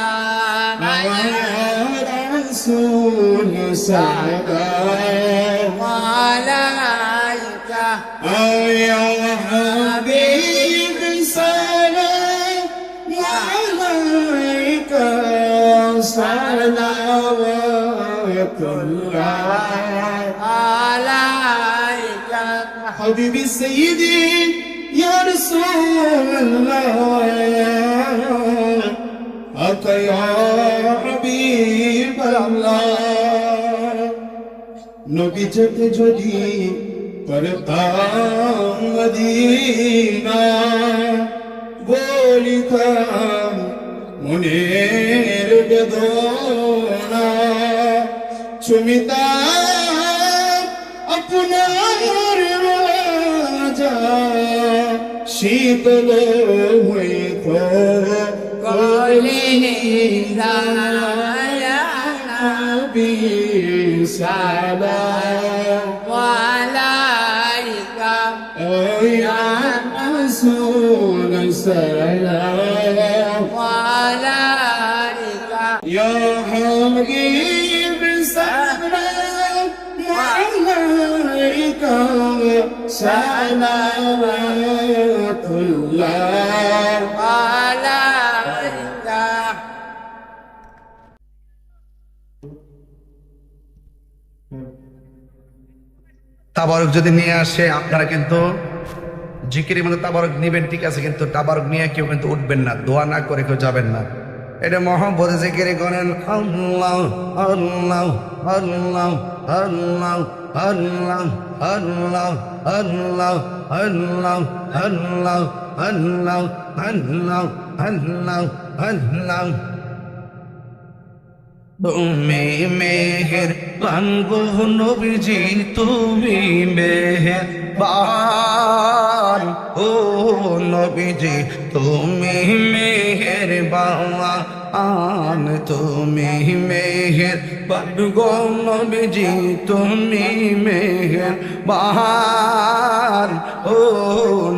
رسول سلام عليك يا حبيب سلام عليك صلوات الله عليك حبيبي سيدي يا رسول الله أتى يا حبيب الله نبي جت جدي করতাম মদিনা বলিতাম মনের বেদনা চুমিতাম আপনার রাজা শীতল হইত নবী সালাম عليك يا رسول سلام عليك يا حبيب سلام عليك صلوات الله عليك তাবারক যদি নিয়ে আসে আপনারা কিন্তু জিকিরের মধ্যে তাবারক নিবেন, ঠিক আছে, কিন্তু তাবারক নিয়ে কেউ কিন্তু উঠবেন না, দোয়া না করে কেউ যাবেন না। এটা মহব্বতে জিকিরে করেন আল্লাহ আল্লাহ আল্লাহ আল্লাহ আল্লাহ আল্লাহ আল্লাহ আল্লাহ আল্লাহ আল্লাহ আল্লাহ আল্লাহ আল্লাহ। তুমি মেহেরবান গো নবীজি তুমি মেহেরবান ও নবীজি তুমি মেহেরবান তুমি মেহেরবান গো নবীজি তুমি মেহেরবান ও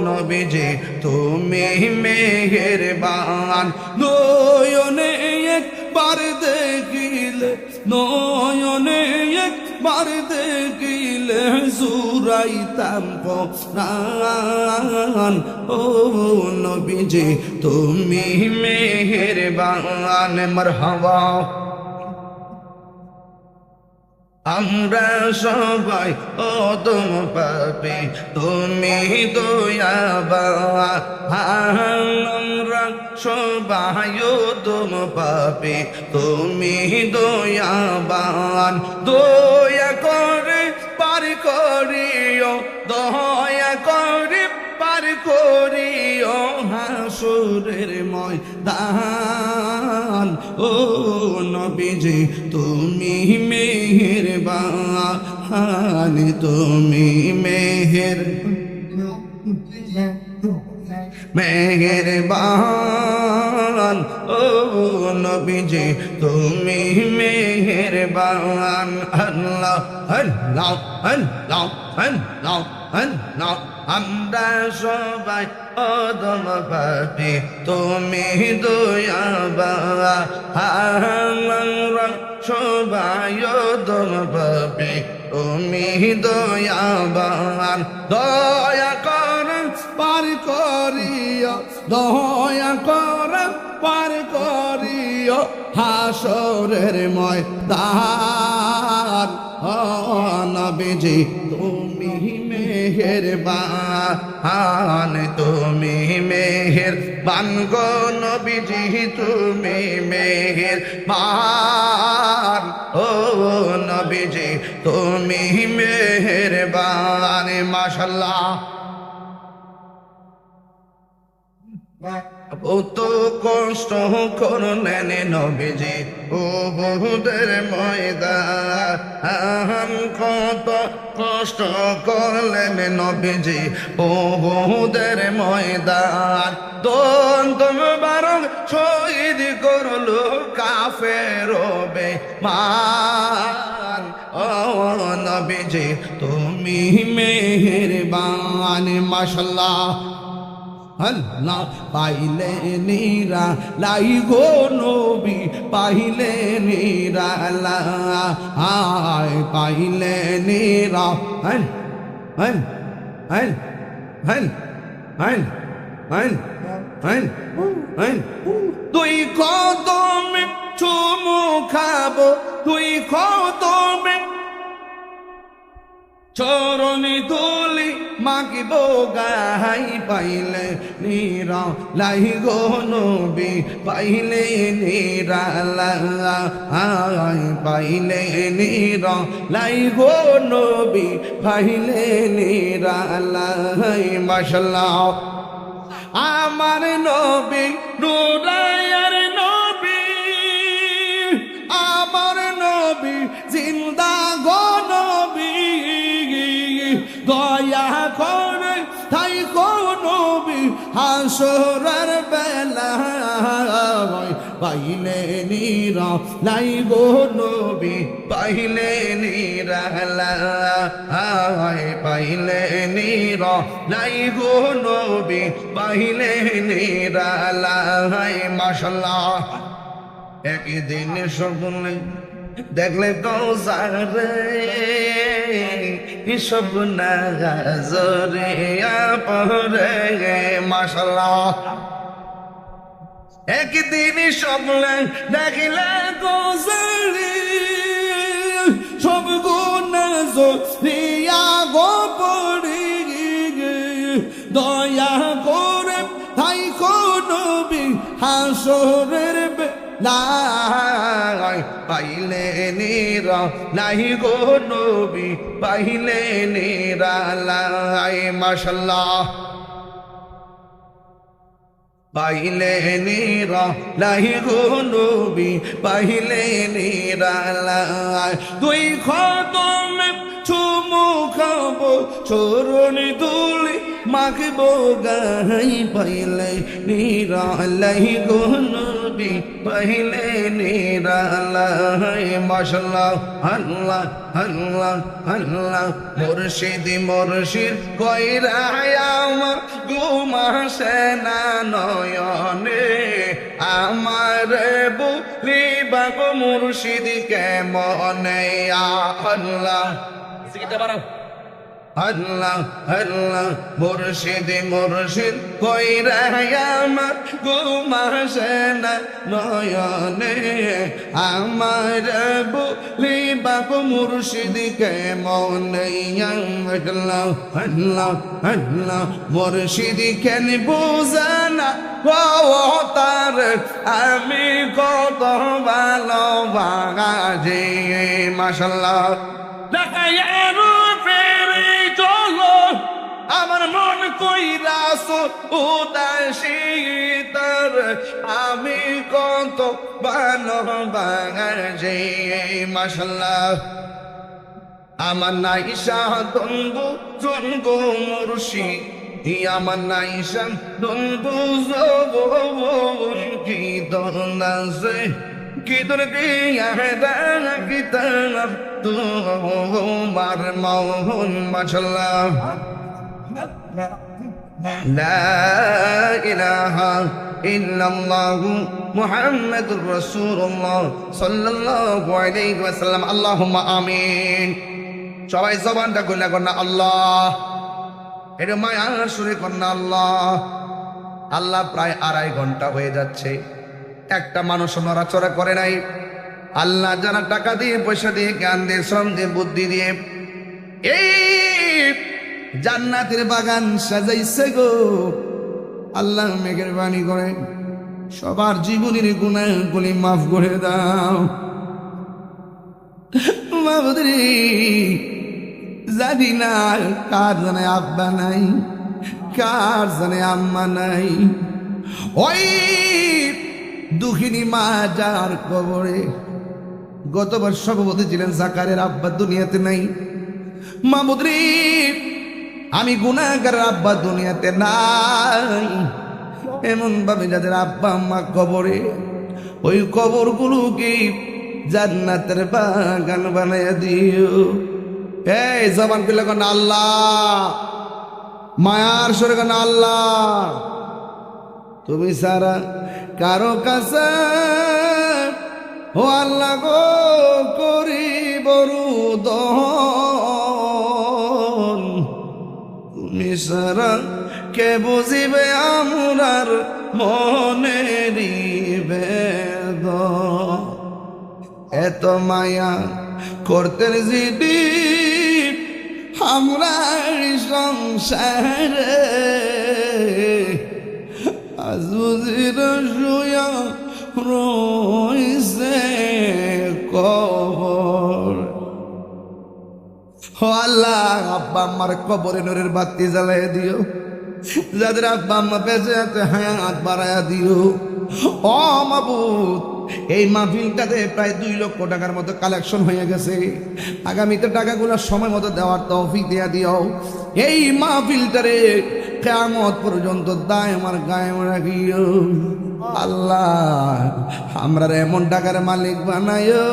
নবীজি তুমি মেহেরবান নয়নে একবার দেখিলে নয়নে একবার দেখিলে জুরাইতাম প্রাণ ও নবীজি তুমি মেহেরবান মারহাবা আমরা সবাই অদম পাপী তুমি দয়াবান আমরা সবাই অদম পাপী তুমি দয়াবান দয়া করে পার করিও দয়া করে পার করিও হাসুরের ময়দান ও নবীজি তুমি মেহেরবান তুমি মেহেরবান ও নবীজি তুমি মেহেরবান আল্লাহ আল্লাহ আল্লাহ আল্লাহ আল্লাহ আমরা সবাই অদম পাপী তুমি দয়াবান আমরা সবাই অদম পাপী তুমি দয়াবান দয়া কর পার করিও দয়া কর পার করিও হাসরের ময়দান ও নবীজি তুমি মেহেরবান তুমি মেহেরবান গো নবীজি তুমি মেহেরবান ও নবীজি তুমি মেহেরবান মাশাআল্লাহ কত কষ্ট করলেন নবীজি ও বহুদের ময়দান কত কষ্ট করলেন নবীজি ও বহুদের ময়দান দন্ত মুবারক শহীদ করলো কাফের বেঈমান ও নবীজি তুমি মেহেরবান মাশাআল্লাহ আল্লাহ পাইলে নিরা লাই গো নবী পাইলে নিরা আয় পাইলে নিরা হন হন হন হন হন হন হন হন তুই কদমে চুমু খাবো তুই কদমে চরণে তুলি মাগিব গাই পাইলে নিরা লাই গো নবী পাইলে নিরা পাইলে নিরা লাই গো নবী পাইলে নিরা মাশাআল্লাহ আমার নবী নুরায়ার নবী আমার নবী জিন্দা গো নবী দয়া করে তাই গো নবী হাসরের বেলায় পাইলে নিরা লাই গো নবী পাইলে নিরা পাইলে নিরা লাই গো নবী পাইলে নিরা মাশাআল্লাহ একদিন স্বপ্নে দেখলে কৌসারে স্বপ্না জরিয়া পরে মাশাআল্লাহ একদিন স্বপ্নে দেখলে কৌসারে সব গুনাহ জরিয়া গো পড়ে দয়া করে তাই গো নবী হাসরের লাই পাইলে নিরা লাই গো নবী পাইলে নিরা লাই মাশাআল্লাহ পাইলে নিরা লাই গো নবী পাইলে নিরালাই দুই খতমে চুমু খাবো চরণ দুলি মাখবো গাই পাইলে নিরালাই গো নবী পাইলে নিরালাই মাশাআল্লাহ আল্লাহ আল্লাহ আল্লাহ মুর্শিদ মুর্শিদ কইরা আমার ঘুমাসে না নয়নে আমার বলিবা গো মুর্শিদ কেমনে আল্লাহ আল্লাহ আল্লাহ মুর্শিদ মুর্শিদ কইরা আমার ঘুমাসে না নয়নে আমার বলিবা গো মুর্শিদ কেমনে আল্লাহ আল্লাহ আল্লাহ মুর্শিদ কেন বুঝানা ও তার আমি কত ভালোবাসি মাশাআল্লাহ আমার মন কইরাস উদাসী তার আমি কত ভালোবাসি মাশাআল্লাহ আমার নাইশা দঙ্গু জঙ্গু মুর্শিদ আমার নাইশা দঙ্গু জবন কি দন্দাসে কি তোর কি তার তোমার মৌন মাশাআল্লাহ লা ইলাহা ইল্লাল্লাহু মুহাম্মাদুর রাসূলুল্লাহ সাল্লাল্লাহু আলাইহি ওয়াসাল্লাম আল্লাহুম্মা আমিন সবাই জবানটা খুলে কর না আল্লাহ এটা মায়ার সুরে কর না আল্লাহ আল্লাহ প্রায় 2.5 ঘন্টা হয়ে যাচ্ছে একটা মানুষ নড়াচড়া করে নাই আল্লাহ যারা টাকা দিয়ে পয়সা দিয়ে জ্ঞান দিয়ে শ্রম দিয়ে বুদ্ধি দিয়ে এই জান্নাতের বাগান সাজাইছে গো আল্লাহ মেঘের বাণী করে সবার জীবনের গুনাহগুলি মাফ করে দাও মাবুদরি জানি না কার জানে আব্বা নাই কার জানে আম্মা নাই ওই দুঃখিনী মা যার কবরে গতবার সভাপতি ছিলেন জাকারের আব্বা দুনিয়াতে নাই মাবুদরি আমি গুনাহগার আব্বা দুনিয়াতে নাই এমন ভাবে যাদের আব্বা আম্মা কবরে ওই কবরগুলোকে জান্নাতের বাগান বানাইয়া দিও এই জবান পেলে কোন আল্লাহ মায়ার সরে কোন আল্লাহ তুমি সারা কারো কাছে ও আল্লাহ গো করি বরুদ তুমি সারা কে বুঝিবে আমরার মনেরই বেদন এত মায়া করতেন জিদি আমরার সংসারে আজ বুঝির শুয়া রইছে কবর ও আল্লাহ আব্বা আম্মার কবরে নূরের বাতি জ্বালাইয়া দিও যাদের আব্বা আম্মা বেঁচে আছে হায়াত বাড়াইয়া দিও ও মাবুদ এই মাহফিলটাতে প্রায় 2 লক্ষ টাকার মতো কালেকশন হয়ে গেছে আগামীতে টাকাগুলো সময় মতো দেওয়ার তৌফিক দিয়া দিও এই মাহফিলটারে কিয়ামত পর্যন্ত দায়মার কায়েম রাখিও আল্লাহ আমরা এমন টাকার মালিক বানাইও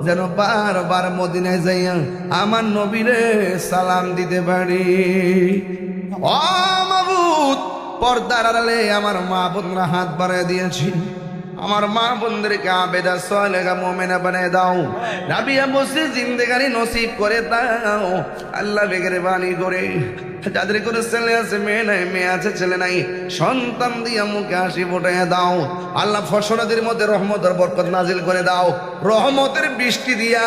যেন বারবার মদিনায় যাইয়া আমার নবীরে সালাম দিতে পারি ও মাবুদ পর্দার আড়ালে আমার মা বোনরা হাত বাড়ায় দিয়েছি আমার মা বোনদেরকে আবেদা সালেহা মুমিনা বানায় দাও রাবিয়া বসে জিন্দেগানি নসিব করে দাও আল্লাহ বেগের বাণী করে যাদের করে ছেলে আছে মেয়ে নাই মেয়ে আছে ছেলে নাই সন্তান দিয়া মুখে হাসি ফোটাইয়া দাও আল্লাহ ফসলাদের মধ্যে রহমতের বরকত নাজিল করে দাও রহমতের বৃষ্টি দিয়া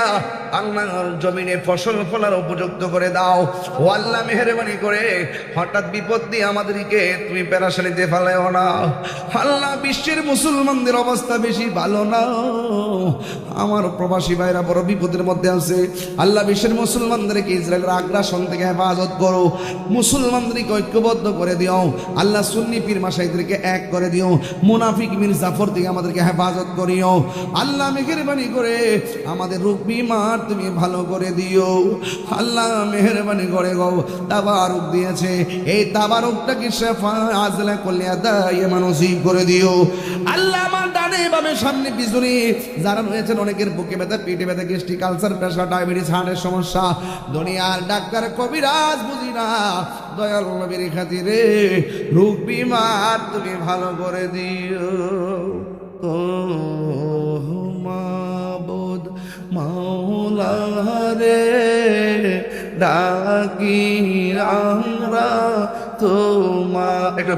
আল্লাহর জমিনে ফসল ফলার উপযুক্ত করে দাও। ও আল্লাহ মেহেরবানি করে হঠাৎ বিপত্তি আমাদেরকে তুমি পেরেশানিতে ফেলাও না। আল্লাহ বিশ্বের মুসলমানদের অবস্থা বেশি ভালো না, আমার প্রবাসী ভাইরা বড় বিপদের মধ্যে আছে। আল্লাহ বিশ্বের মুসলমানদেরকে ইসরায়েলের আগ্রাসন থেকে হেফাজত করো, মুসলমানদেরকে ঐক্যবদ্ধ করে দিও। আল্লাহ সুন্নি পীর মাশাইখদেরকে এক করে দিও, মুনাফিক মীর জাফর থেকে আমাদেরকে হেফাজত করিও। আল্লাহ মেহেরবানি করে আমাদের রোগ বিমার তুমি ভালো করে দিও। আল্লাহ মেহেরবানি করে গো তাবারুক দিয়েছে, এই তাবারুকটাকে শেফা আজলা কলিয়া দায়ে মানসিক করে দিও। আল্লাহ আমার ডানে বামে সামনে পিছনে যারা রয়েছেন, অনেকের বুকে ব্যথা, পেটে ব্যথা, গ্যাস্ট্রিক আলসার, প্রেশার, ডায়াবেটিস, হার্টের সমস্যা, দুনিয়ার ডাক্তার কবিরাজ বুঝি না, দয়াল নবীর খাতিরে রোগ বিমার তুমি ভালো করে দিও। ও মাবুদ মাওলা রে, ডাকি আমরা তোমার, একটা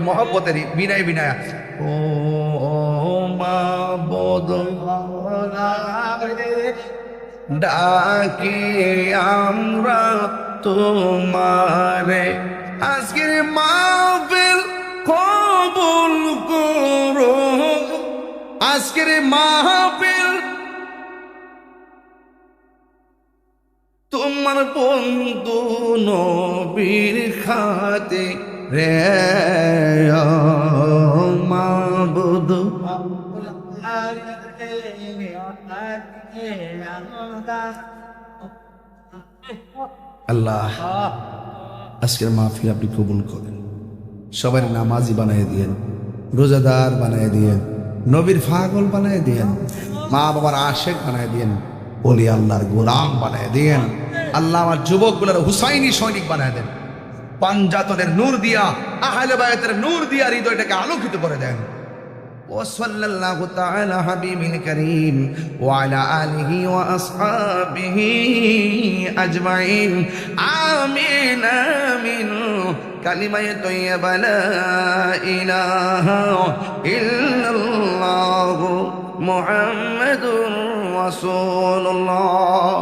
মহব্বতের বিনয় বিনয়। ও মাবুদ মাওলা রে, ডাকি আমরা তোমারে। আজকের মাহফিল কবুল করো, আজকের মাহফিল তোমার বন্ধু নবীর খাতে রে মাবুদ। আল্লাহ আজকের মাহফিল আপনি কবুল করেন, সবার নামাজি বানিয়ে দিয়েন, রোজাদার বানিয়ে দিয়েন, নবীর পাগল বানিয়ে দিয়েন, মা বাবার আশেক বানিয়ে দিয়েন, ওলি আল্লাহর গোলাম বানিয়ে দিয়েন। আল্লাহ আমার যুবকগুলোর হুসাইনি সৈনিক বানিয়ে দেন, পাঞ্জাতনের নূর দিয়া, আহলে বায়াতের নূর দিয়া হৃদয়টাকে আলোকিত করে দেন। وصلى الله تعالى حبيبي الكريم وعلى آله وأصحابه أجمعين آمين آمين كلمة طيبة لا إله إلا الله محمد رسول الله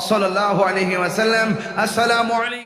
صلى الله عليه وسلم. السلام عليكم.